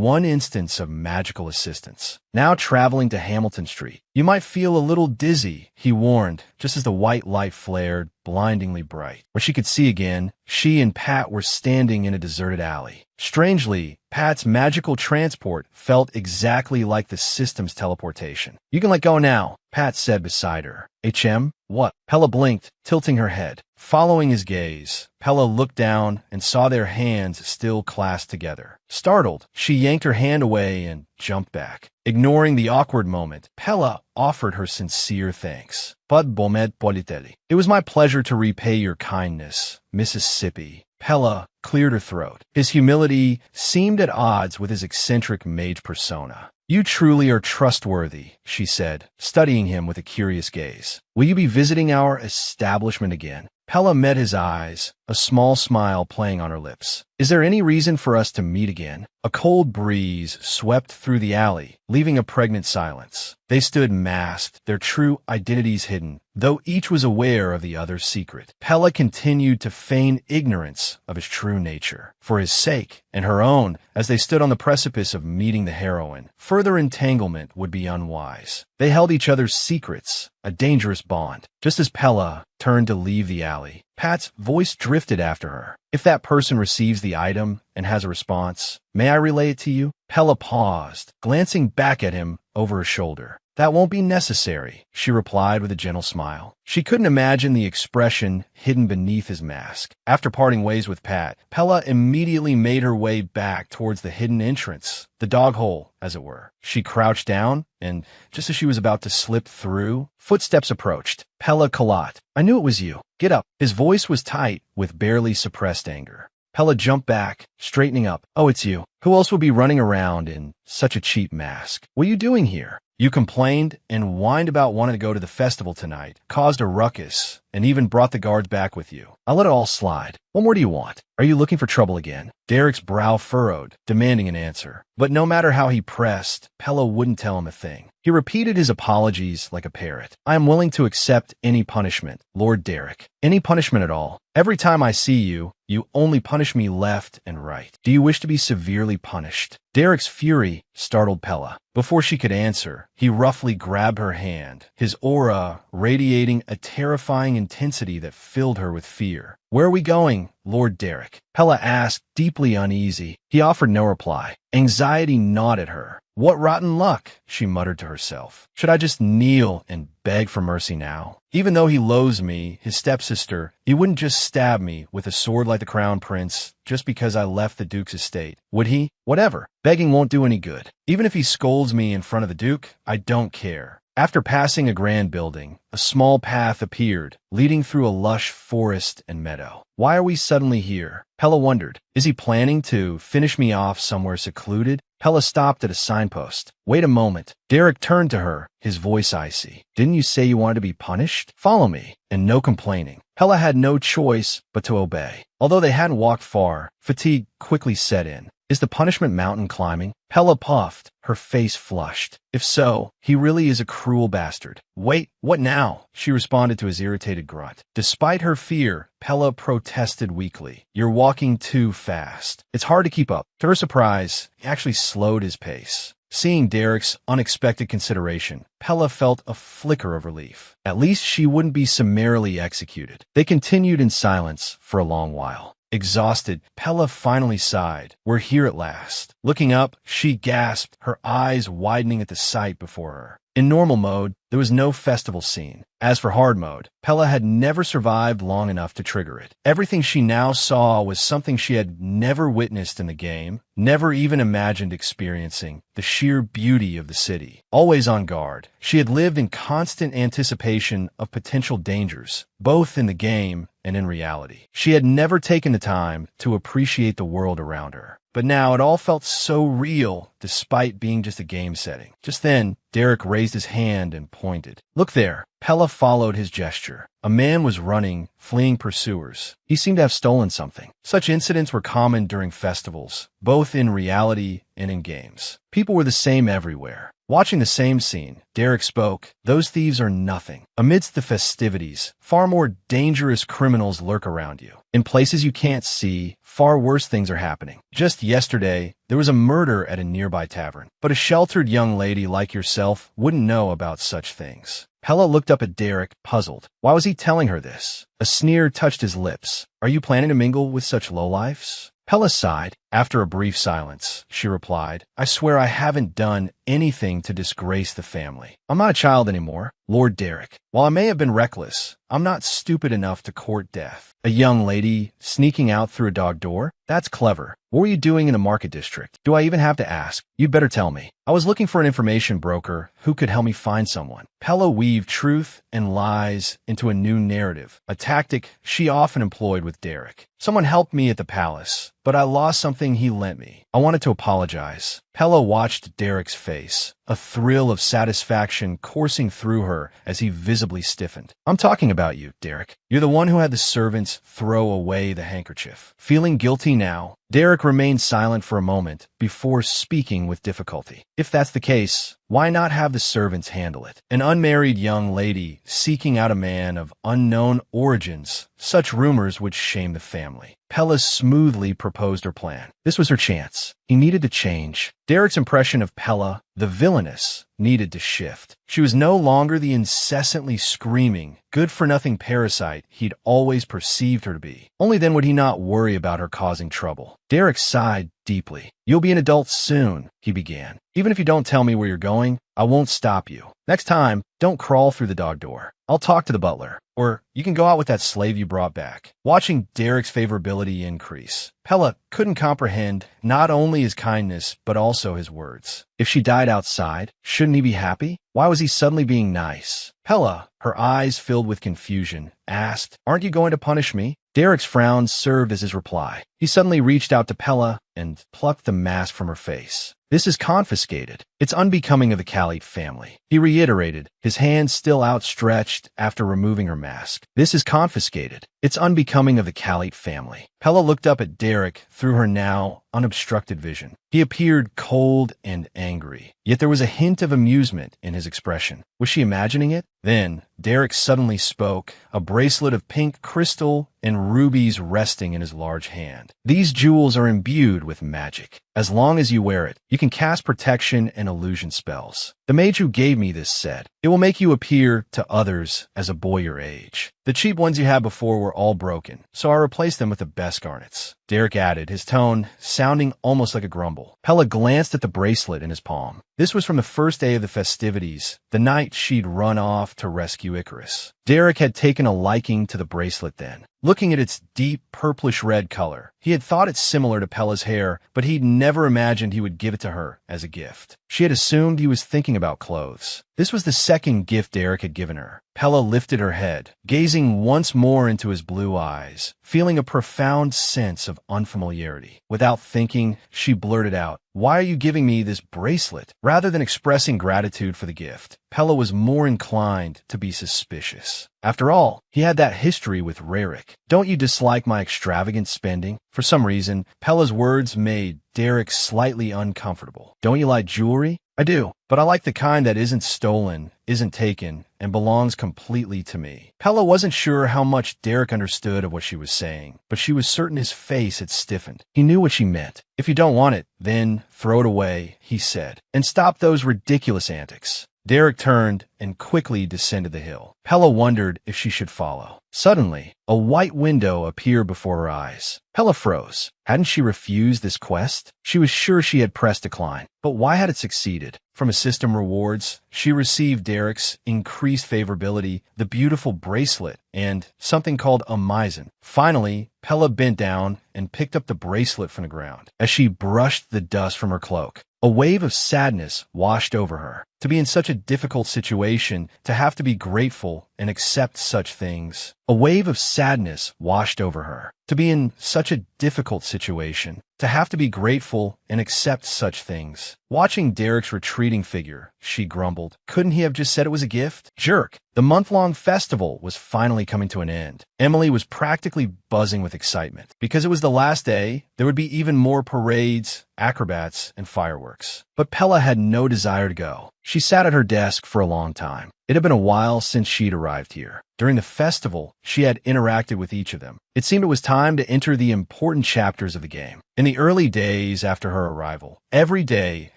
one instance of magical assistance. "Now traveling to Hamilton Street. You might feel a little dizzy," he warned, just as the white light flared, blindingly bright. When she could see again, she and Pat were standing in a deserted alley. Strangely, Pat's magical transport felt exactly like the system's teleportation. "You can let go now," Pat said beside her. "HM? What?" Pella blinked, tilting her head. Following his gaze, Pella looked down and saw their hands still clasped together. Startled, she yanked her hand away and jumped back. Ignoring the awkward moment, Pella offered her sincere thanks. "But bomet politeli. It was my pleasure to repay your kindness, Mississippi." Pella cleared her throat. His humility seemed at odds with his eccentric mage persona. "You truly are trustworthy," she said, studying him with a curious gaze. "Will you be visiting our establishment again?" Pella met his eyes, a small smile playing on her lips. "Is there any reason for us to meet again?" A cold breeze swept through the alley, leaving a pregnant silence. They stood masked, their true identities hidden, though each was aware of the other's secret. Pella continued to feign ignorance of his true nature. For his sake, and her own, as they stood on the precipice of meeting the heroine, further entanglement would be unwise. They held each other's secrets, a dangerous bond. Just as Pella turned to leave the alley, Pat's voice drifted after her. "If that person receives the item and has a response, may I relay it to you?" Pella paused, glancing back at him over her shoulder. "That won't be necessary," she replied with a gentle smile. She couldn't imagine the expression hidden beneath his mask. After parting ways with Pat, Pella immediately made her way back towards the hidden entrance, the dog hole, as it were. She crouched down, and just as she was about to slip through, footsteps approached. "Pella Kalat, I knew it was you. Get up." His voice was tight with barely suppressed anger. Pella jumped back, straightening up. "Oh, it's you. Who else would be running around in such a cheap mask? What are you doing here? You complained and whined about wanting to go to the festival tonight, caused a ruckus, and even brought the guards back with you. I let it all slide. What more do you want? Are you looking for trouble again?" Derek's brow furrowed, demanding an answer. But no matter how he pressed, Pella wouldn't tell him a thing. He repeated his apologies like a parrot. "I am willing to accept any punishment, Lord Derek. Any punishment at all. Every time I see you, you only punish me left and right. Do you wish to be severely punished?" Derek's fury startled Pella. Before she could answer, he roughly grabbed her hand, his aura radiating a terrifying intensity that filled her with fear. "Where are we going, Lord Derek?" Pella asked, deeply uneasy. He offered no reply. Anxiety gnawed at her. "What rotten luck," she muttered to herself. "Should I just kneel and beg for mercy now? Even though he loathes me, his stepsister, he wouldn't just stab me with a sword like the crown prince just because I left the Duke's estate, would he? Whatever. Begging won't do any good. Even if he scolds me in front of the Duke, I don't care." After passing a grand building, a small path appeared, leading through a lush forest and meadow. "Why are we suddenly here?" Pella wondered. "Is he planning to finish me off somewhere secluded?" Pella stopped at a signpost. "Wait a moment." Derek turned to her, his voice icy. "Didn't you say you wanted to be punished? Follow me." And no complaining. Pella had no choice but to obey. Although they hadn't walked far, fatigue quickly set in. "Is the punishment mountain climbing?" Pella puffed, her face flushed. "If so, he really is a cruel bastard." "Wait, what now?" she responded to his irritated grunt. Despite her fear, Pella protested weakly. "You're walking too fast. It's hard to keep up." To her surprise, he actually slowed his pace. Seeing Derek's unexpected consideration, Pella felt a flicker of relief. At least she wouldn't be summarily executed. They continued in silence for a long while. Exhausted, Pella finally sighed. "We're here at last." Looking up, she gasped, her eyes widening at the sight before her. In normal mode, there was no festival scene. As for hard mode, Pella had never survived long enough to trigger it. Everything she now saw was something she had never witnessed in the game, never even imagined experiencing: the sheer beauty of the city. Always on guard, she had lived in constant anticipation of potential dangers, both in the game and in reality. She had never taken the time to appreciate the world around her. But now it all felt so real, despite being just a game setting. Just then, Derek raised his hand and pointed. "Look there." Pella followed his gesture. A man was running, fleeing pursuers. He seemed to have stolen something. Such incidents were common during festivals, both in reality and in games. People were the same everywhere. Watching the same scene, Derek spoke. "Those thieves are nothing. Amidst the festivities, far more dangerous criminals lurk around you. In places you can't see, far worse things are happening. Just yesterday, there was a murder at a nearby tavern, but a sheltered young lady like yourself wouldn't know about such things." Pella looked up at Derek, puzzled. Why was he telling her this? A sneer touched his lips. "Are you planning to mingle with such lowlifes?" Pella sighed. After a brief silence, she replied, "I swear I haven't done anything to disgrace the family. I'm not a child anymore, Lord Derek. While I may have been reckless, I'm not stupid enough to court death." "A young lady sneaking out through a dog door? That's clever. What were you doing in the market district? Do I even have to ask? You'd better tell me." "I was looking for an information broker who could help me find someone." Pella weaved truth and lies into a new narrative, a tactic she often employed with Derek. "Someone helped me at the palace, but I lost something he lent me. I wanted to apologize." Pella watched Derek's face, a thrill of satisfaction coursing through her as he visibly stiffened. "I'm talking about you, Derek. You're the one who had the servants throw away the handkerchief." Feeling guilty now, Derek remained silent for a moment before speaking with difficulty. "If that's the case, why not have the servants handle it? An unmarried young lady seeking out a man of unknown origins. Such rumors would shame the family." Pella smoothly proposed her plan. This was her chance. He needed to change. Derek's impression of Pella, the villainess, needed to shift. She was no longer the incessantly screaming, good-for-nothing parasite he'd always perceived her to be. Only then would he not worry about her causing trouble. Derek sighed deeply. "You'll be an adult soon," he began. "Even if you don't tell me where you're going, I won't stop you. Next time, don't crawl through the dog door. I'll talk to the butler. Or you can go out with that slave you brought back." Watching Derek's favorability increase, Pella couldn't comprehend not only his kindness, but also his words. If she died outside, shouldn't he be happy? Why was he suddenly being nice? Pella, her eyes filled with confusion, asked, "Aren't you going to punish me?" Derek's frown served as his reply. He suddenly reached out to Pella and plucked the mask from her face. "This is confiscated. It's unbecoming of the Khalid family," he reiterated, his hand still outstretched after removing her mask. "This is confiscated. It's unbecoming of the Khalid family." Pella looked up at Derek through her now unobstructed vision. He appeared cold and angry, yet there was a hint of amusement in his expression. Was she imagining it? Then, Derek suddenly spoke, a bracelet of pink crystal and rubies resting in his large hand. "These jewels are imbued with magic. As long as you wear it, you can cast protection and illusion spells. The mage who gave me this said, it will make you appear to others as a boy your age. The cheap ones you had before were all broken, so I replaced them with the best garnets." Derek added, his tone sounding almost like a grumble. Pella glanced at the bracelet in his palm. This was from the first day of the festivities, the night she'd run off to rescue Icarus. Derek had taken a liking to the bracelet then. Looking at its deep purplish-red color, he had thought it similar to Pella's hair, but he'd never imagined he would give it to her as a gift. She had assumed he was thinking about clothes. This was the second gift Derek had given her. Pella lifted her head, gazing once more into his blue eyes, feeling a profound sense of unfamiliarity. Without thinking, she blurted out, "Why are you giving me this bracelet?" Rather than expressing gratitude for the gift, Pella was more inclined to be suspicious. After all, he had that history with Rarik. "Don't you dislike my extravagant spending?" For some reason, Pella's words made Derek slightly uncomfortable. "Don't you like jewelry?" "I do, but I like the kind that isn't stolen, isn't taken, and belongs completely to me." Pella wasn't sure how much Derek understood of what she was saying, but she was certain his face had stiffened. He knew what she meant. "If you don't want it, then throw it away," he said, "and stop those ridiculous antics." Derek turned and quickly descended the hill. Pella wondered if she should follow. Suddenly, a white window appeared before her eyes. Pella froze. Hadn't she refused this quest? She was sure she had pressed decline. But why had it succeeded? From his system rewards, she received Derek's increased favorability, the beautiful bracelet, and something called a mizzen. Finally, Pella bent down and picked up the bracelet from the ground. As she brushed the dust from her cloak, a wave of sadness washed over her. To be in such a difficult situation, to have to be grateful and accept such things. A wave of sadness washed over her. To be in such a difficult situation, to have to be grateful and accept such things. Watching Derek's retreating figure, she grumbled. Couldn't he have just said it was a gift? Jerk. The month-long festival was finally coming to an end. Emily was practically buzzing with excitement. Because it was the last day, there would be even more parades, acrobats, and fireworks. But Pella had no desire to go. She sat at her desk for a long time. It had been a while since she'd arrived here. During the festival, she had interacted with each of them. It seemed it was time to enter the important chapters of the game. In the early days after her arrival, every day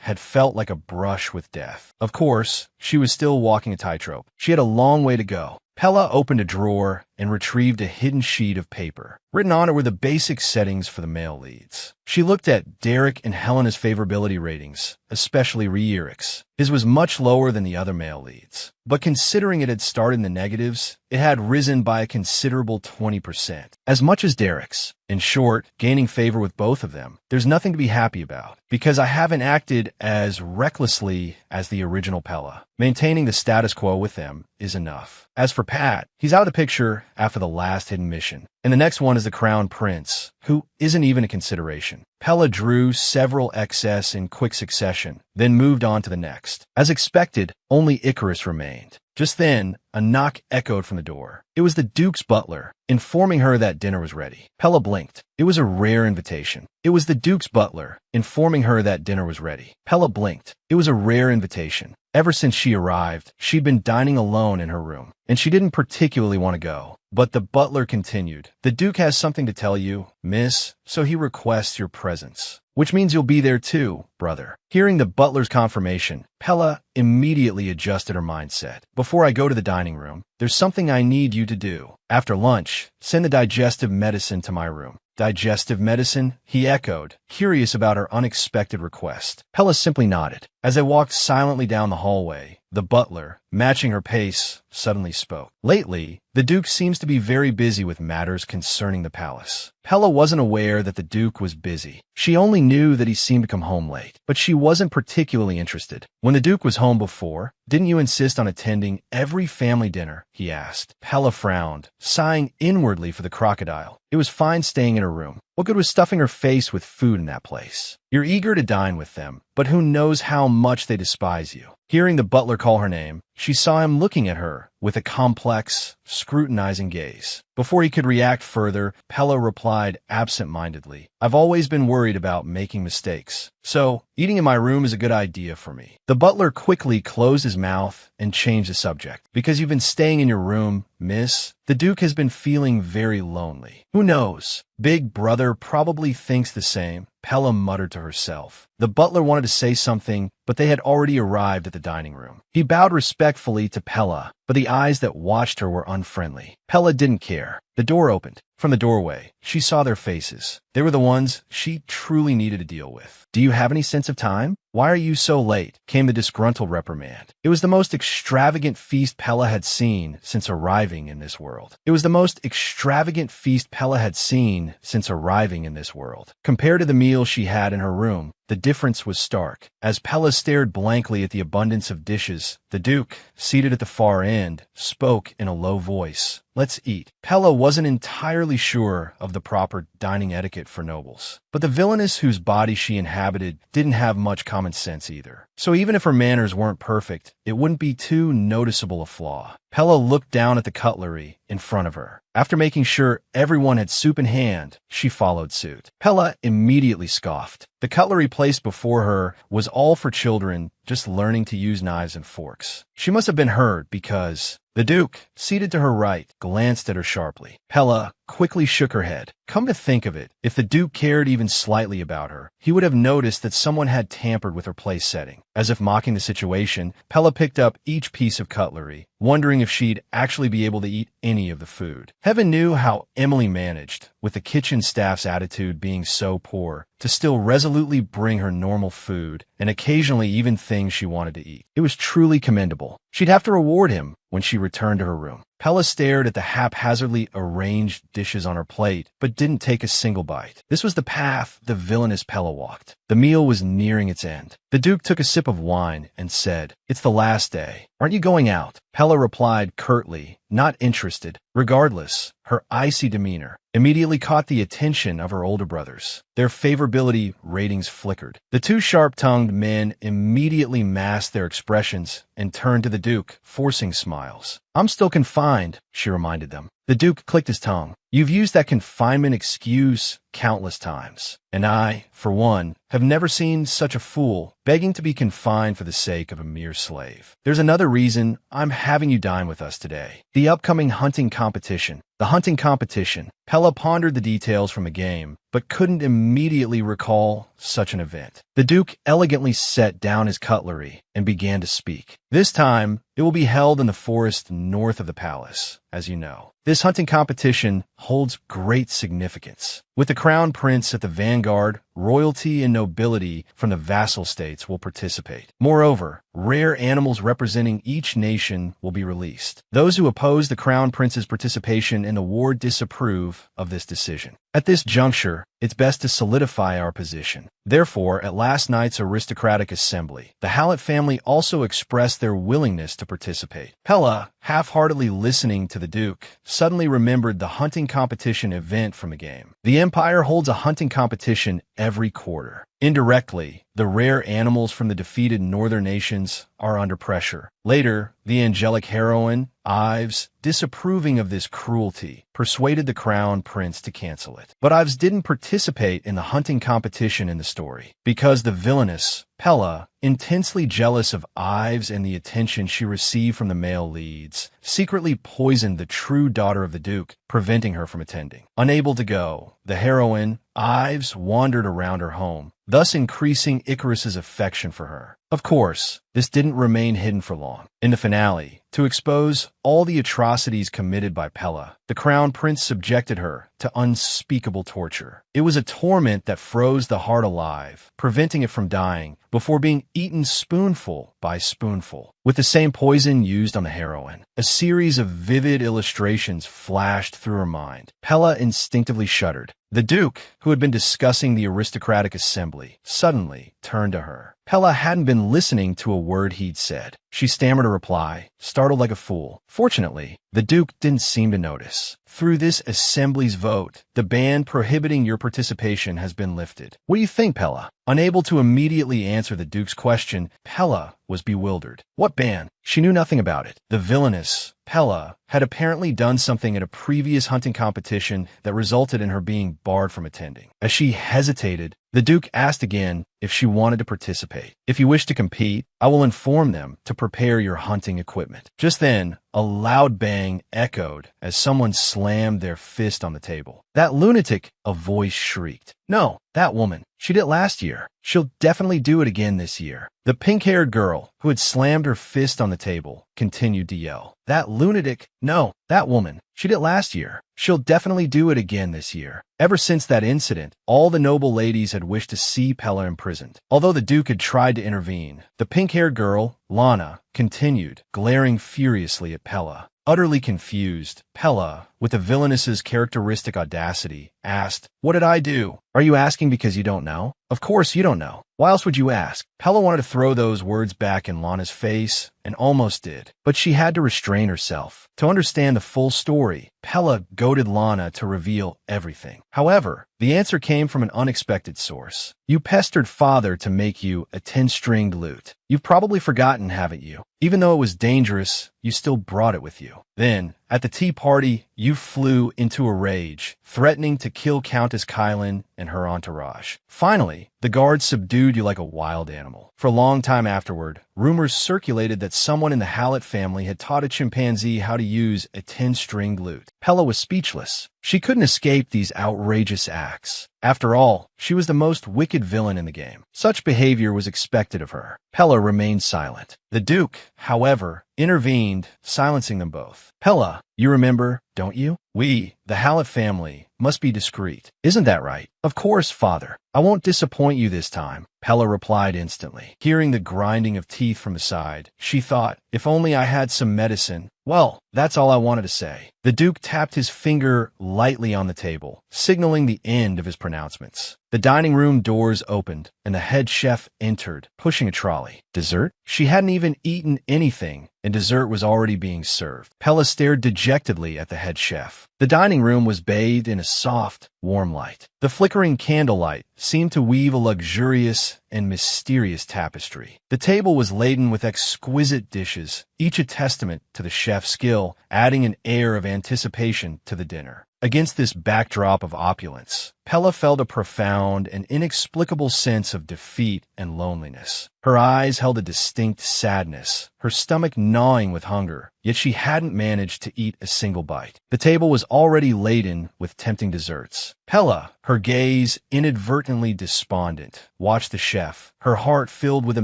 had felt like a brush with death. Of course, she was still walking a tightrope. She had a long way to go. Pella opened a drawer and retrieved a hidden sheet of paper. Written on it were the basic settings for the male leads. She looked at Derek and Helena's favorability ratings, especially Eric's. His was much lower than the other male leads. But considering it had started in the negatives, it had risen by a considerable 20%. As much as Derek's. In short, gaining favor with both of them. There's nothing to be happy about, because I haven't acted as recklessly as the original Pella. Maintaining the status quo with them is enough. As for Pat, he's out of the picture after the last hidden mission. And the next one is the Crown Prince, who isn't even a consideration. Pella drew several excess in quick succession, then moved on to the next. As expected, only Icarus remained. Just then, a knock echoed from the door. It was the Duke's butler, informing her that dinner was ready. Pella blinked. It was a rare invitation. It was the Duke's butler, informing her that dinner was ready. Pella blinked. It was a rare invitation. Ever since she arrived, she'd been dining alone in her room, and she didn't particularly want to go. But the butler continued. The Duke has something to tell you, miss, so he requests your presence. Which means you'll be there too, brother. Hearing the butler's confirmation, Pella immediately adjusted her mindset. Before I go to the dining room, there's something I need you to do. After lunch, send the digestive medicine to my room. Digestive medicine? He echoed, curious about her unexpected request. Pella simply nodded. As they walked silently down the hallway, the butler, matching her pace, suddenly spoke. Lately, the Duke seems to be very busy with matters concerning the palace. Pella wasn't aware that the Duke was busy. She only knew that he seemed to come home late, but she wasn't particularly interested. When the Duke was home before, didn't you insist on attending every family dinner? He asked. Pella frowned, sighing inwardly for the crocodile. It was fine staying in her room. What good was stuffing her face with food in that place? You're eager to dine with them, but who knows how much they despise you. Hearing the butler call her name, she saw him looking at her with a complex, scrutinizing gaze. Before he could react further, Pella replied absent-mindedly, I've always been worried about making mistakes, so eating in my room is a good idea for me. The butler quickly closed his mouth and changed the subject. Because you've been staying in your room, miss, the Duke has been feeling very lonely. Who knows? Big brother probably thinks the same, Pella muttered to herself. The butler wanted to say something, but they had already arrived at the dining room. He bowed respectfully to Pella, but the eyes that watched her were unfriendly. Pella didn't care. The door opened. From the doorway, she saw their faces. They were the ones she truly needed to deal with. Do you have any sense of time? Why are you so late? Came the disgruntled reprimand. It was the most extravagant feast Pella had seen since arriving in this world. It was the most extravagant feast Pella had seen since arriving in this world. Compared to the meal she had in her room, the difference was stark. As Pella stared blankly at the abundance of dishes, the Duke, seated at the far end, spoke in a low voice. Let's eat. Pella wasn't entirely sure of the proper dining etiquette for nobles, but the villainess whose body she inhabited didn't have much common sense either. So even if her manners weren't perfect, it wouldn't be too noticeable a flaw. Pella looked down at the cutlery in front of her. After making sure everyone had soup in hand, she followed suit. Pella immediately scoffed. The cutlery placed before her was all for children just learning to use knives and forks. She must have been heard because the Duke, seated to her right, glanced at her sharply. Pella quickly shook her head. Come to think of it, if the Duke cared even slightly about her, he would have noticed that someone had tampered with her place setting. As if mocking the situation, Pella picked up each piece of cutlery, wondering if she'd actually be able to eat any of the food. Heaven knew how Emily managed, with the kitchen staff's attitude being so poor, to still resolutely bring her normal food, and occasionally even things she wanted to eat. It was truly commendable. She'd have to reward him when she returned to her room. Pella stared at the haphazardly arranged dishes on her plate, but didn't take a single bite. This was the path the villainous Pella walked. The meal was nearing its end. The Duke took a sip of wine and said, "It's the last day. Aren't you going out?" Pella replied curtly, not interested. Regardless, her icy demeanor immediately caught the attention of her older brothers. Their favorability ratings flickered. The two sharp-tongued men immediately masked their expressions and turned to the Duke, forcing smiles. "I'm still confined," she reminded them. The Duke clicked his tongue. "You've used that confinement excuse countless times, and I, for one, have never seen such a fool begging to be confined for the sake of a mere slave. There's another reason I'm having you dine with us today. The upcoming hunting competition." The hunting competition. Pella pondered the details from a game, but couldn't immediately recall such an event. The Duke elegantly set down his cutlery and began to speak. "This time, it will be held in the forest north of the palace, as you know. This hunting competition holds great significance. With the crown prince at the vanguard, royalty and nobility from the vassal states will participate. Moreover, rare animals representing each nation will be released. Those who oppose the crown prince's participation in the war disapprove of this decision. At this juncture, it's best to solidify our position. Therefore, at last night's aristocratic assembly, the Hallett family also expressed their willingness to participate." Pella, half-heartedly listening to the Duke, suddenly remembered the hunting competition event from the game. The Empire holds a hunting competition every quarter. Indirectly, the rare animals from the defeated northern nations are under pressure. Later, the angelic heroine, Ives, disapproving of this cruelty, persuaded the crown prince to cancel it. But Ives didn't participate in the hunting competition in the story, because the villainous Pella, intensely jealous of Ives and the attention she received from the male leads, secretly poisoned the true daughter of the Duke, preventing her from attending. Unable to go, the heroine, Ives, wandered around her home, thus increasing Icarus's affection for her. Of course, this didn't remain hidden for long. In the finale, to expose all the atrocities committed by Pella, the crown prince subjected her to unspeakable torture. It was a torment that froze the heart alive, preventing it from dying, before being eaten spoonful by spoonful, with the same poison used on the heroine. A series of vivid illustrations flashed through her mind. Pella instinctively shuddered. The Duke, who had been discussing the aristocratic assembly, suddenly turned to her. Pella hadn't been listening to a word he'd said. She stammered a reply, startled like a fool. Fortunately, the Duke didn't seem to notice. "Through this assembly's vote, the ban prohibiting your participation has been lifted. What do you think, Pella?" Unable to immediately answer the Duke's question, Pella was bewildered. What ban? She knew nothing about it. The villainous Pella had apparently done something at a previous hunting competition that resulted in her being barred from attending. As she hesitated, the Duke asked again if she wanted to participate. "If you wish to compete, I will inform them to prepare your hunting equipment." Just then, a loud bang echoed as someone slammed their fist on the table. "That lunatic!" a voice shrieked. "No, that woman. She did it last year. She'll definitely do it again this year." The pink-haired girl, who had slammed her fist on the table, continued to yell. "That lunatic! No, that woman. She did it last year. She'll definitely do it again this year." Ever since that incident, all the noble ladies had wished to see Pella imprisoned. Although the Duke had tried to intervene, the pink-haired girl, Lana, continued, glaring furiously at Pella. Utterly confused, Pella, with the villainess's characteristic audacity, asked, "What did I do?" "Are you asking because you don't know?" "Of course you don't know. Why else would you ask?" Pella wanted to throw those words back in Lana's face, and almost did. But she had to restrain herself. To understand the full story, Pella goaded Lana to reveal everything. However, the answer came from an unexpected source. "You pestered father to make you a 10-stringed lute. You've probably forgotten, haven't you? Even though it was dangerous, you still brought it with you. Then, at the tea party, you flew into a rage, threatening to kill Countess Kylan and her entourage. Finally, the guards subdued you like a wild animal. For a long time afterward, rumors circulated that someone in the Hallett family had taught a chimpanzee how to use a 10-stringed lute. Pella was speechless. She couldn't escape these outrageous acts. After all, she was the most wicked villain in the game. Such behavior was expected of her. Pella remained silent. The Duke, however, intervened, silencing them both. Pella, you remember, don't you? We, the Hallett family, must be discreet. Isn't that right? Of course, father. I won't disappoint you this time, Pella replied instantly. Hearing the grinding of teeth from the side, she thought, if only I had some medicine. Well, that's all I wanted to say. The Duke tapped his finger lightly on the table, signaling the end of his pronouncements. The dining room doors opened, and the head chef entered, pushing a trolley. Dessert? She hadn't even eaten anything, and dessert was already being served. Pella stared dejectedly at the head chef. The dining room was bathed in a soft, warm light. The flickering candlelight seemed to weave a luxurious and mysterious tapestry. The table was laden with exquisite dishes, each a testament to the chef's skill, adding an air of anticipation to the dinner. Against this backdrop of opulence, Pella felt a profound and inexplicable sense of defeat and loneliness. Her eyes held a distinct sadness, her stomach gnawing with hunger, yet she hadn't managed to eat a single bite. The table was already laden with tempting desserts. Pella, her gaze inadvertently despondent, watched the chef, her heart filled with a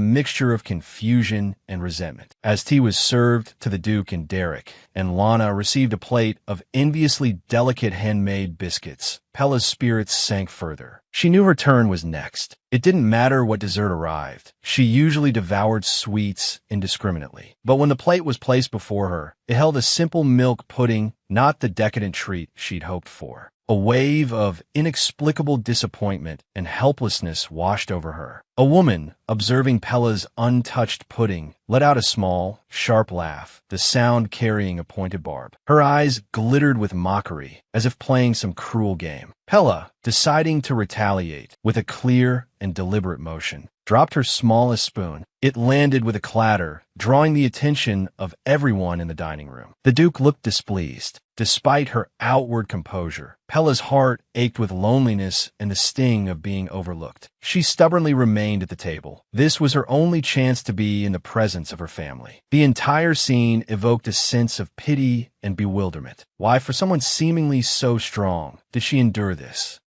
mixture of confusion and resentment. As tea was served to the Duke and Derek, and Lana received a plate of enviously delicate handmade biscuits, Pella's spirits sank further. She knew her turn was next. It didn't matter what dessert arrived. She usually devoured sweets indiscriminately. But when the plate was placed before her, it held a simple milk pudding, not the decadent treat she'd hoped for. A wave of inexplicable disappointment and helplessness washed over her. A woman, observing Pella's untouched pudding, let out a small, sharp laugh, the sound carrying a pointed barb. Her eyes glittered with mockery, as if playing some cruel game. Pella, deciding to retaliate with a clear and deliberate motion, dropped her smallest spoon. It landed with a clatter, drawing the attention of everyone in the dining room. The Duke looked displeased. Despite her outward composure, Pella's heart ached with loneliness and the sting of being overlooked. She stubbornly remained at the table. This was her only chance to be in the presence of her family. The entire scene evoked a sense of pity and bewilderment. Why, for someone seemingly so strong, did she endure this?